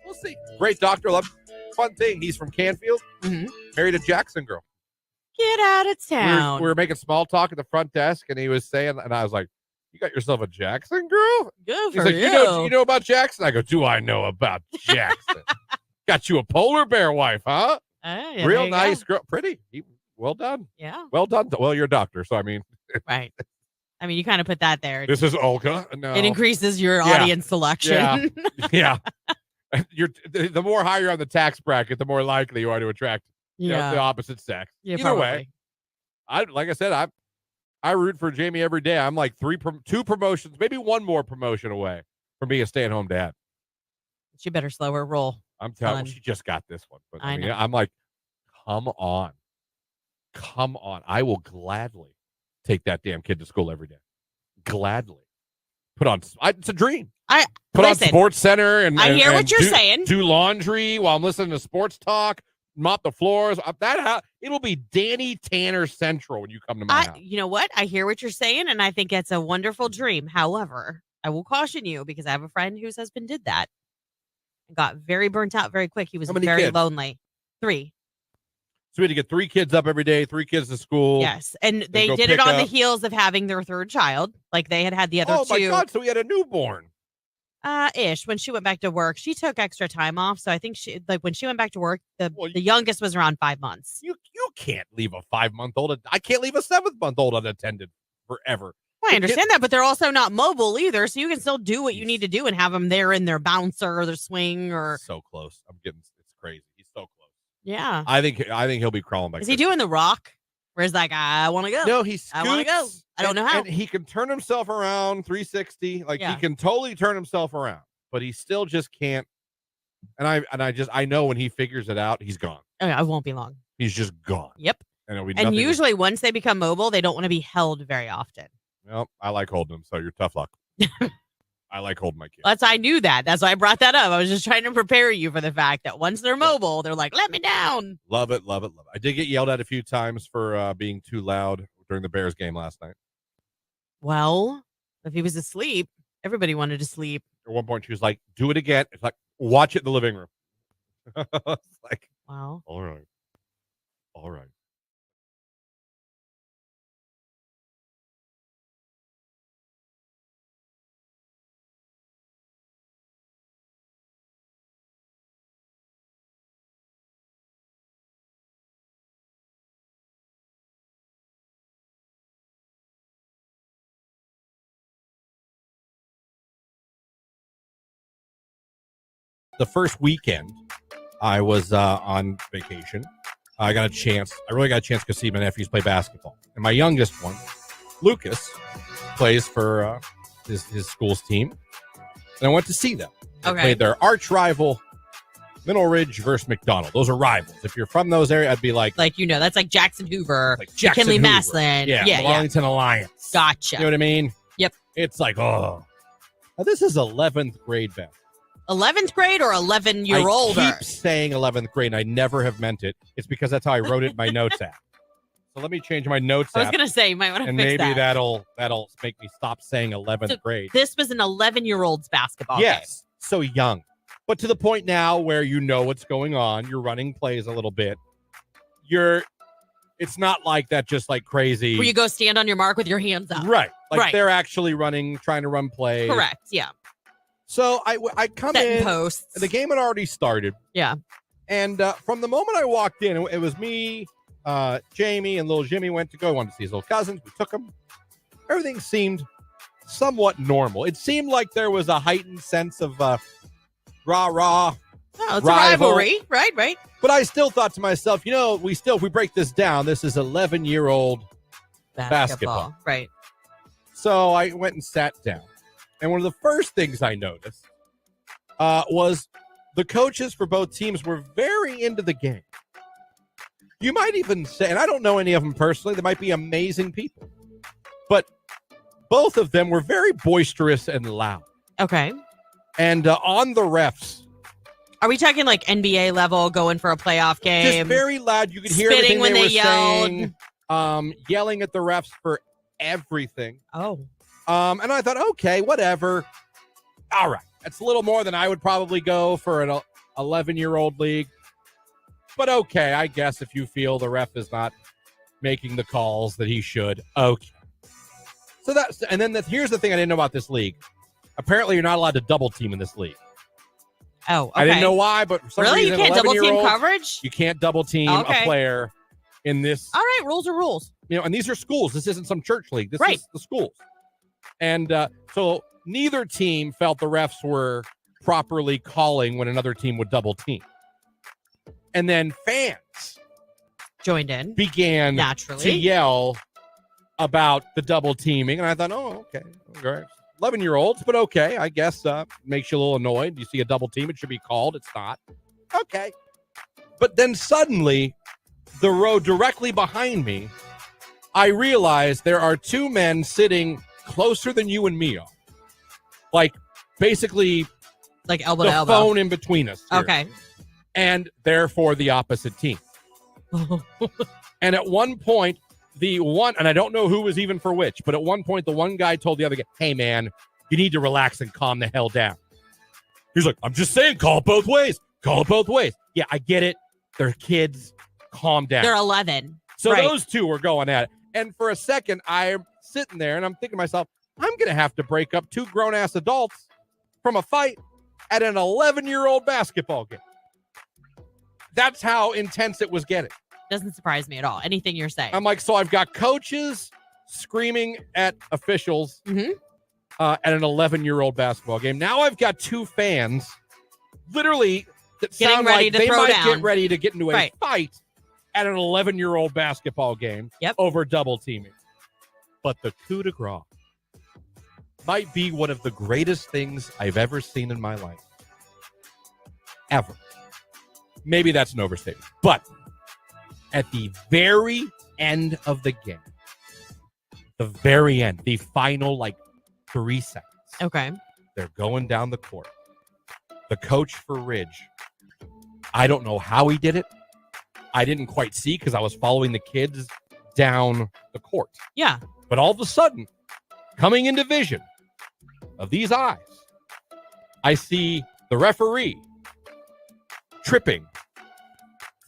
we'll see. Great doctor. Love. Fun thing. He's from Canfield. Mm-hmm. Married a Jackson girl. Get out of town. We were making small talk at the front desk, and he was saying, and I was like, "You got yourself a Jackson girl?" Good He's for like, you know about Jackson? I go, "Do I know about Jackson?" Got you a polar bear wife, huh? Yeah, Real nice girl, pretty. Well done. Yeah. Well done. Well, you're a doctor, so I mean, Right. I mean, you kind of put that there. this is Olga. No, It increases your audience selection. yeah. The more higher on the tax bracket, the more likely you are to attract the opposite sex. Yeah, Either probably. way, like I said, I root for Jamie every day. I'm like 2 promotions, maybe 1 more promotion away from being a stay-at-home dad. She better slow her roll. I'm telling you, Son. she just got this one. But I know. I'm like, come on. I will gladly take that damn kid to school every day. Gladly. It's a dream. Put on Sports Center and I hear what you're saying. Do laundry while I'm listening to sports talk. Mop the floors. It'll be Danny Tanner Central when you come to my house. You know what? I hear what you're saying, and I think it's a wonderful dream. However, I will caution you because I have a friend whose husband did that. got very burnt out very quick. He was How many very kids? lonely. 3. So we had to get 3 kids up every day, 3 kids to school. Yes. And they go did it pick on the up. heels of having their 3rd child. Like they had the other Oh 2. my God! So we had a newborn. Ish. When she went back to work, she took extra time off. So I think when she went back to work, the Well, youngest was around 5 months. You can't leave a 5-month-old. I can't leave a 7-month-old unattended forever. Well, I understand that, but they're also not mobile either. So you can still do what you need to do and have them there in their bouncer or their swing or. So close. It's crazy. He's so close. Yeah. I think he'll be crawling back. Is he doing the rock? Where it's like, I want to go. No, he scoots. I want to go. I don't know how. And he can turn himself around 360. Like Yeah. he can totally turn himself around, but he still just can't. And I know when he figures it out, he's gone. Oh, yeah, it won't be long. He's just gone. Yep. And, it'll be And nothing- usually once they become mobile, they don't want to be held very often. Well, I like holding him, so you're tough luck. I like holding my kids. I knew that. That's why I brought that up. I was just trying to prepare you for the fact that once they're mobile, they're like, let me down. Love it, love it, love it. I did get yelled at a few times for being too loud during the Bears game last night. Well, if he was asleep, everybody wanted to sleep. At one point, she was like, do it again. It's like, watch it in the living room. It's like, wow. All right. All right. The first weekend I was on vacation, I really got a chance to see my nephews play basketball. And my youngest one, Lucas, plays for his school's team. And I went to see them. They played their arch rival, Middle Ridge versus McDonald. Those are rivals. If you're from those areas, I'd be like, that's like Jackson Hoover, like Jackson McKinley Hoover. Massland. Yeah, Wellington Alliance. Gotcha. You know what I mean? Yep. It's like, oh. Now, this is 11th grade basketball. 11th grade or 11-year-older? I keep saying 11th grade, and I never have meant it. It's because that's how I wrote it in my notes app. So let me change my notes app. I was going to say, you might want to and fix maybe that. that'll make me stop saying 11th grade. This was an 11-year-old's basketball game. Yes, so young. But to the point now where you know what's going on, you're running plays a little bit. It's not like that just like crazy. Where you go stand on your mark with your hands up. Right. Like Right. they're actually trying to run plays. Correct, yeah. So I come Setting in. posts. The game had already started. Yeah. And from the moment I walked in, it was me, Jamie, and little Jimmy wanted to see his little cousins. We took them. Everything seemed somewhat normal. It seemed like there was a heightened sense of rah-rah. Oh, it's a rivalry. Right. But I still thought to myself, if we break this down, this is 11-year-old basketball. Right. So I went and sat down. And one of the first things I noticed was the coaches for both teams were very into the game. You might even say, and I don't know any of them personally, they might be amazing people, but both of them were very boisterous and loud. Okay. And on the refs. Are we talking like NBA level, going for a playoff game? Just very loud. You could hear spitting everything when they were yelled. saying, yelling at the refs for everything. Oh. And I thought, okay, whatever. All right. That's a little more than I would probably go for an 11-year-old league. But okay, I guess if you feel the ref is not making the calls that he should. Okay. So here's the thing I didn't know about this league. Apparently, you're not allowed to double team in this league. Oh, okay. I didn't know why, but for some really? reason, You can't double team 11-year-olds, coverage? You can't double team a player in this. All right, rules are rules. And these are schools. This isn't some church league. This Right. is the schools. And so neither team felt the refs were properly calling when another team would double team. And then fans joined in, began naturally to yell about the double teaming. And I thought, oh, okay. 11-year-olds, but okay. I guess makes you a little annoyed. You see a double team, it should be called. It's not. Okay. But then suddenly, the row directly behind me, I realized there are two men sitting closer than you and me are. Like, basically, like elbow the to elbow. phone in between us. Here. Okay. And therefore the opposite team. And at one point, and I don't know who was even for which, but at one point, the one guy told the other guy, hey, man, you need to relax and calm the hell down. He's like, I'm just saying, call it both ways. Call it both ways. Yeah, I get it. They're kids. Calm down. They're 11. So right. those two were going at it. And for a second, I'm sitting there and I'm thinking to myself, I'm going to have to break up two grown-ass adults from a fight at an 11-year-old basketball game. That's how intense it was getting. Doesn't surprise me at all. Anything you're saying. I'm like, so I've got coaches screaming at officials at an 11-year-old basketball game. Now I've got two fans literally that Getting sound ready like to they throw might down. get ready to get into a Right. fight at an 11-year-old basketball game over double teaming. But the coup de grace might be one of the greatest things I've ever seen in my life. Ever. Maybe that's an overstatement. But at the very end of the game, the very end, the final 3 seconds. Okay. They're going down the court. The coach for Ridge, I don't know how he did it. I didn't quite see because I was following the kids down the court. Yeah. But all of a sudden, coming into vision of these eyes, I see the referee tripping,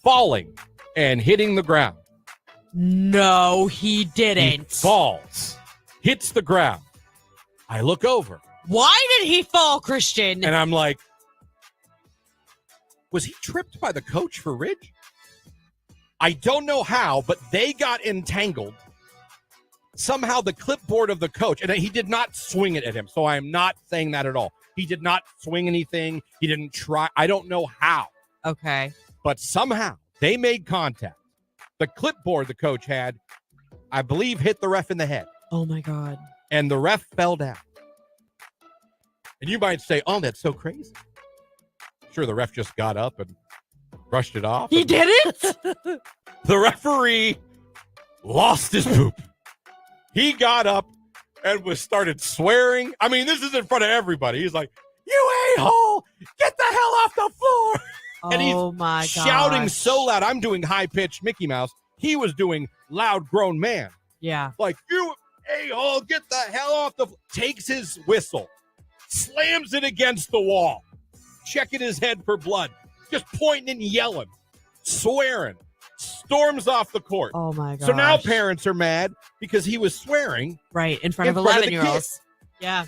falling, and hitting the ground. No, he didn't. He falls, hits the ground. I look over. Why did he fall, Christian? And I'm like, was he tripped by the coach for Ridge? I don't know how, but they got entangled. Somehow the clipboard of the coach, and he did not swing it at him, so I am not saying that at all. He did not swing anything. He didn't try. I don't know how. Okay. But somehow they made contact. The clipboard the coach had, I believe, hit the ref in the head. Oh, my God. And the ref fell down. And you might say, oh, that's so crazy. Sure, the ref just got up and brushed it off. He did it? The referee lost his poop. He got up and started swearing. I mean, this is in front of everybody. He's like, you a-hole, get the hell off the floor. And he's shouting so loud. I'm doing high-pitched Mickey Mouse. He was doing loud grown man. Yeah. Like, you a-hole, get the hell off the floor. Takes his whistle, slams it against the wall, checking his head for blood, just pointing and yelling, swearing, storms off the court. Oh, my God. So now parents are mad because he was swearing. Right, in front of the 11-year-olds. kids. Yeah.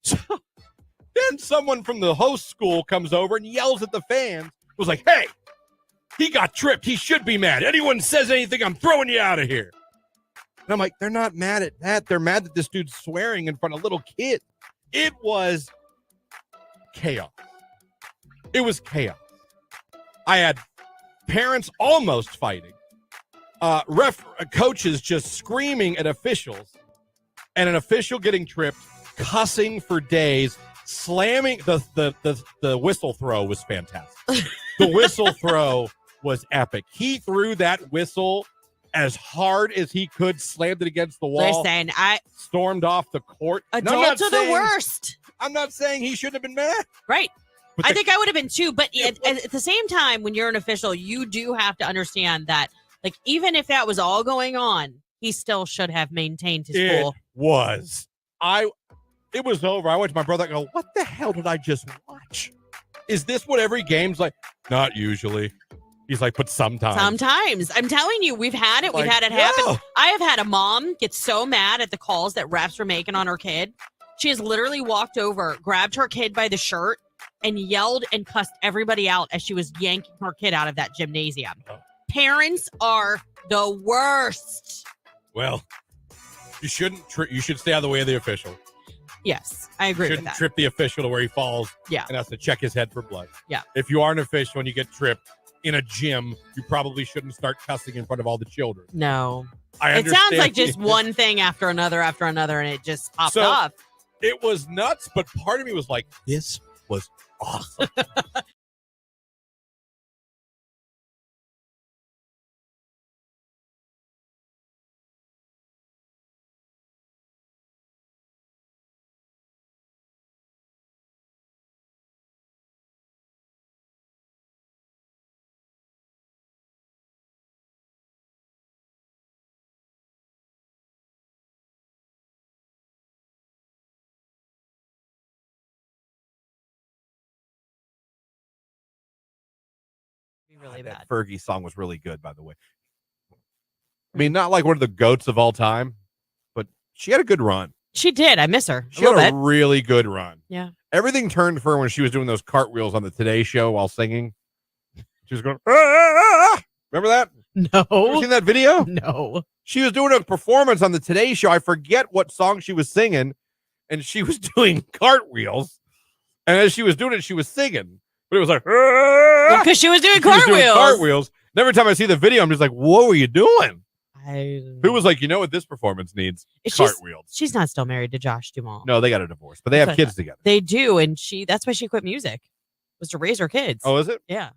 So then someone from the host school comes over and yells at the fans. Was like, hey, he got tripped. He should be mad. Anyone says anything, I'm throwing you out of here. And I'm like, they're not mad at that. They're mad that this dude's swearing in front of little kids. It was chaos. It was chaos. I had parents almost fighting. Coaches just screaming at officials. And an official getting tripped, cussing for days. Slamming the whistle throw was fantastic. The whistle throw was epic. He threw that whistle as hard as he could, slammed it against the wall. Listen, stormed off the court. Adults are the worst. I'm not saying he shouldn't have been mad. Right. But I think I would have been too. But at the same time, when you're an official, you do have to understand that, like, even if that was all going on, he still should have maintained his cool. It was over. I went to my brother and go, what the hell did I just watch? Is this what every game's like? Not usually. He's like, but sometimes. Sometimes. I'm telling you, we've had it. We've had it happen. I have had a mom get so mad at the calls that refs were making on her kid. She has literally walked over, grabbed her kid by the shirt, and yelled and cussed everybody out as she was yanking her kid out of that gymnasium. Parents are the worst. Well, you shouldn't. You should stay out of the way of the official. Yes, I agree with Shouldn't that. trip the official to where he falls. Yeah. And has to check his head for blood. Yeah. If you are an official and you get tripped in a gym, you probably shouldn't start cussing in front of all the children. No. I It understand. sounds like just one thing after another, and it just popped off. It was nuts, but part of me was like, this was awesome. really That bad. Fergie song was really good, by the way. I mean, not like one of the goats of all time, but she had a good run. She did. I miss her. She had a really good run. Yeah. Everything turned for her when she was doing those cartwheels on the Today Show while singing. She was going, ah, ah, ah. Remember that? No. Ever seen that video? No. She was doing a performance on the Today Show. I forget what song she was singing, and she was doing cartwheels. And as she was doing it, she was singing. But it was like, because she was doing cartwheels. And every time I see the video, I'm just like, what were you doing? Who was like, you know what this performance needs? Cartwheels. She's not still married to Josh Duhamel. No, they got a divorce, but they have kids together. They do, and that's why she quit music, was to raise her kids. Oh, is it? Yeah.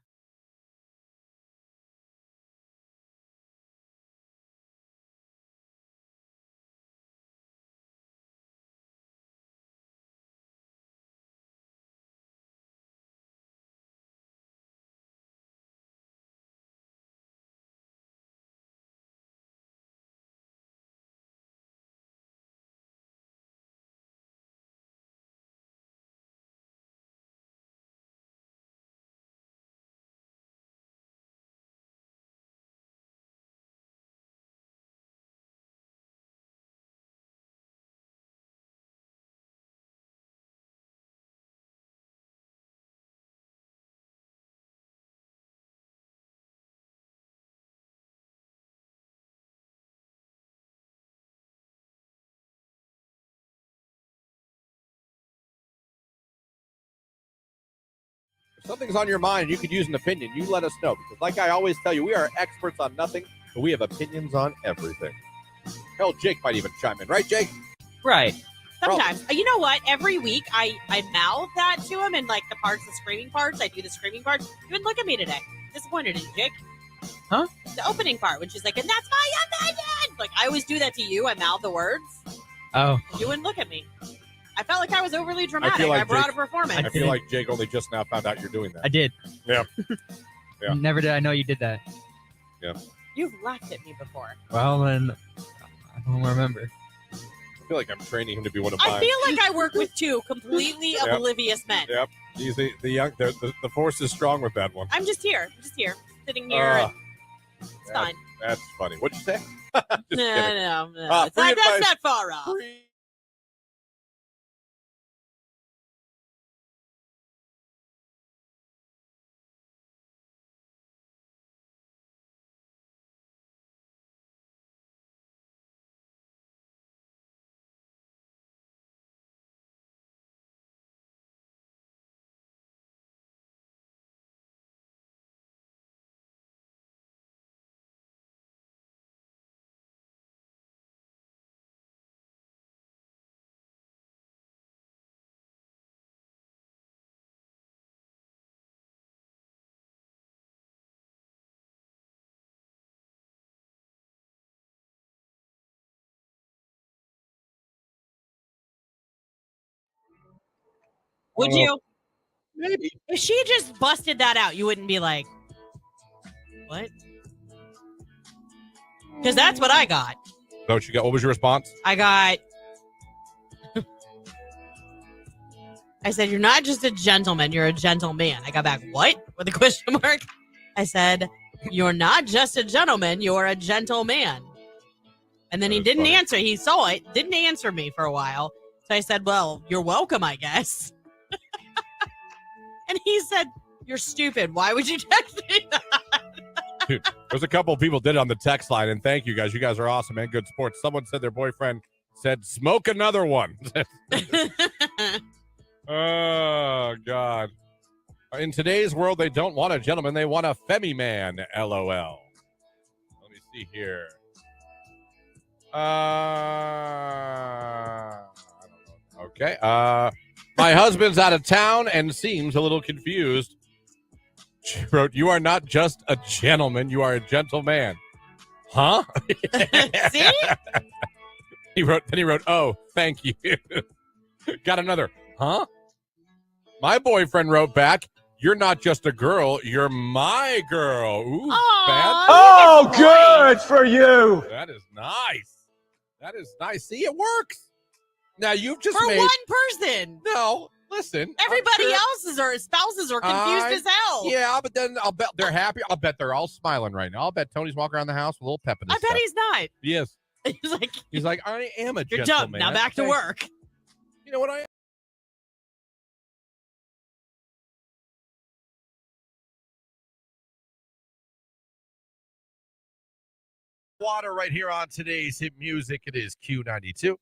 If something's on your mind, you could use an opinion. You let us know, because like I always tell you, we are experts on nothing, but we have opinions on everything. Hell, Jake might even chime in. Right, Jake? Right. Sometimes. You know what? Every week I mouth that to him, and like the screaming parts, I do the screaming parts. You wouldn't look at me today. Disappointed in you, Jake. Huh? The opening part, when she's like, and that's my opinion. Like, I always do that to you. I mouth the words. Oh. You wouldn't look at me. I felt like I was overly dramatic. I, like I brought Jake, a performance. I feel like Jake only just now found out you're doing that. I did. Yeah. Yeah. Never did I know you did that. Yeah. You've laughed at me before. Well, then I don't remember. I feel like I'm training him to be one of I mine. feel like I work with two completely oblivious men. Yep. He's the young. The force is strong with that one. I'm just here, sitting here. And it's fine. That's funny. What'd you say? No. That's not far off. Would you? Maybe. If she just busted that out, you wouldn't be like, what? Because that's what I got. Is that what you got? What was your response? I said, you're not just a gentleman, you're a gentleman. I got back, what? With a question mark. I said, you're not just a gentleman, you're a gentleman. And then he didn't answer. He saw it, didn't answer me for a while. So I said, well, you're welcome, I guess. And he said, you're stupid. Why would you text me that? Dude, there's a couple of people did it on the text line, and thank you guys. You guys are awesome, man. Good sports. Someone said their boyfriend said, smoke another one. Oh, God. In today's world, they don't want a gentleman. They want a femi man, LOL. Let me see here. I don't know. Okay. My husband's out of town and seems a little confused. She wrote, you are not just a gentleman, you are a gentleman. Huh? See? He wrote, oh, thank you. Got another, huh? My boyfriend wrote back, you're not just a girl, you're my girl. Ooh, bad. Oh, good for you. That is nice. That is nice. See, it works. Now you've just For made one person. No, Listen, Everybody else's or spouses are confused as hell. Yeah, but then I'll bet they're happy. I'll bet they're all smiling right now. I'll bet Tony's walking around the house with a little pep in his I bet step. he's not. He is. He's He's like, I am a you're gentleman. done. Now back to work. You know what I am? Water right here on today's hit music. It is Q92.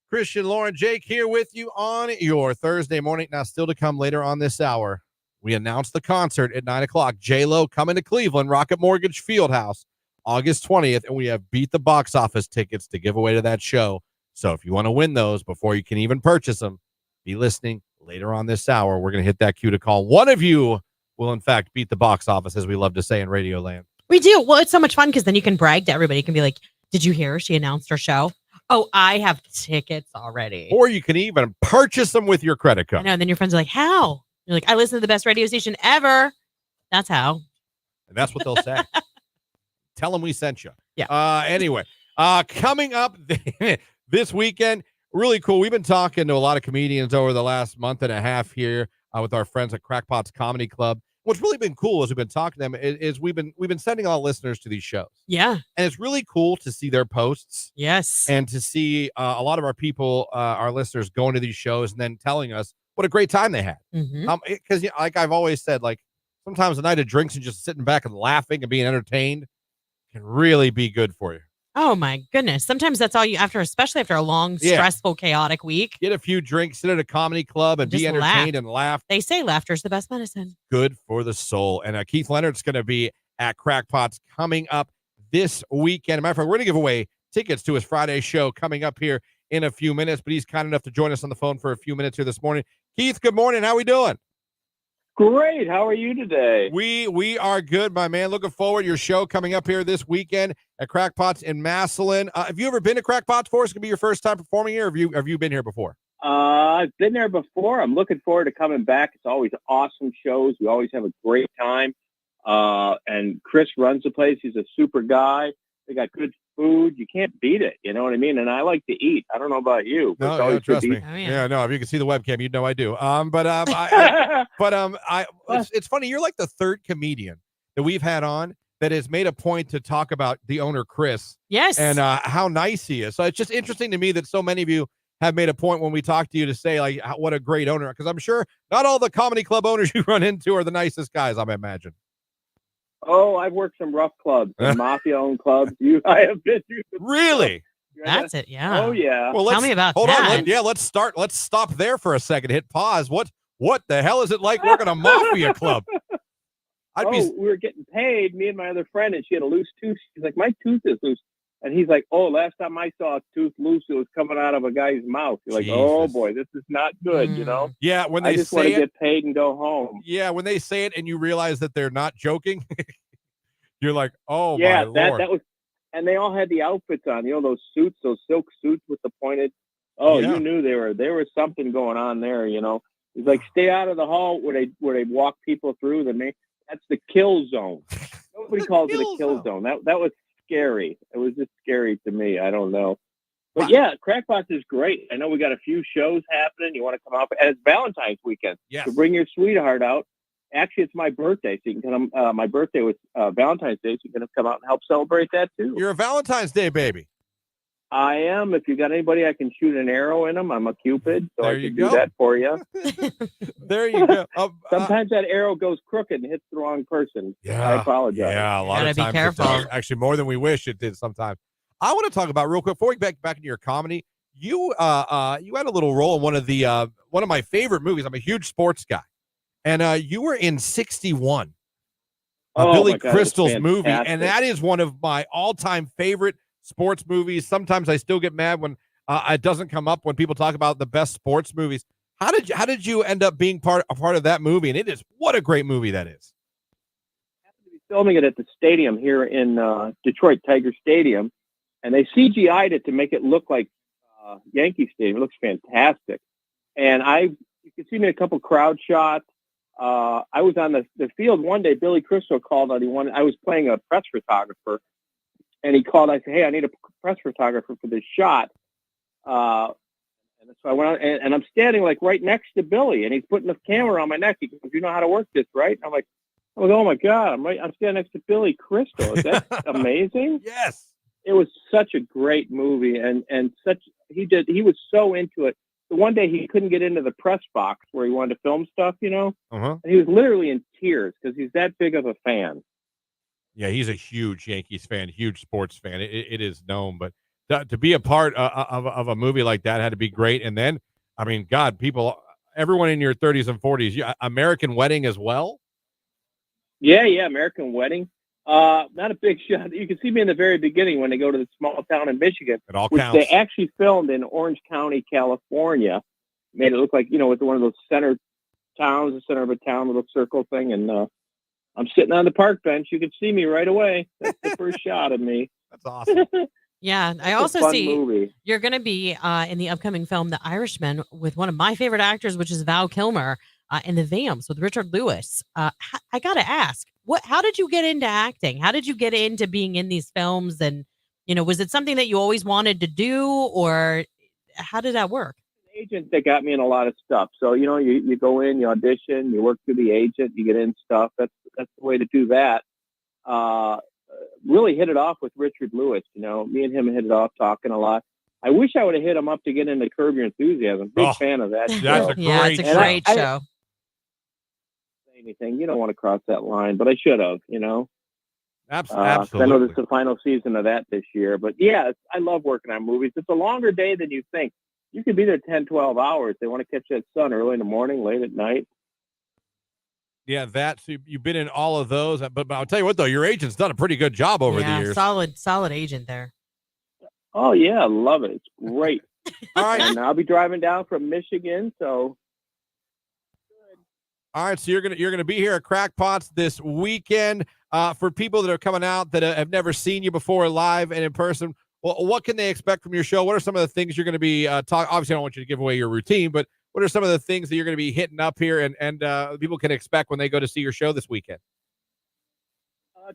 Christian, Lauren, Jake here with you on your Thursday morning. Now, still to come later on this hour, we announced the concert at 9 o'clock. J-Lo coming to Cleveland, Rocket Mortgage Fieldhouse, August 20th, and we have Beat the Box Office tickets to give away to that show. So if you want to win those before you can even purchase them, be listening later on this hour. We're going to hit that cue to call. One of you will, in fact, beat the box office, as we love to say in Radio Land. We do. Well, it's so much fun because then you can brag to everybody. You can be like, did you hear she announced her show? Oh, I have tickets already. Or you can even purchase them with your credit I card. know. And then your friends are like, how? You're like, I listen to the best radio station ever. That's how. And that's what they'll say. Tell them we sent you. Yeah. Anyway, coming up this weekend, really cool. We've been talking to a lot of comedians over the last month and a half here with our friends at Crackpot's Comedy Club. What's really been cool as we've been talking to them is we've been sending all listeners to these shows. Yeah. And it's really cool to see their posts. Yes. And to see a lot of our people, our listeners, going to these shows and then telling us what a great time they had. Because like I've always said, like sometimes a night of drinks and just sitting back and laughing and being entertained can really be good for you. Oh my goodness. Sometimes that's all you especially after a long, stressful, chaotic week. Get a few drinks, sit at a comedy club and Just be entertained and laugh. They say laughter's the best medicine. Good for the soul. And Keith Leonard's going to be at Crackpots coming up this weekend. As a matter of fact, we're going to give away tickets to his Friday show coming up here in a few minutes, but he's kind enough to join us on the phone for a few minutes here this morning. Keith, good morning. How we doing? Great. How are you today? We are good, my man. Looking forward to your show coming up here this weekend at Crackpots in Massillon. Have you ever been to Crackpots for us? It's going to be your first time performing here, or have you been here before? I've been there before. I'm looking forward to coming back. It's always awesome shows. We always have a great time. And Chris runs the place. He's a super guy. They got good food. You can't beat it. You know what I mean? And I like to eat. I don't know about you. But No, trust me. Oh, yeah, no. If you can see the webcam, you'd know I do. It's funny. You're like the third comedian that we've had on that has made a point to talk about the owner, Chris. Yes. And how nice he is. So it's just interesting to me that so many of you have made a point when we talk to you to say like what a great owner. Because I'm sure not all the comedy club owners you run into are the nicest guys. I imagine. Oh, I've worked some rough clubs, some mafia-owned clubs. I have been to. Really? That's it. Yeah. Oh, yeah. Well, tell me about hold that. on. Let's start. Let's stop there for a second. Hit pause. What the hell is it like working a mafia club? We were getting paid, me and my other friend, and she had a loose tooth. She's like, my tooth is loose. And he's like, oh, last time I saw a tooth loose, it was coming out of a guy's mouth. You're like, Jesus. oh, boy, this is not good, you know? Yeah, when they I just want say to it, get paid and go home. yeah, when they say it and you realize that they're not joking, you're like, oh, Yeah, my Lord. that was, and they all had the outfits on, those suits, those silk suits with the pointed. Oh, Yeah. you knew there was something going on there, It's like, stay out of the hall where they walk people through. That's the kill zone. Nobody calls it a kill zone. That was scary. It was just scary to me. I don't know. But yeah, Crackpots is great. I know we got a few shows happening. You want to come out, and it's Valentine's weekend. Yes. So bring your sweetheart out. Actually, it's my birthday, so you can come. My birthday was Valentine's Day, so you can come out and help celebrate that too. You're a Valentine's Day baby. I am. If you got anybody, I can shoot an arrow in them. I'm a Cupid, so There I you can go. do that for you. There you go. Sometimes that arrow goes crooked and hits the wrong person. Yeah, I apologize. Yeah, a lot Gotta of be times. careful. It does. Actually, more than we wish it did sometimes. I want to talk about real quick before we get back into your comedy. You had a little role in one of my favorite movies. I'm a huge sports guy, and you were in 61, Billy my God, Crystal's it's movie, fantastic. and that is one of my all-time favorite sports movies. Sometimes I still get mad when it doesn't come up when people talk about the best sports movies. How did you end up being a part of that movie? And it is what a great movie that is. Filming it at the stadium here in Detroit, Tiger Stadium, and they CGI'd it to make it look like Yankee Stadium. It looks fantastic. And you can see me in a couple crowd shots. I was on the field one day. Billy Crystal called out. I was playing a press photographer, and he called. I said, "Hey, I need a press photographer for this shot." And so So I went out and I'm standing like right next to Billy, and he's putting the camera on my neck. He goes, "You know how to work this, right?" And I'm like, "Oh my God, I'm standing next to Billy Crystal. Is that amazing?" Yes. It was such a great movie, and he was so into it. The one day he couldn't get into the press box where he wanted to film stuff, Uh-huh. and he was literally in tears because he's that big of a fan. Yeah, he's a huge Yankees fan, huge sports fan. It is known, but to be a part of a movie like that had to be great. And then, I mean, God, everyone in your 30s and 40s, American Wedding as well. Yeah, American Wedding. Not a big shot. You can see me in the very beginning when they go to the small town in Michigan, It all which counts. they actually filmed in Orange County, California. Made it look like, with one of those center towns, the center of a town, little circle thing. And I'm sitting on the park bench. You can see me right away. That's the first shot of me. That's awesome. Yeah, I It's a also fun see movie. you're going to be in the upcoming film The Irishman with one of my favorite actors, which is Val Kilmer, in The Vamps with Richard Lewis. I got to ask, how did you get into acting? How did you get into being in these films? And, was it something that you always wanted to do, or how did that work? Agent that got me in a lot of stuff. So, you go in, you audition, you work through the agent, you get in stuff. That's the way to do that. Really hit it off with Richard Lewis. Me and him hit it off, talking a lot. I wish I would have hit him up to get into Curb Your Enthusiasm. Big fan of that. That's show. a great it's a great show. show. Say anything, you don't want to cross that line, but I should have. Absolutely. I know this is the final season of that this year, but yeah, I love working on movies. It's a longer day than you think. You could be there 10, 12 hours. They want to catch that sun early in the morning, late at night. Yeah, so you've been in all of those, but I'll tell you what, though, your agent's done a pretty good job over the years. Solid agent there. Oh yeah, I love it. It's great. All right. And I'll be driving down from Michigan, so. All right, so you're gonna be here at Crackpots this weekend. For people that are coming out that have never seen you before live and in person, well, what can they expect from your show? What are some of the things you're going to be talking? Obviously, I don't want you to give away your routine, but what are some of the things that you're going to be hitting up here and people can expect when they go to see your show this weekend?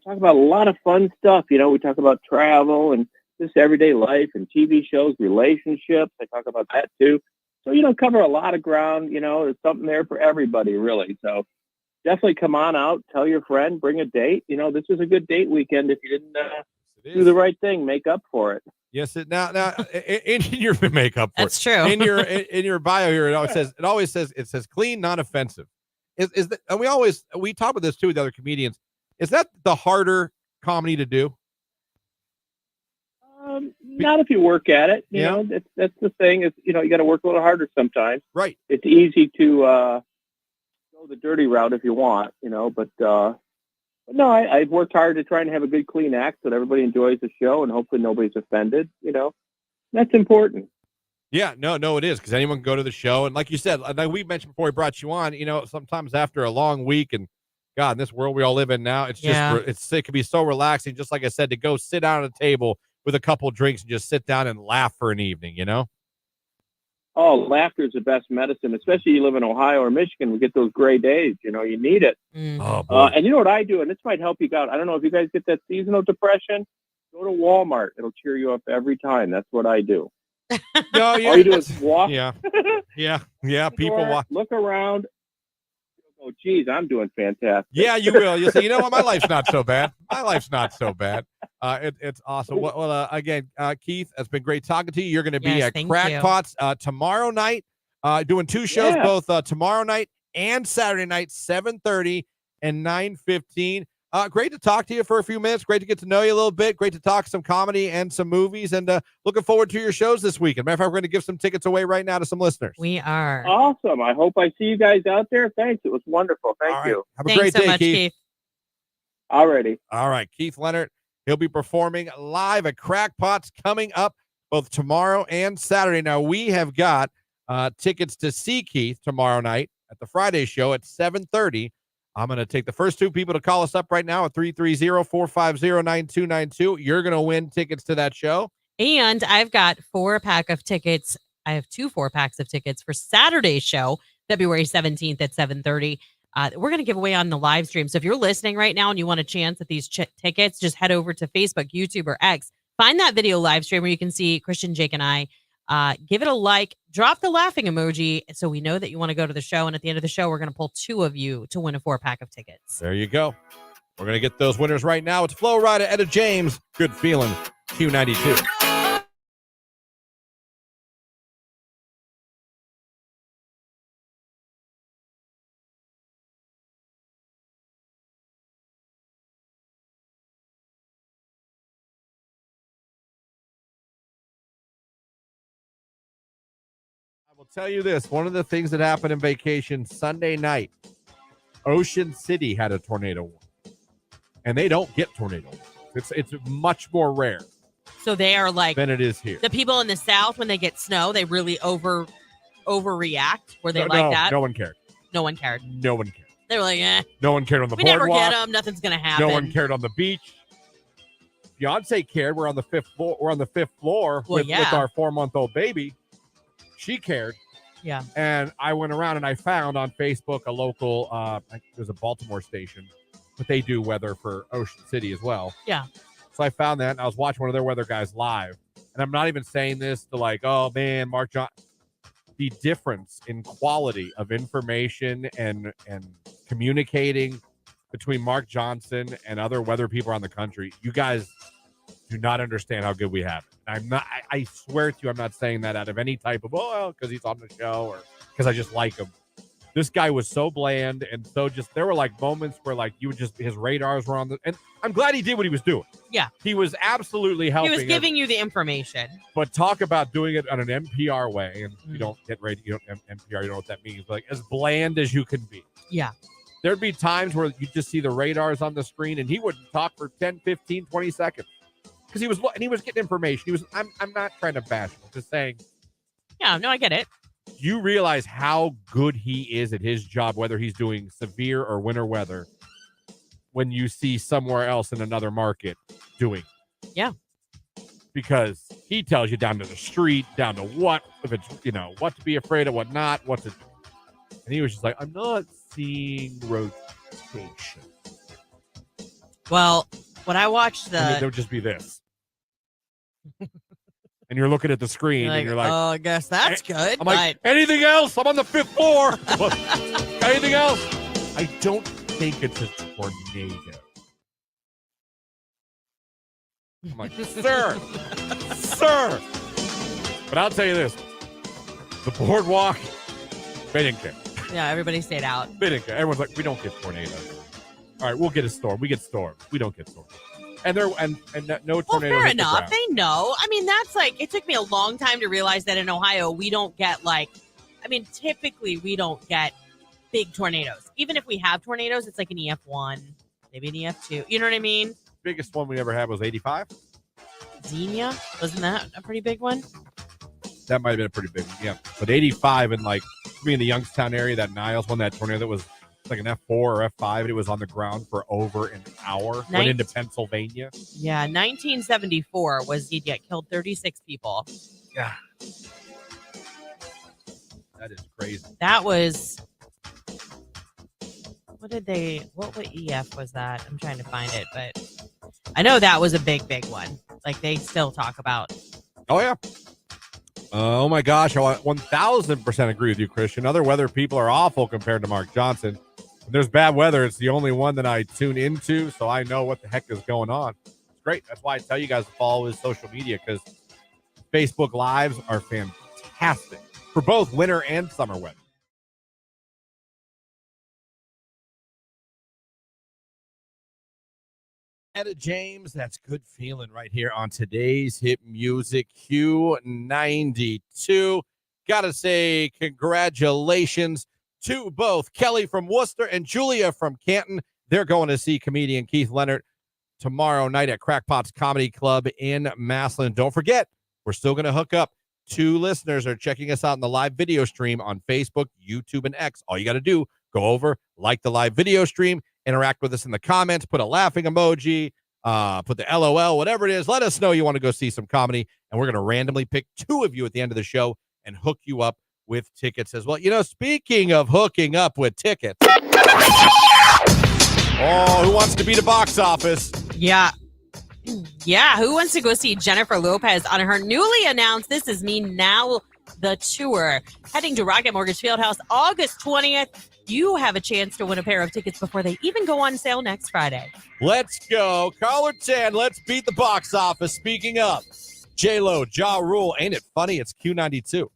Talk about a lot of fun stuff. We talk about travel and just everyday life and TV shows, relationships. I talk about that too. So, cover a lot of ground. There's something there for everybody, really. So definitely come on out, tell your friend, bring a date. This is a good date weekend. If you didn't do the right thing, make up for it. Yes, now in your makeup for That's true. In your bio here, it always says clean, non-offensive. Is that, and we talk about this too with other comedians. Is that the harder comedy to do? Not if you work at it. You know, that's the thing. Is you got to work a little harder sometimes. Right. It's easy to go the dirty route if you want. But no, I've worked hard to try and have a good, clean act so that everybody enjoys the show and hopefully nobody's offended. That's important. Yeah, no, it is, because anyone can go to the show. And like you said, like we mentioned before we brought you on, sometimes after a long week and God, in this world we all live in now, it's just, it can be so relaxing. Just like I said, to go sit down at a table with a couple of drinks and just sit down and laugh for an evening, Oh, laughter is the best medicine, especially you live in Ohio or Michigan. We get those gray days, you need it. Oh, boy. And you know what I do, and this might help you out. I don't know if you guys get that seasonal depression. Go to Walmart. It'll cheer you up every time. That's what I do. No, yeah. All you do is walk. Yeah. People walk. Look around. Oh, geez, I'm doing fantastic. Yeah, you will. You'll say, you know what? My life's not so bad. It's awesome. Well, again, Keith, it's been great talking to you. You're going to be at Crackpots tomorrow night, doing two shows, both tomorrow night and Saturday night, 7:30 and 9:15. Great to talk to you for a few minutes. Great to get to know you a little bit. Great to talk some comedy and some movies. And looking forward to your shows this weekend. Matter of fact, we're going to give some tickets away right now to some listeners. We are. Awesome. I hope I see you guys out there. Thanks. It was wonderful. Thank you. Have a great day, Keith. Alrighty. All right. Keith Leonard. He'll be performing live at Crackpots coming up both tomorrow and Saturday. Now, we have got tickets to see Keith tomorrow night at the Friday show at 7:30. I'm going to take the first two people to call us up right now at 330-450-9292. You're going to win tickets to that show. And I've got 4-pack of tickets. I have 2 4-packs of tickets for Saturday's show, February 17th at 7:30. We're going to give away on the live stream. So if you're listening right now and you want a chance at these tickets, just head over to Facebook, YouTube, or X. Find that video live stream where you can see Christian, Jake, and I Give it a like, drop the laughing emoji so we know that you want to go to the show. And at the end of the show, we're going to pull 2 of you to win a 4-pack of tickets. There you go. We're going to get those winners right now. It's Flo Rida, Etta James. Good feeling. Q92. I will tell you this. One of the things that happened in vacation Sunday night, Ocean City had a tornado warning. And they don't get tornado warnings. It's much more rare. So they are like than it is here. The people in the South, when they get snow, they really overreact. Were they that? No one cared. No one cared. No one cared. They were like, eh. No one cared on the we boardwalk. We never get them. Nothing's going to happen. No one cared on the beach. Beyonce cared. We're on the 5th floor. We're on the 5th floor with our 4-month-old baby. She cared. Yeah. And I went around and I found on Facebook a local, there's a Baltimore station, but they do weather for Ocean City as well. Yeah. So I found that and I was watching one of their weather guys live. And I'm not even saying this to like, oh man, Mark John. The difference in quality of information and communicating between Mark Johnson and other weather people around the country, you guys do not understand how good we have it. I'm not. I swear to you, I'm not saying that out of any type of because he's on the show or because I just like him. This guy was so bland and so just. There were like moments where like you would just his radars were on the. And I'm glad he did what he was doing. Yeah, he was absolutely helping. He was giving you the information. But talk about doing it on an NPR way, and you don't get radio. You don't NPR. You know what that means? But like as bland as you can be. Yeah. There'd be times where you just see the radars on the screen, and he wouldn't talk for 10, 15, 20 seconds. Because he was getting information. I'm not trying to bash him. I'm just saying. Yeah, no, I get it. You realize how good he is at his job, whether he's doing severe or winter weather, when you see somewhere else in another market doing. Yeah. Because he tells you down to the street, down to what, if it's, what to be afraid of, what not, what to. And he was just like, I'm not seeing rotation. Well, when I watched there would just be this. And you're looking at the screen and you're like, oh, I guess that's good. I'm like, anything else? I'm on the 5th floor. Anything else? I don't think it's a tornado. I'm like, sir. But I'll tell you this. The boardwalk, they didn't care. Yeah, everybody stayed out. They didn't care. Everyone's like, we don't get tornadoes. All right, we'll get a storm. We get storms. We don't get storms. And no tornado. Well, fair enough. They know. I mean, that's like, it took me a long time to realize that in Ohio, we don't get typically we don't get big tornadoes. Even if we have tornadoes, it's like an EF1, maybe an EF2. You know what I mean? Biggest one we ever had was 85. Xenia? Wasn't that a pretty big one? That might have been a pretty big one, yeah. But 85 in in the Youngstown area, that Niles one, that tornado that was like an F4 or F5. It was on the ground for over an hour. Went into Pennsylvania. Yeah, 1974 was Xenia. Killed 36 people. Yeah. That is crazy. That was... What EF was that? I'm trying to find it, but I know that was a big, big one. Like, they still talk about. Oh, yeah. Oh, my gosh. I 1,000% agree with you, Christian. Other weather people are awful compared to Mark Johnson. When there's bad weather, it's the only one that I tune into, so I know what the heck is going on. It's great. That's why I tell you guys to follow his social media, because Facebook Lives are fantastic for both winter and summer weather. Etta James, that's good feeling right here on today's Hit Music Q92. Gotta say congratulations to both Kelly from Worcester and Julia from Canton. They're going to see comedian Keith Leonard tomorrow night at Crackpot's Comedy Club in Massillon. Don't forget, we're still going to hook up. 2 listeners are checking us out in the live video stream on Facebook, YouTube, and X. All you got to do, go over, like the live video stream, interact with us in the comments, put a laughing emoji, put the LOL, whatever it is. Let us know you want to go see some comedy, and we're going to randomly pick 2 of you at the end of the show and hook you up with tickets as well. Speaking of hooking up with tickets, who wants to be the box office? Yeah. Yeah, who wants to go see Jennifer Lopez on her newly announced This Is Me Now the tour? Heading to Rocket Mortgage Fieldhouse August 20th. You have a chance to win a pair of tickets before they even go on sale next Friday. Let's go. Caller 10, let's beat the box office. Speaking of, J-Lo, Ja Rule, ain't it funny? It's Q92.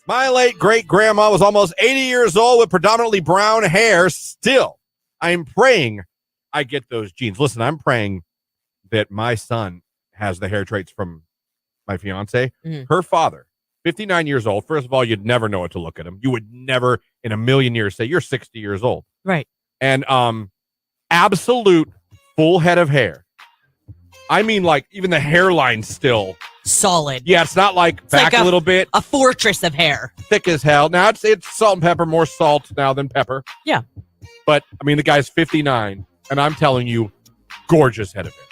My late great-grandma was almost 80 years old with predominantly brown hair. Still, I'm praying I get those genes. Listen, I'm praying that my son has the hair traits from my fiance. Her father, 59 years old. First of all, you'd never know it to look at him. You would never in a million years say you're 60 years old. Right. And absolute full head of hair. I mean, like, even the hairline still solid. Yeah, it's not like It's back like a little bit. A fortress of hair. Thick as hell. Now it's salt and pepper, more salt now than pepper. Yeah. But I mean, the guy's 59, and I'm telling you, gorgeous head of hair.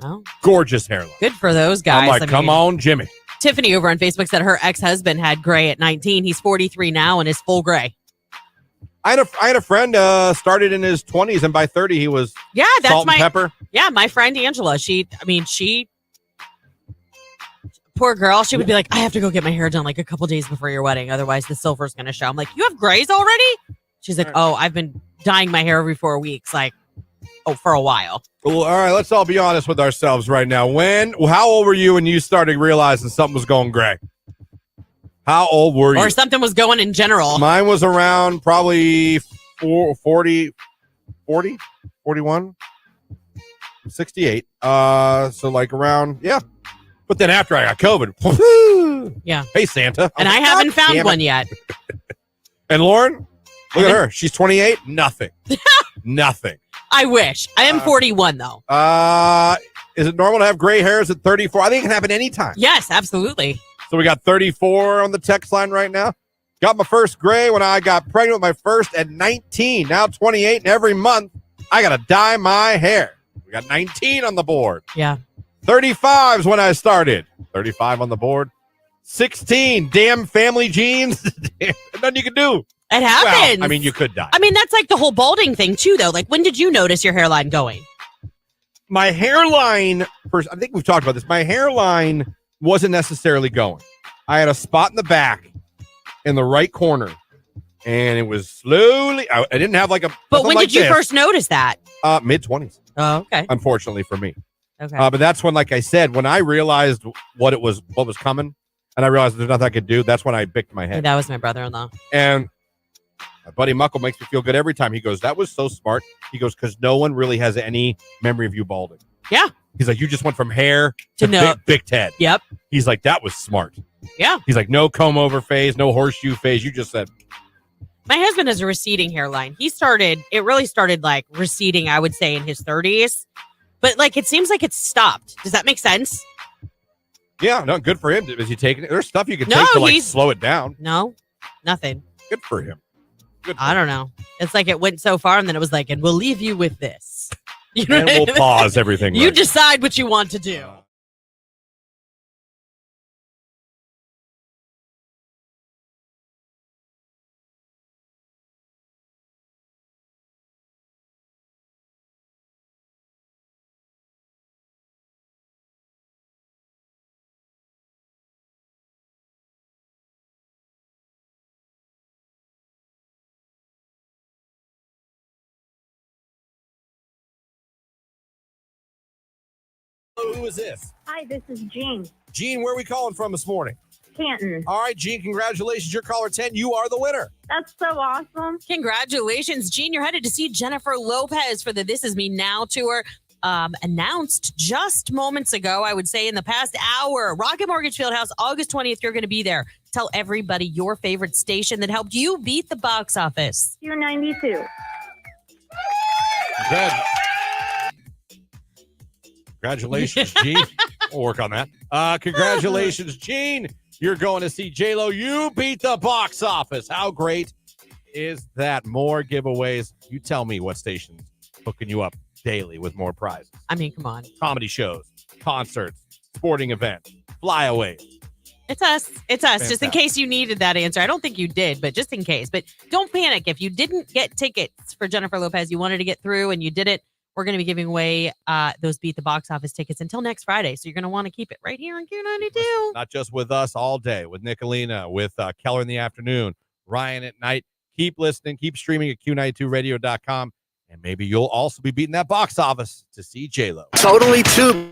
Oh. Gorgeous hairline. Good for those guys. I'm like, come on, Jimmy. Tiffany over on Facebook said her ex-husband had gray at 19. He's 43 now and is full gray. I had a friend started in his 20s, and by 30 he was that's salt and pepper. Yeah, my friend Angela. She poor girl. She would be like, I have to go get my hair done like a couple days before your wedding, otherwise the silver's going to show. I'm like, you have grays already? She's like, oh, I've been dyeing my hair every 4 weeks, for a while. Well, all right, let's all be honest with ourselves right now. How old were you when you started realizing something was going gray? How old were you? Or something was going in general. Mine was around probably 40, 41, 68. So like around, yeah. But then after I got COVID, yeah. Hey, Santa. And I haven't found one yet. And Lauren, look at her. She's 28. Nothing. Nothing. I wish. I am 41 though. Is it normal to have gray hairs at 34? I think it can happen anytime. Yes, absolutely. So we got 34 on the text line right now. Got my first gray when I got pregnant with my first at 19. Now 28, and every month I got to dye my hair. We got 19 on the board. Yeah. 35 is when I started. 35 on the board. 16, damn family genes. Nothing you can do. It happens. Well, I mean, you could die. I mean, that's like the whole balding thing too, though. Like, when did you notice your hairline going? My hairline, I think we've talked about this. My hairline wasn't necessarily going. I had a spot in the back in the right corner, and it was slowly. I didn't have like a. But when did you first notice that? Mid-20s. Oh, okay. Unfortunately for me. Okay. But that's when, like I said, when I realized what was coming, and I realized there's nothing I could do, that's when I bicked my head. That was my brother-in-law. And my buddy Muckle makes me feel good every time. He goes, that was so smart. He goes, because no one really has any memory of you balding. Yeah. He's like, you just went from hair to big head. Yep. He's like, that was smart. Yeah. He's like, no comb over phase, no horseshoe phase. You just said. My husband has a receding hairline. It really started like receding, I would say, in his 30s. But like, it seems like it's stopped. Does that make sense? Yeah, no, good for him. Is he taking it? There's stuff you can take to like slow it down. No, nothing. Good for him. I don't know. It's like it went so far and then it was like, and we'll leave you with this. You know and we'll pause everything. You decide what you want to do. Who is this? Hi, this is Jean. Jean, where are we calling from this morning? Canton. All right, Jean, congratulations. You're caller 10. You are the winner. That's so awesome. Congratulations, Jean. You're headed to see Jennifer Lopez for the This Is Me Now tour. Announced just moments ago, I would say in the past hour. Rocket Mortgage Fieldhouse, August 20th. You're going to be there. Tell everybody your favorite station that helped you beat the box office. Q92. Good. Congratulations, Gene. We'll work on that. Congratulations, Gene. You're going to see J-Lo. You beat the box office. How great is that? More giveaways. You tell me what station's hooking you up daily with more prizes. I mean, come on. Comedy shows, concerts, sporting events, flyaways. It's us. It's us. Just in Fantastic. case you needed that answer. I don't think you did, but just in case. But don't panic. If you didn't get tickets for Jennifer Lopez, you wanted to get through and you didn't, we're going to be giving away those Beat the Box Office tickets until next Friday. So you're going to want to keep it right here on Q92. Not just with us all day, with Nicolina, with Keller in the afternoon, Ryan at night. Keep listening. Keep streaming at Q92radio.com. And maybe you'll also be beating that box office to see J-Lo. Totally too.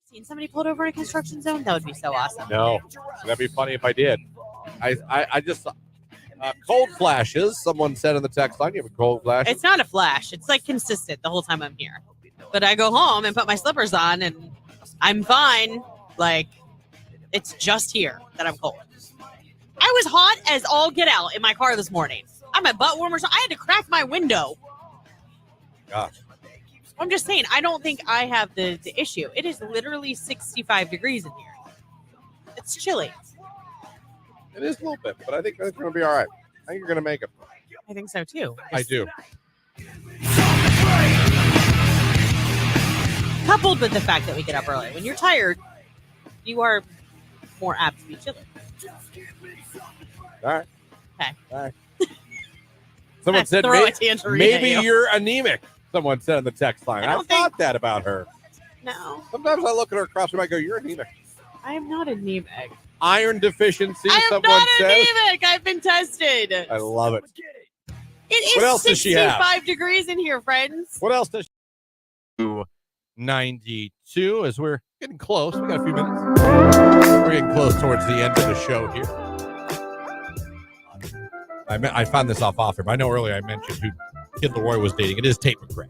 Seen somebody pulled over in a construction zone? That would be so awesome. No, that'd be funny if I did. I just cold flashes. Someone said in the text line, you have a cold flash. It's not a flash. It's like consistent the whole time I'm here. But I go home and put my slippers on and I'm fine. Like, it's just here that I'm cold. I was hot as all get out in my car this morning. I had my butt warmers on. I had to crack my window. Gosh. I'm just saying, I don't think I have the issue. It is literally 65 degrees in here. It's chilly. It is a little bit, but I think it's going to be all right. I think you're going to make it. I think so, too. I do. coupled with the fact that we get up early. When you're tired, you are more apt to be chilly. All right. Okay. All right. Someone said Throw a tangerine maybe at you. you're anemic. Someone said in the text line. I thought that about her. No. Sometimes I look at her across the room. I go, "You're anemic." I am not anemic. Iron deficiency. I am someone not says. anemic. I've been tested. I love it. It is What else does she have? 65 degrees in here, friends. What else does she do? 92 as we're getting close. We got a few minutes. We're getting close towards the end of the show here. I found this off offer, but I know earlier I mentioned who Kid Leroy was dating. It is Tate McRae.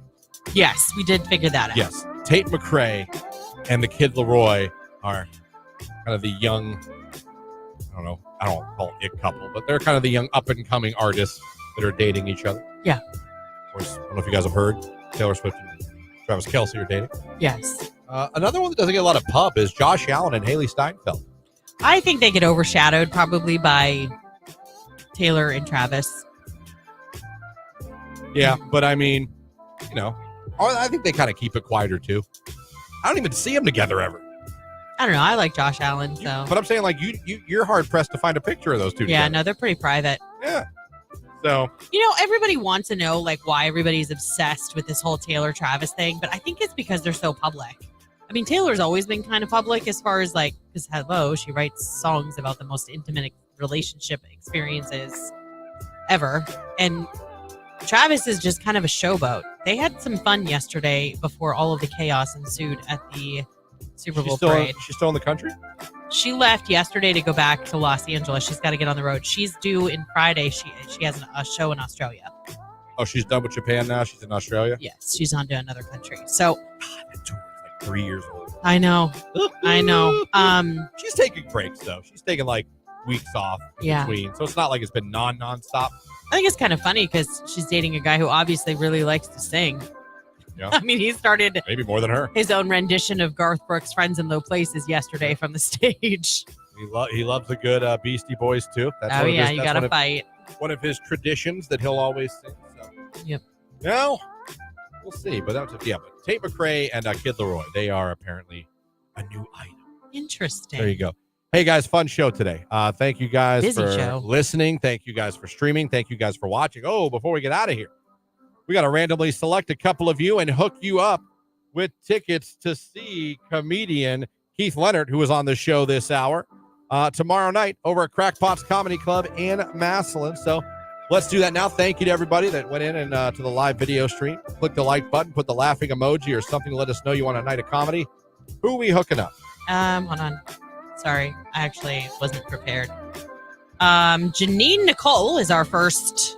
Yes, we did figure that out. Yes. Tate McRae and the Kid Leroy are kind of the young, I don't call it a couple, but they're kind of the young up-and-coming artists that are dating each other. Yeah. Of course, I don't know if you guys have heard, Taylor Swift and Travis Kelce are dating. Yes. Another one that doesn't get a lot of pub is Josh Allen and Haley Steinfeld. I think they get overshadowed probably by Taylor and Travis. Yeah, but I mean, I think they kind of keep it quieter too. I don't even see them together ever. I don't know. I like Josh Allen, so. But I'm saying, like, you're hard pressed to find a picture of those two. Yeah, together. no, they're pretty private. Yeah. So. Everybody wants to know, like, why everybody's obsessed with this whole Taylor Travis thing, but I think it's because they're so public. I mean, Taylor's always been kind of public as far as, like, because hello, she writes songs about the most intimate relationship experiences ever. And Travis is just kind of a showboat. They had some fun yesterday before all of the chaos ensued at the Super Bowl parade. She's still in the country? She left yesterday to go back to Los Angeles. She's got to get on the road. She's due in Friday. She has a show in Australia. Oh, she's done with Japan now? She's in Australia? Yes, she's on to another country. So, God, that tour is like 3 years old. I know. She's taking breaks, though. She's taking, like, weeks off Yeah. between. So it's not like it's been nonstop. I think it's kind of funny because she's dating a guy who obviously really likes to sing. Yeah. I mean, he started maybe more than her. His own rendition of Garth Brooks' "Friends in Low Places" yesterday from the stage. He loves a good Beastie Boys too. That's you got to fight. One of his traditions that he'll always sing. So. Yep. No, we'll see. But that's but Tate McRae and Kid Leroy, they are apparently a new item. Interesting. There you go. Hey guys, fun show today. Thank you guys Busy for show. listening. Thank you guys for streaming. Thank you guys for watching. Oh, before we get out of here, we got to randomly select a couple of you and hook you up with tickets to see comedian Keith Leonard, who is on the show this hour, tomorrow night over at Crackpots Comedy Club in Massillon. So let's do that now. Thank you to everybody that went in and to the live video stream. Click the like button, put the laughing emoji or something to let us know you want a night of comedy. Who are we hooking up? Hold on. Sorry, I actually wasn't prepared. Janine Nicole is our first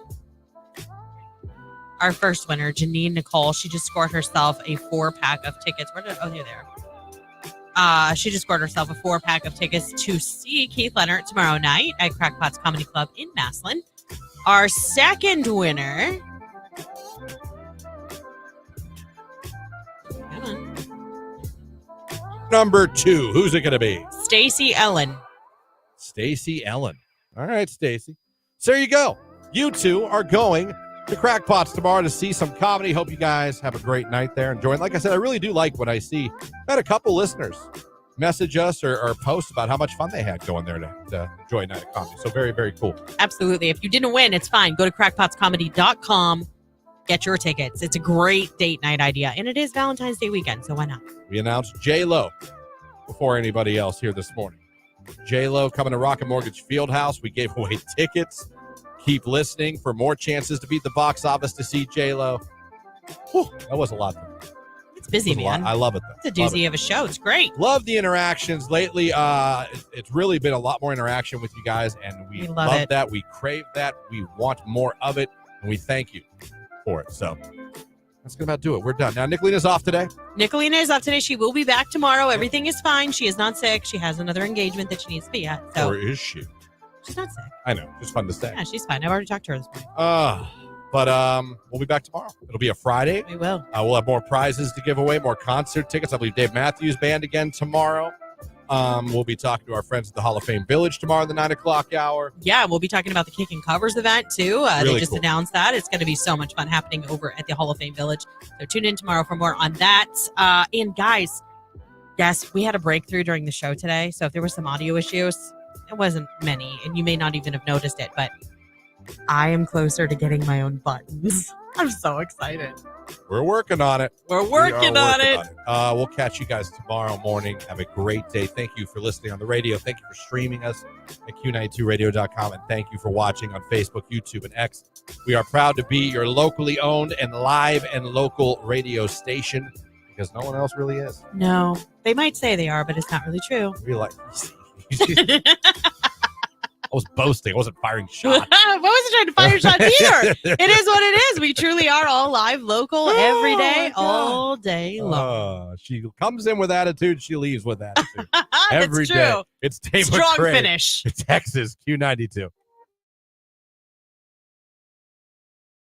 winner. Janine Nicole. She just scored herself a 4-pack of tickets. You're there. She just scored herself a 4-pack of tickets to see Keith Leonard tomorrow night at Crackpots Comedy Club in Massillon. Our second winner. Come on. Number 2. Who's it going to be? Stacy Ellen. Stacy Ellen. All right, Stacy. So there you go. You two are going to Crackpots tomorrow to see some comedy. Hope you guys have a great night there. Enjoy. Like I said, I really do like what I see. I had a couple listeners message us or post about how much fun they had going there to enjoy a night of comedy. So very, very cool. Absolutely. If you didn't win, it's fine. Go to crackpotscomedy.com. Get your tickets. It's a great date night idea. And it is Valentine's Day weekend, so why not? We announced J-Lo before anybody else here this morning. J-Lo coming to Rocket Mortgage Fieldhouse. We gave away tickets. Keep listening for more chances to beat the box office to see J-Lo. Whew, that was a lot. It's busy, man. I love it, though. It's a doozy of a show. It's great. Love the interactions lately. It's really been a lot more interaction with you guys, and we love that. We crave that. We want more of it, and we thank you for it. So that's going to about do it. We're done. Now, Nicolina's off today. Nicolina is off today. She will be back tomorrow. Everything is fine. She is not sick. She has another engagement that she needs to be at. So. Or is she? She's not sick. I know. Just fun to say. Yeah, she's fine. I've already talked to her this morning. But we'll be back tomorrow. It'll be a Friday. We will. We'll have more prizes to give away, more concert tickets. I believe Dave Matthews Band again tomorrow. We'll be talking to our friends at the Hall of Fame Village tomorrow in the 9 o'clock hour. Yeah, we'll be talking about the Kick and Covers event, too. Really They just cool. announced that. It's going to be so much fun happening over at the Hall of Fame Village. So tune in tomorrow for more on that. And guys, yes, we had a breakthrough during the show today. So if there were some audio issues, it wasn't many, and you may not even have noticed it, but I am closer to getting my own buttons. I'm so excited. We're working on it. We're working on it. We'll catch you guys tomorrow morning. Have a great day. Thank you for listening on the radio. Thank you for streaming us at Q92radio.com. And thank you for watching on Facebook, YouTube, and X. We are proud to be your locally owned and live and local radio station because no one else really is. No, they might say they are, but it's not really true. We like. I was boasting. I wasn't firing shots. I wasn't trying to fire shots either. It is what it is. We truly are all live, local, every day, all day long. She comes in with attitude. She leaves with attitude. That's Every true. day. It's Dave Strong McCray. finish. Texas Q92.